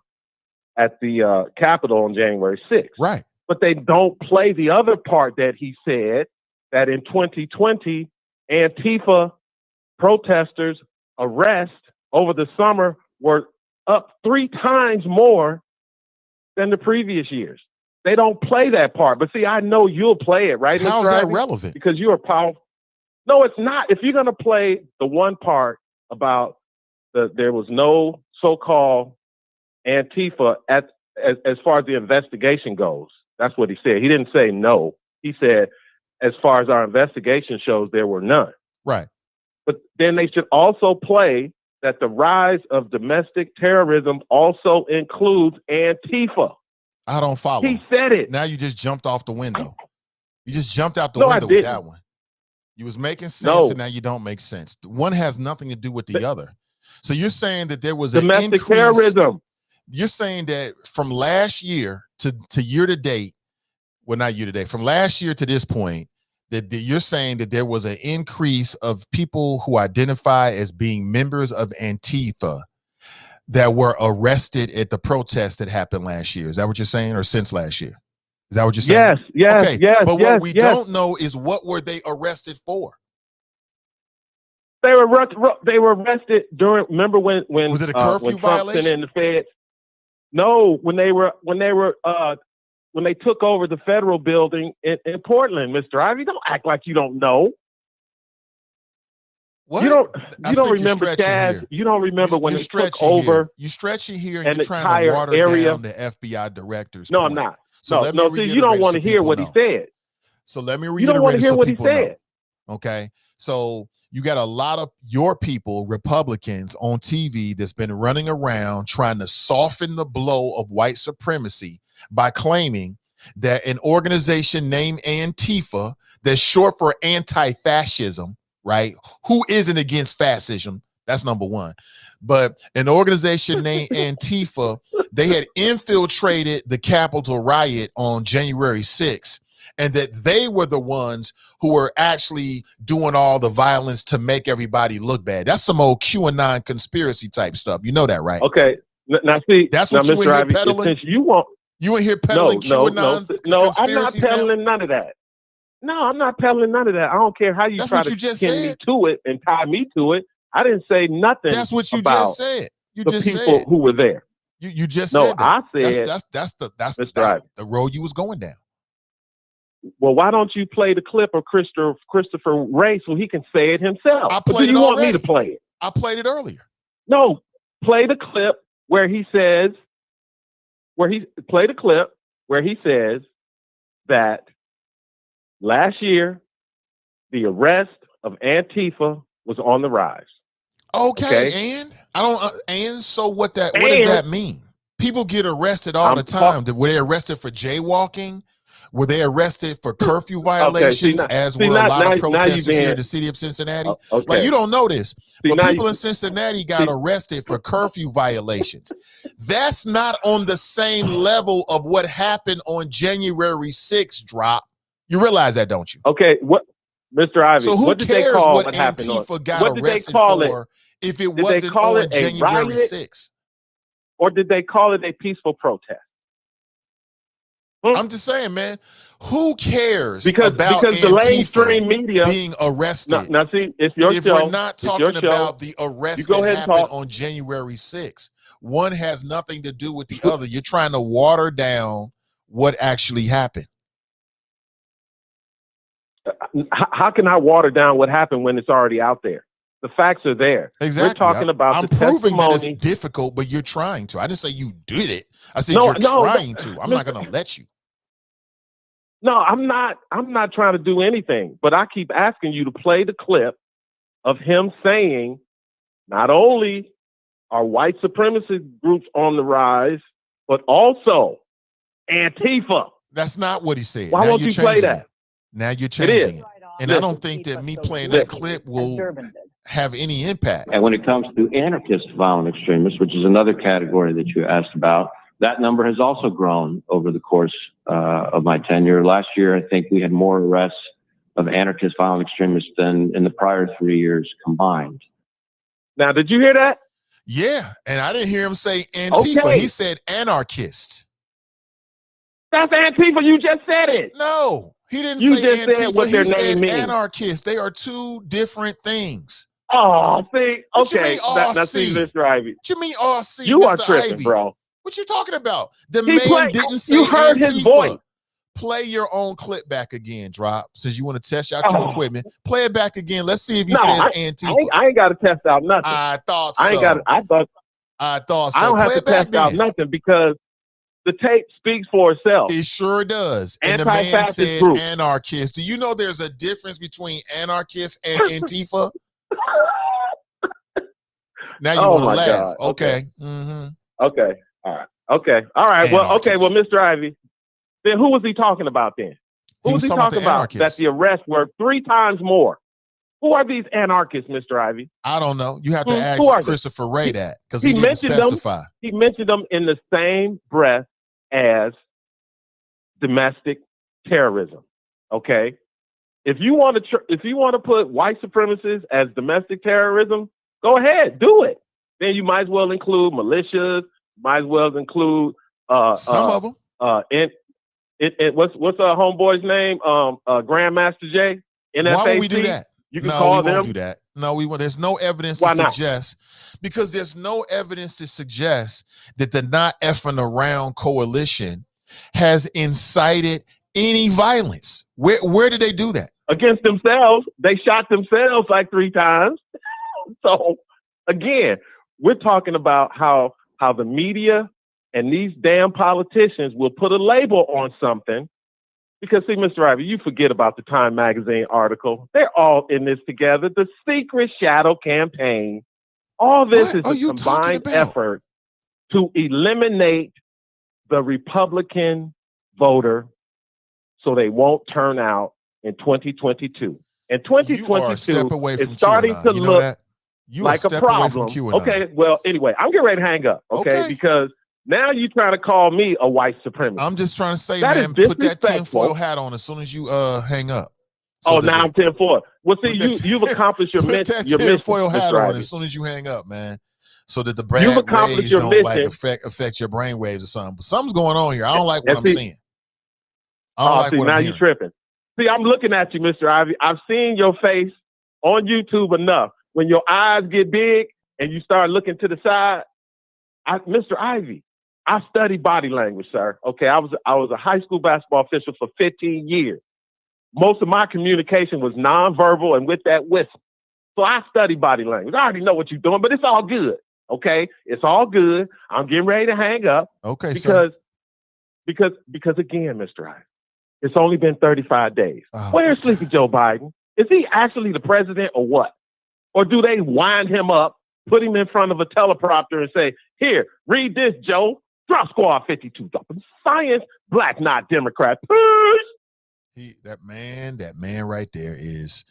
at the Capitol on January 6th. Right. But they don't play the other part that he said, that in 2020, Antifa protesters' arrests over the summer were up 3 times more than the previous years. They don't play that part. But see, I know you'll play it, right? How is that relevant? Because you're powerful. No, it's not. If you're going to play the one part about there was no so-called Antifa as far as the investigation goes, that's what he said. He didn't say no. He said, as far as our investigation shows, there were none. Right. But then they should also play that the rise of domestic terrorism also includes Antifa. I don't follow. He said it. Now you just jumped off the window. You just jumped out the window with that one. You was making sense, and now you don't make sense. One has nothing to do with the other. So you're saying that there was domestic terrorism. You're saying that from last year to year to date, well, not year to date, from last year to this point, that you're saying that there was an increase of people who identify as being members of Antifa that were arrested at the protest that happened last year. Is that what you're saying, or since last year? Is that what you're saying? Yes, okay. yes. But yes, what we yes. don't know is what were they arrested for? They were arrested during. Remember when Was it a curfew when Trump violation? sent in the feds? No, when they took over the federal building in Portland, Mr. Ivy. Don't act like you don't know. What? You don't you're remember, stretching Chaz? here. You don't remember when You're they took stretching over here. You're stretching here, and an you're trying entire to water area. down the FBI director's No, point. I'm not. So let me no. See, you don't reiterate want to so hear people what know. he said. So let me You reiterate don't want to hear so what he people know. said. Okay. So you got a lot of your people, Republicans on TV, that's been running around trying to soften the blow of white supremacy by claiming that an organization named Antifa, that's short for anti-fascism, right? Who isn't against fascism? That's number one. But an organization named Antifa, they had infiltrated the Capitol riot on January 6th, and that they were the ones who were actually doing all the violence to make everybody look bad. That's some old QAnon conspiracy type stuff. You know that, right? Okay. Now see, that's what you Mr. in here Ivy, peddling. Since you want, you in here peddling QAnon no, I'm not conspiracies peddling now? none of that. No, I'm not peddling none of that. I don't care how you That's try what to you just pin said. me to it and tie me to it. I didn't say nothing. That's what you about just said. You the just people said who were there. You just No, said that. I said that's Mr. Ivy. the road you was going down. Well, why don't you play the clip of Christopher Ray so he can say it himself? I Or played do you it want me already. to play it? I played it earlier. No, play the clip where he says that last year the arrest of Antifa was on the rise. Okay. And I don't. And so what does that mean? People get arrested all the time. Were they arrested for jaywalking? Were they arrested for curfew violations? As were a lot of protesters here in the city of Cincinnati. Like, you don't know this, but people in Cincinnati got arrested for curfew violations. That's not on the same level of what happened on January 6th. Drop. You realize that, don't you? Okay. What, Mr. Ivy? So who what did cares they call what Antifa got arrested for if it wasn't on January 6th? Or did they call it a peaceful protest? I'm just saying, man, who cares because about the mainstream media being arrested? Now see, it's your if show. We're not talking about the arrest that happened on January 6th. One has nothing to do with the other. You're trying to water down what actually happened. How can I water down what happened when it's already out there? The facts are there. Exactly. We're talking about I'm proving that it's difficult, but you're trying to. I didn't say you did it. I said you're trying to. I'm not going to let you. No, I'm not trying to do anything, but I keep asking you to play the clip of him saying not only are white supremacy groups on the rise, but also Antifa. That's not what he said. Why won't you play that? Now you're changing it. And I don't think that me playing that clip will have any impact. And when it comes to anarchist violent extremists, which is another category that you asked about, that number has also grown over the course of my tenure. Last year, I think we had more arrests of anarchist violent extremists than in the prior 3 years combined. Now, did you hear that? Yeah, and I didn't hear him say Antifa. Okay. He said anarchist. That's Antifa. You just said it. No, he didn't you say just Antifa. Said what their he name said means. Anarchist. They are two different things. Oh, see, okay. Now see, Mr. Ivy. What you mean, RC? You Mr. are tripping, Ivy? bro. What you talking about? The man didn't say you heard Antifa. His voice. Play your own clip back again, Drop. Since you want to test out your equipment, play it back again. Let's see if he says Antifa. I ain't got to test out nothing. I thought so. I thought so. I don't have to test out nothing because the tape speaks for itself. It sure does. And the man said anarchist. Do you know there's a difference between anarchist and Antifa? Now you want to laugh. God. Okay. Okay. All right. Okay. All right. Well, okay. Well, Mr. Ivy, then who was he talking about then? Who was he talking about? That the arrests were 3 times more. Who are these anarchists, Mr. Ivy? I don't know. You have to ask Christopher Ray that because he didn't specify. He mentioned them in the same breath as domestic terrorism. Okay, if you want to put white supremacists as domestic terrorism, go ahead, do it. Then you might as well include militias. Might as well include some of them. What's homeboy's name? Grandmaster J. NFAC. Why would we do that? You can call them. Won't do that. No, we won't. There's no evidence Why to not? suggest, because there's no evidence to suggest that the Not Effing Around coalition has incited any violence. Where did they do that? Against themselves. They shot themselves like 3 times. So again, we're talking about how the media and these damn politicians will put a label on something. Because, see, Mr. Ivey, you forget about the Time Magazine article. They're all in this together. The secret shadow campaign. All this is a combined effort to eliminate the Republican voter so they won't turn out in 2022. And 2022 is starting to look like a problem. Okay, well, anyway, I'm getting ready to hang up, okay? Because now you're trying to call me a white supremacist. I'm just trying to say, man, put that tinfoil hat on as soon as you hang up. So now I'm 10-4. Well, see, you've accomplished your mission. Put that tinfoil hat on as soon as you hang up, man, so that the brainwaves don't like affect your brainwaves or something. But something's going on here. I don't like what I'm seeing. Now you're tripping. See, I'm looking at you, Mr. Ivey. I've seen your face on YouTube enough. When your eyes get big and you start looking to the side, Mr. Ivey, I studied body language, sir. Okay, I was a high school basketball official for 15 years. Most of my communication was nonverbal and with that whistle. So I studied body language. I already know what you're doing, but it's all good. Okay, it's all good. I'm getting ready to hang up. Okay, because again, Mr. Ivey, it's only been 35 days. Where's Sleepy Joe Biden? Is he actually the president or what? Or do they wind him up, put him in front of a teleprompter and say, here, read this, Joe. Drop Squad 52. Science, black, not Democrat. That man right there is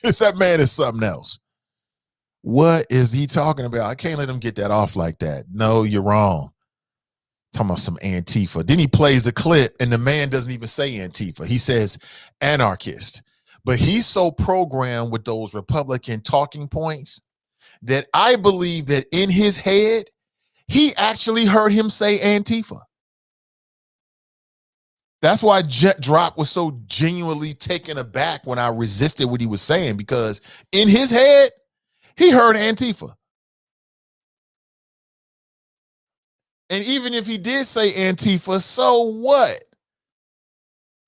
that man is something else. What is he talking about? I can't let him get that off like that. No, you're wrong. Talking about some Antifa. Then he plays the clip and the man doesn't even say Antifa. He says anarchist. But he's so programmed with those Republican talking points that I believe that in his head, he actually heard him say Antifa. That's why Jet Drop was so genuinely taken aback when I resisted what he was saying, because in his head, he heard Antifa. And even if he did say Antifa, so what?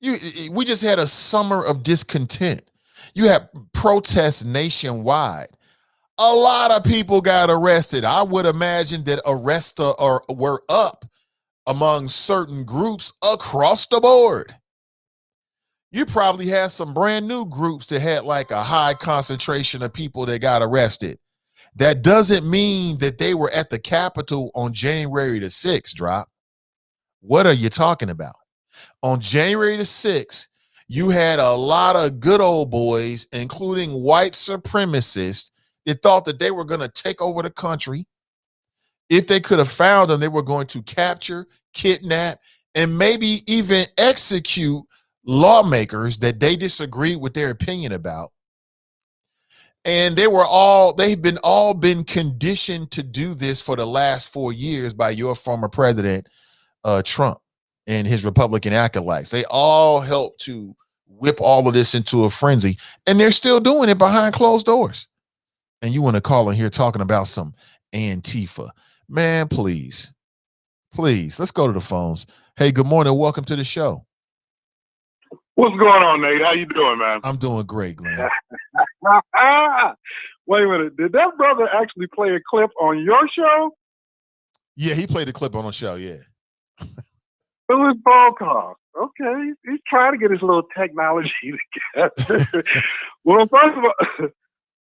We just had a summer of discontent. You had protests nationwide. A lot of people got arrested. I would imagine that arrests were up among certain groups across the board. You probably had some brand new groups that had like a high concentration of people that got arrested. That doesn't mean that they were at the Capitol on January the 6th, Drop. What are you talking about? On January the 6th, you had a lot of good old boys, including white supremacists, that thought that they were going to take over the country. If they could have found them, they were going to capture, kidnap, and maybe even execute lawmakers that they disagreed with their opinion about. And they've been conditioned to do this for the last 4 years by your former president, Trump, and his Republican acolytes. They all helped to whip all of this into a frenzy, and they're still doing it behind closed doors. And you want to call in here talking about some Antifa. Man, please, let's go to the phones. Hey, good morning. Welcome to the show. What's going on, Nate? How you doing, man? I'm doing great, Glenn. Wait a minute. Did that brother actually play a clip on your show? Yeah, he played a clip on the show, yeah. It was phone call. Okay. He's trying to get his little technology together. Well, first of all,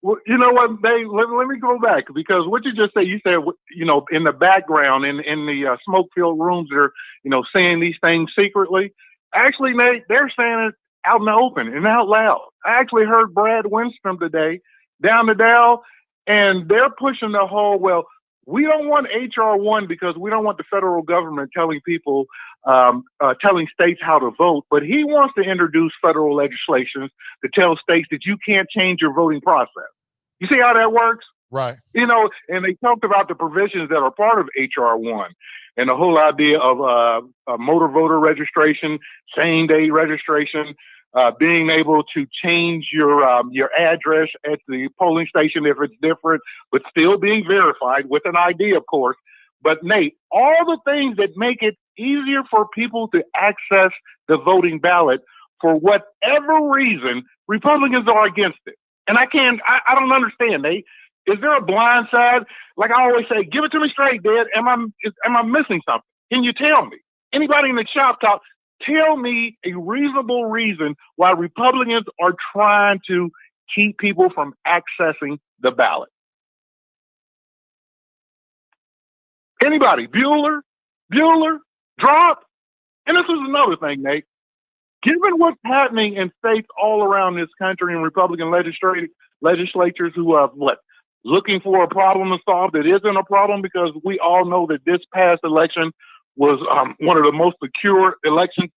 well, you know what, Dave, let me go back, because what you just said, you said, you know, in the background, in the smoke-filled rooms, they're, you know, saying these things secretly. Actually, Nate, they're saying it out in the open and out loud. I actually heard Brad Winstrom today down the Dow, and they're pushing the whole, well, we don't want HR 1 because we don't want the federal government telling people, telling states how to vote, but he wants to introduce federal legislation to tell states that you can't change your voting process. You see how that works? Right. You know, and they talked about the provisions that are part of HR 1 and the whole idea of motor voter registration, same day registration, being able to change your address at the polling station if it's different, but still being verified with an ID, of course. But Nate, all the things that make it easier for people to access the voting ballot, for whatever reason, Republicans are against it. And I don't understand, Nate. Is there a blind side? Like I always say, give it to me straight, Dad. Am I missing something? Can you tell me? Anybody in the shop talk, tell me a reasonable reason why Republicans are trying to keep people from accessing the ballot. Anybody? Bueller, drop. And this is another thing, Nate. Given what's happening in states all around this country and Republican legislatures who are looking for a problem to solve that isn't a problem, because we all know that this past election was one of the most secure elections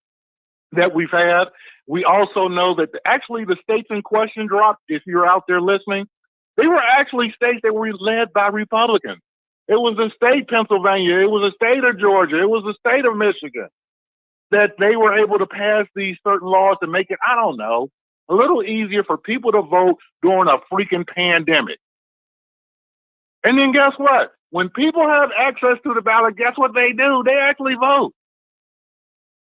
that we've had. We also know that actually the states in question dropped, if you're out there listening, they were actually states that were led by Republicans. It was the state Pennsylvania, it was the state of Georgia, it was the state of Michigan, that they were able to pass these certain laws to make it, I don't know, a little easier for people to vote during a freaking pandemic. And then guess what? When people have access to the ballot, guess what they do? They actually vote.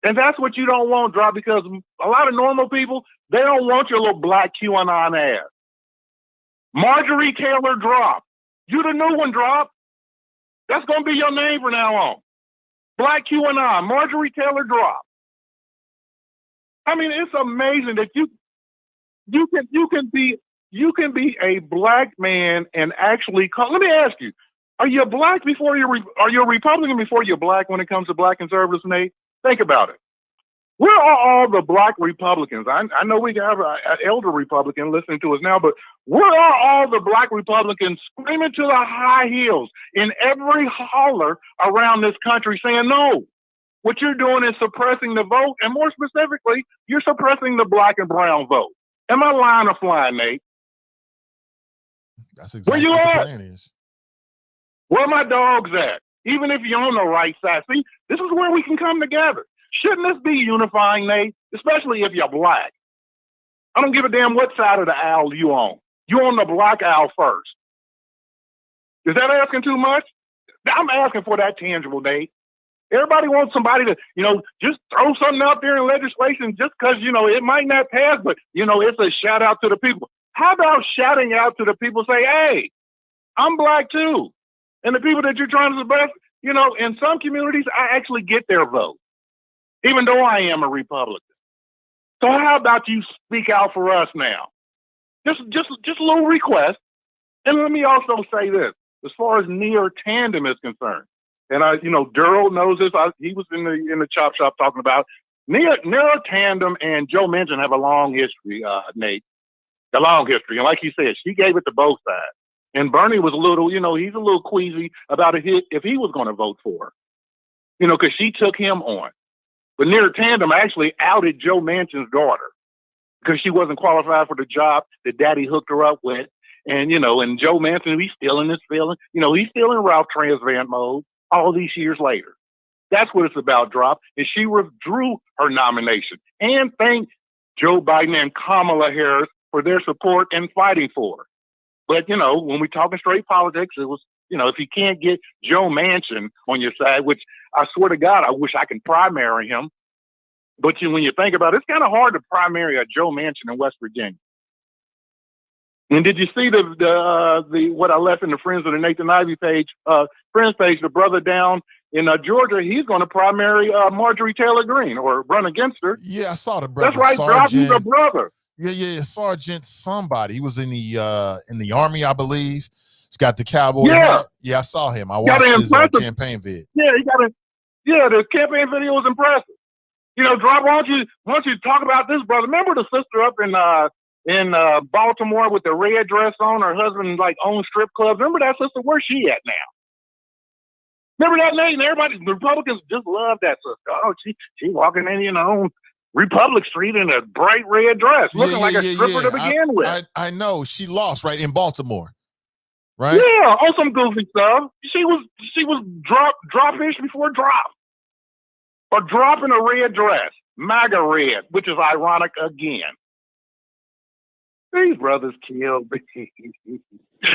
And that's what you don't want, Drop, because a lot of normal people, they don't want your little black QAnon ass. Marjorie Taylor Drop. You the new one, Drop. That's going to be your name from now on. Black QAnon, Marjorie Taylor Drop. I mean, it's amazing that you can be a black man and actually let me ask you, are you black before are you a Republican before you're black when it comes to black conservatives, Nate? Think about it. Where are all the black Republicans? I know we have an elder Republican listening to us now, but where are all the black Republicans screaming to the high heels in every holler around this country saying, no, what you're doing is suppressing the vote, and more specifically, you're suppressing the black and brown vote. Am I lying or flying, Nate? That's exactly what the plan is. Where are my dogs at? Even if you're on the right side. See, this is where we can come together. Shouldn't this be unifying, Nate? Especially if you're black. I don't give a damn what side of the aisle you on. You on the black aisle first. Is that asking too much? I'm asking for that tangible, Nate. Everybody wants somebody to, just throw something out there in legislation just because, it might not pass, but, it's a shout out to the people. How about shouting out to the people, say, hey, I'm black too. And the people that you're trying to suppress, in some communities, I actually get their vote, even though I am a Republican. So how about you speak out for us now? Just a little request. And let me also say this, as far as near tandem is concerned, and Daryl knows this. He was in the chop shop talking about near tandem, and Joe Manchin have a long history, Nate. A long history. And like he said, she gave it to both sides. And Bernie was a little, he's a little queasy about if he was going to vote for her, because she took him on. But near tandem actually outed Joe Manchin's daughter because she wasn't qualified for the job that Daddy hooked her up with. And, and Joe Manchin, he's still in this feeling, he's still in Ralph Transvant mode all these years later. That's what it's about, Drop. And she withdrew her nomination and thanked Joe Biden and Kamala Harris for their support and fighting for her. But, when we're talking straight politics, it was, if you can't get Joe Manchin on your side, which I swear to God, I wish I could primary him. But when you think about it, it's kind of hard to primary a Joe Manchin in West Virginia. And did you see the what I left in the Friends of the Nathan Ivey page, Friends page, the brother down in Georgia, he's going to primary Marjorie Taylor Greene or run against her. Yeah, I saw the brother. That's right, Drop, he's a brother. Yeah, Sergeant somebody. He was in the Army, I believe. He's got the cowboy hat. Yeah, I saw him. I watched his campaign vid. Yeah, the campaign video was impressive. Drop, why don't you talk about this, brother? Remember the sister up in Baltimore with the red dress on, her husband owns strip clubs. Remember that sister? Where's she at now? Remember that name? Everybody, the Republicans just love that sister. Oh, she walking in, Republic Street in a bright red dress, looking like a stripper to begin with. I know she lost right in Baltimore, right? Yeah, on some goofy stuff. She was drop-ish before drop, or drop in a red dress, MAGA red, which is ironic again. These brothers killed me.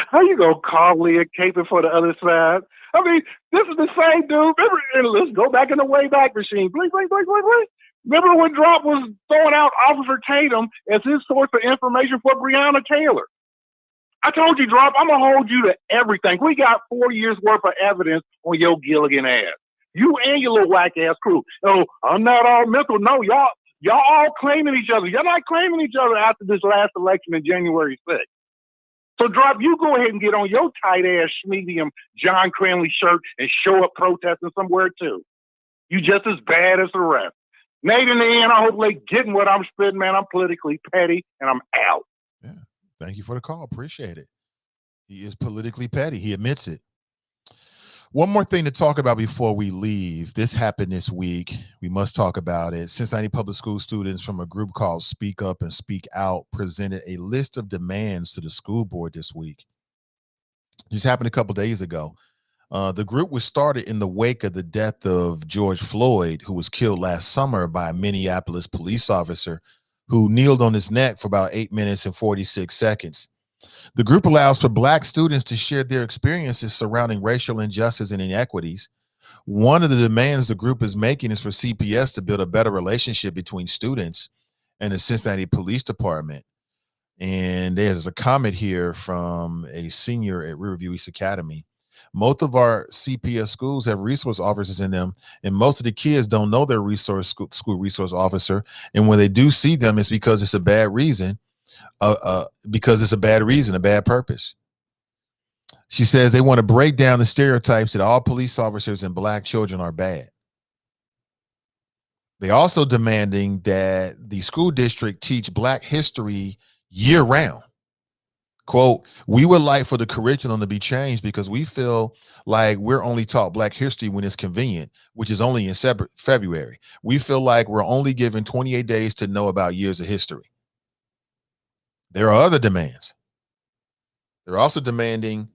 How you gonna call Leah caping for the other side? I mean, this is the same dude. Remember, and let's go back in the Wayback Machine. Blink, blink, blink, blink, blink. Remember when Drop was throwing out Officer Tatum as his source of information for Breonna Taylor? I told you, Drop, I'm gonna hold you to everything. We got 4 years worth of evidence on your Gilligan ass. You and your little whack ass crew. Oh, I'm not all mental. No, y'all all claiming each other. Y'all not claiming each other after this last election in January 6th. So, Drop, you go ahead and get on your tight-ass medium John Cranley shirt and show up protesting somewhere, too. You just as bad as the rest. Nate, in the end, I hope they getting what I'm spitting, man. I'm politically petty, and I'm out. Yeah, thank you for the call. Appreciate it. He is politically petty. He admits it. One more thing to talk about before we leave. This happened this week. We must talk about it. Cincinnati Public School students from a group called Speak Up and Speak Out presented a list of demands to the school board this week. This happened a couple days ago. The group was started in the wake of the death of George Floyd, who was killed last summer by a Minneapolis police officer who kneeled on his neck for about 8 minutes and 46 seconds. The group allows for Black students to share their experiences surrounding racial injustice and inequities. One of the demands the group is making is for CPS to build a better relationship between students and the Cincinnati Police Department. And there's a comment here from a senior at Riverview East Academy. Most of our CPS schools have resource officers in them, and most of the kids don't know their school resource officer. And when they do see them, it's because it's a bad reason. A bad purpose. She says they want to break down the stereotypes that all police officers and Black children are bad. They're also demanding that the school district teach Black history year round. Quote, we would like for the curriculum to be changed because we feel like we're only taught Black history when it's convenient, which is only in February. We feel like we're only given 28 days to know about years of history. There are other demands. They're also demanding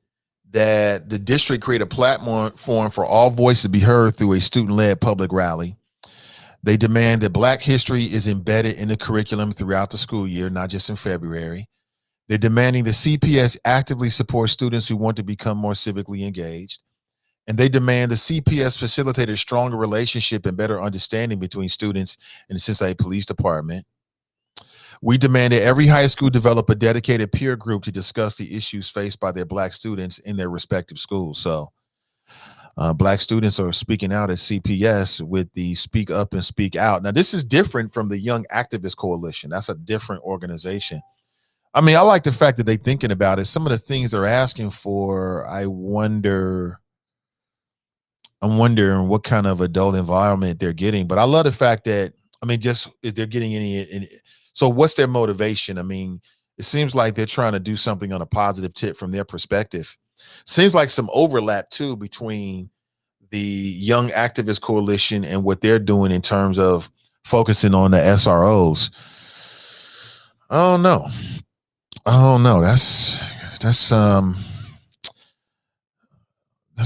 that the district create a platform for all voices to be heard through a student-led public rally. They demand that Black history is embedded in the curriculum throughout the school year, not just in February. They're demanding the CPS actively support students who want to become more civically engaged. And they demand the CPS facilitate a stronger relationship and better understanding between students and the Cincinnati Police Department. We demand that every high school develop a dedicated peer group to discuss the issues faced by their Black students in their respective schools. So Black students are speaking out at CPS with the Speak Up and Speak Out. Now, this is different from the Young Activist Coalition. That's a different organization. I mean, I like the fact that they're thinking about it. Some of the things they're asking for, I'm wondering what kind of adult environment they're getting. But I love the fact that, I mean, just if they're getting any so what's their motivation? I mean, it seems like they're trying to do something on a positive tip from their perspective. Seems like some overlap, too, between the Young Activist Coalition and what they're doing in terms of focusing on the SROs. I don't know. That's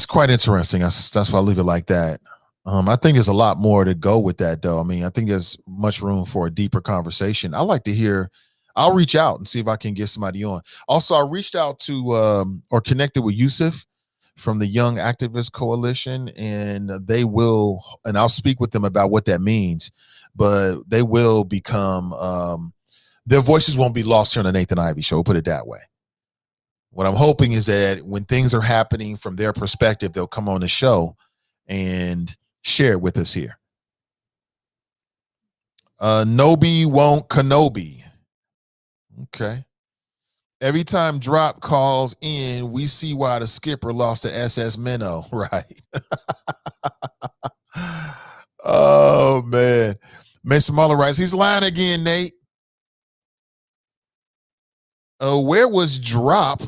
quite interesting. That's why I leave it like that. I think there's a lot more to go with that, though. I mean, I think there's much room for a deeper conversation. I like to hear. I'll reach out and see if I can get somebody on. Also, I reached out to or connected with Yusuf from the Young Activist Coalition, and I'll speak with them about what that means. But they will become. Their voices won't be lost here on the Nathan Ivey Show. We'll put it that way. What I'm hoping is that when things are happening from their perspective, they'll come on the show and share it with us here. Nobi won't Kenobi. Okay. Every time Drop calls in, we see why the skipper lost to SS Minnow. Right. Oh, man. Mr. Muller writes, he's lying again, Nate. Where was Drop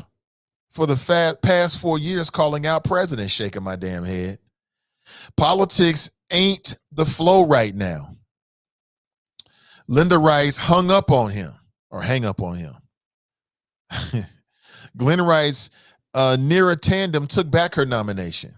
for the past 4 years calling out presidents? Shaking my damn head. Politics ain't the flow right now. Linda Rice hung up on him or hang up on him. Glenn Rice, near a tandem, took back her nomination.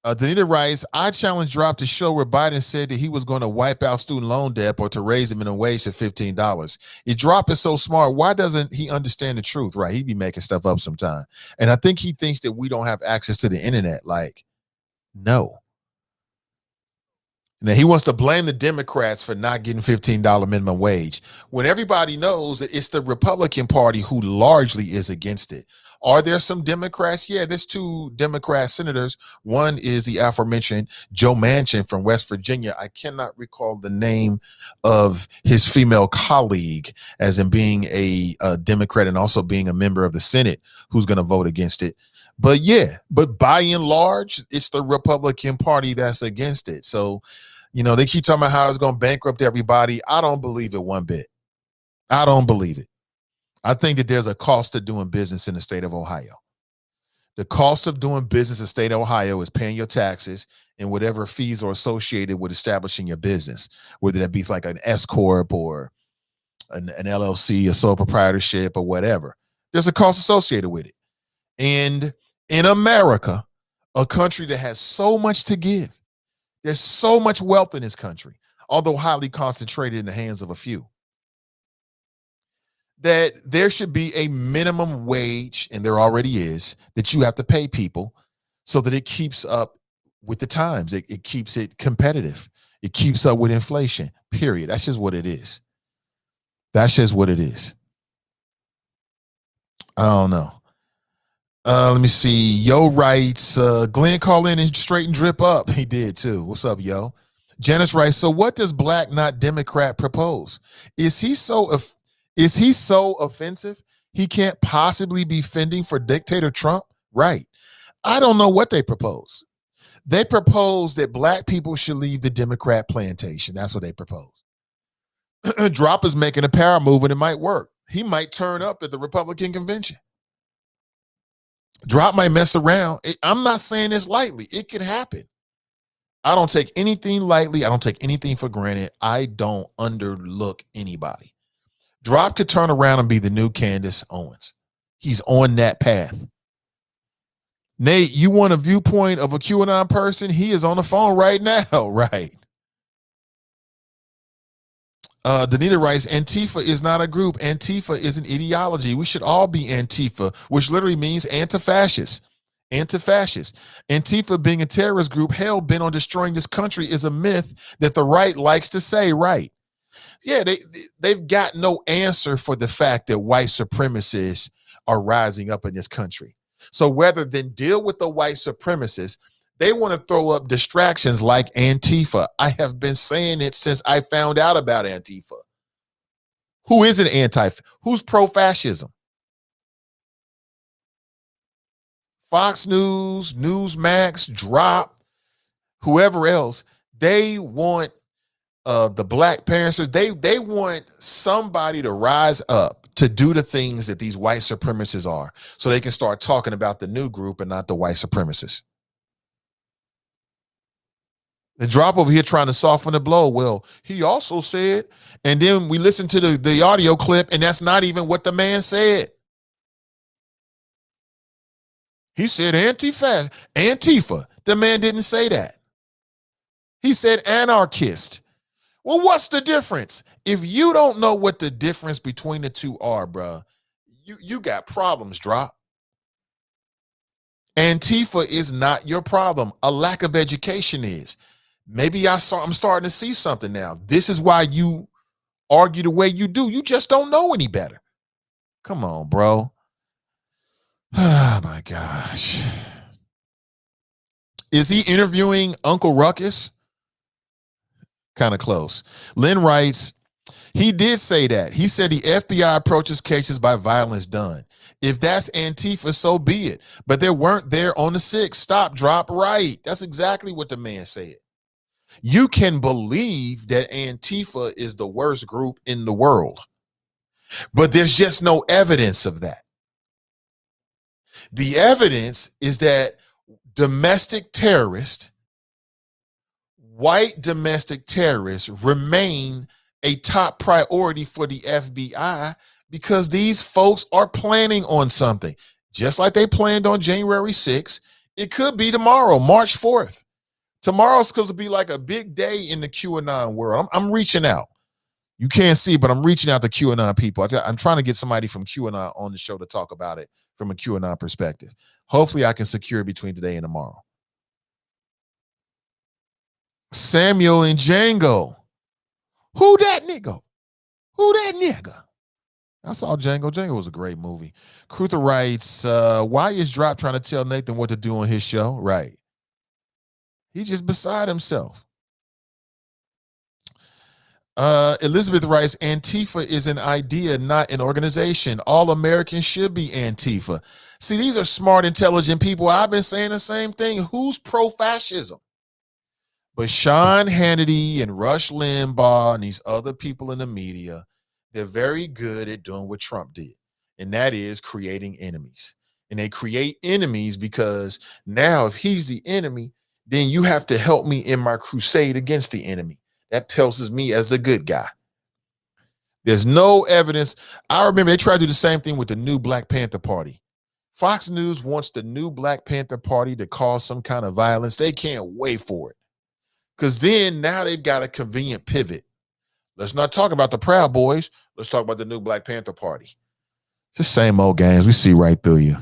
Danita Rice, I challenge dropped to show where Biden said that he was going to wipe out student loan debt or to raise the minimum wage to $15. If Drop is so smart, why doesn't he understand the truth? Right? He be making stuff up sometime. And I think he thinks that we don't have access to the internet. Like, no. Now, he wants to blame the Democrats for not getting $15 minimum wage when everybody knows that it's the Republican Party who largely is against it. Are there some Democrats? Yeah, there's 2 Democrat senators. One is the aforementioned Joe Manchin from West Virginia. I cannot recall the name of his female colleague as in being a Democrat and also being a member of the Senate who's going to vote against it. But yeah, but by and large, it's the Republican Party that's against it. So, you know, they keep talking about how it's going to bankrupt everybody. I don't believe it one bit. I don't believe it. I think that there's a cost to doing business in the state of Ohio. The cost of doing business in the state of Ohio is paying your taxes and whatever fees are associated with establishing your business, whether that be like an S Corp or an LLC, a sole proprietorship or whatever. There's a cost associated with it. And in America, a country that has so much to give, there's so much wealth in this country, although highly concentrated in the hands of a few, that there should be a minimum wage, and there already is, that you have to pay people so that it keeps up with the times. It keeps it competitive. It keeps up with inflation, period. That's just what it is. That's just what it is. I don't know. Let me see. Yo writes, Glenn call in and straighten drip up. He did too. What's up, yo? Janice writes, so what does Black Not Democrat propose? Is he so offensive he can't possibly be fending for dictator Trump? Right. I don't know what they propose. They propose that Black people should leave the Democrat plantation. That's what they propose. Drop is making a power move and it might work. He might turn up at the Republican convention. Drop might mess around. I'm not saying this lightly. It could happen. I don't take anything lightly. I don't take anything for granted. I don't underlook anybody. Drop could turn around and be the new Candace Owens. He's on that path. Nate, you want a viewpoint of a QAnon person? He is on the phone right now, right? Danita writes, Antifa is not a group. Antifa is an ideology. We should all be Antifa, which literally means anti-fascist. Anti-fascist. Antifa being a terrorist group hell bent on destroying this country is a myth that the right likes to say, right? Yeah, they've got no answer for the fact that white supremacists are rising up in this country. So rather than deal with the white supremacists, they want to throw up distractions like Antifa. I have been saying it since I found out about Antifa. Who is an who's pro-fascism? Fox News, Newsmax, Drop, whoever else, they want the Black Panthers, they want somebody to rise up to do the things that these white supremacists are so they can start talking about the new group and not the white supremacists. The Drop over here trying to soften the blow. Well, he also said, and then we listen to the audio clip, and that's not even what the man said. He said Antifa. The man didn't say that. He said anarchist. Well, what's the difference? If you don't know what the difference between the two are, bruh, you got problems, Drop. Antifa is not your problem. A lack of education is. Maybe I'm starting to see something now. This is why you argue the way you do. You just don't know any better. Come on, bro. Oh my gosh. Is he interviewing Uncle Ruckus? Kind of close. Lynn writes, he did say that. He said the FBI approaches cases by violence done. If that's Antifa, so be it. But they weren't there on the 6th. Stop, Drop, right. That's exactly what the man said. You can believe that Antifa is the worst group in the world, but there's just no evidence of that. The evidence is that domestic terrorists, white domestic terrorists, remain a top priority for the FBI because these folks are planning on something. Just like they planned on January 6th, it could be tomorrow, March 4th. Tomorrow's supposed to be like a big day in the QAnon world. I'm reaching out. You can't see, but I'm reaching out to QAnon people. I'm trying to get somebody from QAnon on the show to talk about it from a QAnon perspective. Hopefully I can secure it between today and tomorrow. Samuel and Django. Who that nigga? Who that nigga? I saw Django. Django was a great movie. Cruther writes, why is Drop trying to tell Nathan what to do on his show? Right. He's just beside himself. Elizabeth writes, Antifa is an idea, not an organization. All Americans should be Antifa. See, these are smart, intelligent people. I've been saying the same thing. Who's pro-fascism? But Sean Hannity and Rush Limbaugh and these other people in the media, they're very good at doing what Trump did, and that is creating enemies. And they create enemies because now if he's the enemy, then you have to help me in my crusade against the enemy. That pelts me as the good guy. There's no evidence. I remember they tried to do the same thing with the new Black Panther Party. Fox News wants the new Black Panther Party to cause some kind of violence. They can't wait for it. Because then now they've got a convenient pivot. Let's not talk about the Proud Boys. Let's talk about the new Black Panther Party. It's the same old games. We see right through you.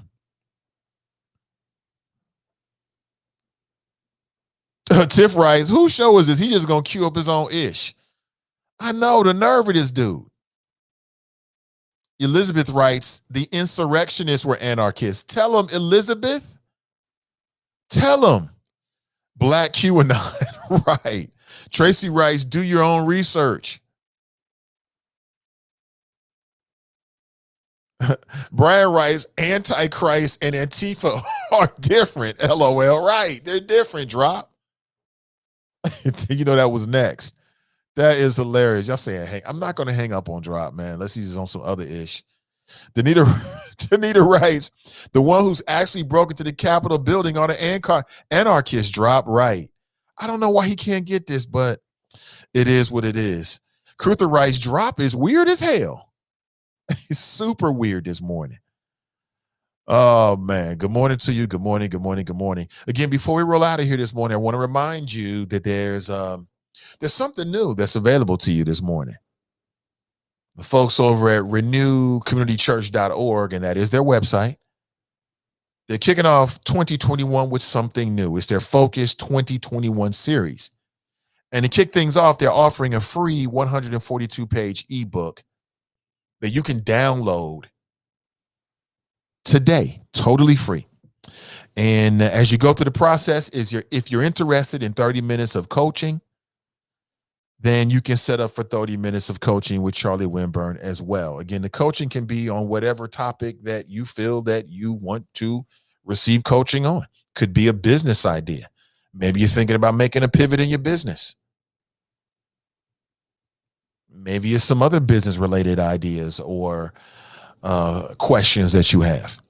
Tiff writes, whose show is this? He just going to cue up his own ish. I know, the nerve of this dude. Elizabeth writes, the insurrectionists were anarchists. Tell them, Elizabeth. Tell them. Black QAnon. Right. Tracy writes, do your own research. Brian writes, Antichrist and Antifa are different. LOL. Right. They're different, Drop. You know that was next. That is hilarious. Y'all saying, hey, I'm not going to hang up on Drop, man, unless he's on some other ish. Danita writes, the one who's actually broke into the Capitol building are the anarchist. Drop. Right. I don't know why he can't get this, but it is what it is. Cruther writes, Drop is weird as hell. He's super weird this morning. Oh, man. Good morning to you. Good morning. Good morning. Good morning. Again, before we roll out of here this morning, I want to remind you that there's something new that's available to you this morning. The folks over at renewcommunitychurch.org, and that is their website. They're kicking off 2021 with something new. It's their Focus 2021 series. And to kick things off, they're offering a free 142-page ebook that you can download today, totally free. And as you go through the process, if you're interested in 30 minutes of coaching, then you can set up for 30 minutes of coaching with Charlie Winburn as well. Again, the coaching can be on whatever topic that you feel that you want to receive coaching on. Could be a business idea. Maybe you're thinking about making a pivot in your business. Maybe it's some other business related ideas or questions that you have.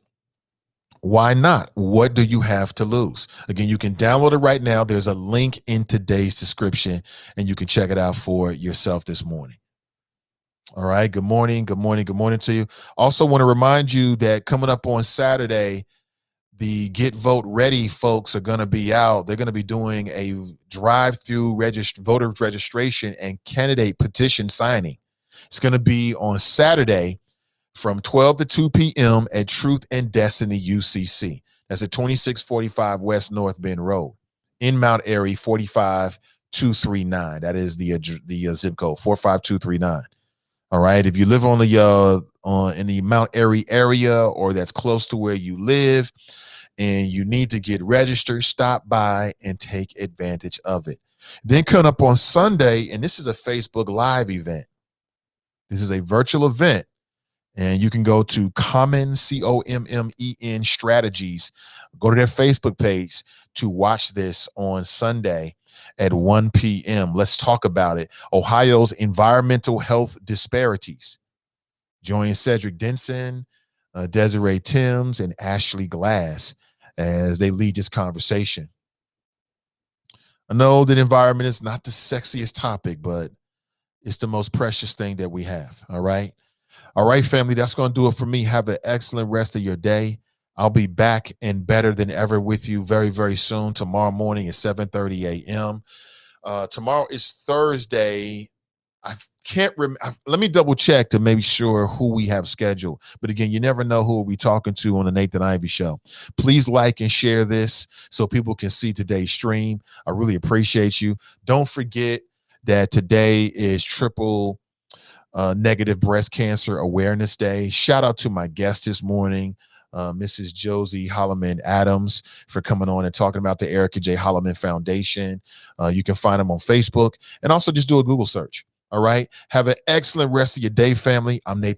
Why not? What do you have to lose? Again, you can download it right now. There's a link in today's description, and you can check it out for yourself this morning. All right. Good morning. Good morning. Good morning to you. Also want to remind you that coming up on Saturday, the Get Vote Ready folks are going to be out. They're going to be doing a drive-through voter registration and candidate petition signing. It's going to be on Saturday from 12 to 2 p.m. at Truth and Destiny UCC. That's at 2645 West North Bend Road in Mount Airy, 45239. That is the zip code, 45239. All right. If you live on the in the Mount Airy area, or that's close to where you live, and you need to get registered, stop by and take advantage of it. Then come up on Sunday, and this is a Facebook Live event. This is a virtual event. And you can go to Common, COMMEN Strategies. Go to their Facebook page to watch this on Sunday at 1 p.m. Let's talk about it. Ohio's environmental health disparities. Join Cedric Denson, Desiree Timms, and Ashley Glass as they lead this conversation. I know that environment is not the sexiest topic, but it's the most precious thing that we have. All right. All right, family. That's going to do it for me. Have an excellent rest of your day. I'll be back and better than ever with you very, very soon. Tomorrow morning at 7:30 a.m. Tomorrow is Thursday. I can't remember. Let me double check to make sure who we have scheduled. But again, you never know who we'll be talking to on the Nathan Ivey Show. Please like and share this so people can see today's stream. I really appreciate you. Don't forget that today is triple Negative Breast Cancer Awareness Day. Shout out to my guest this morning, Mrs. Josie Holloman Adams, for coming on and talking about the Erica J. Holloman Foundation. You can find them on Facebook and also just do a Google search. All right. Have an excellent rest of your day, family. I'm Nathan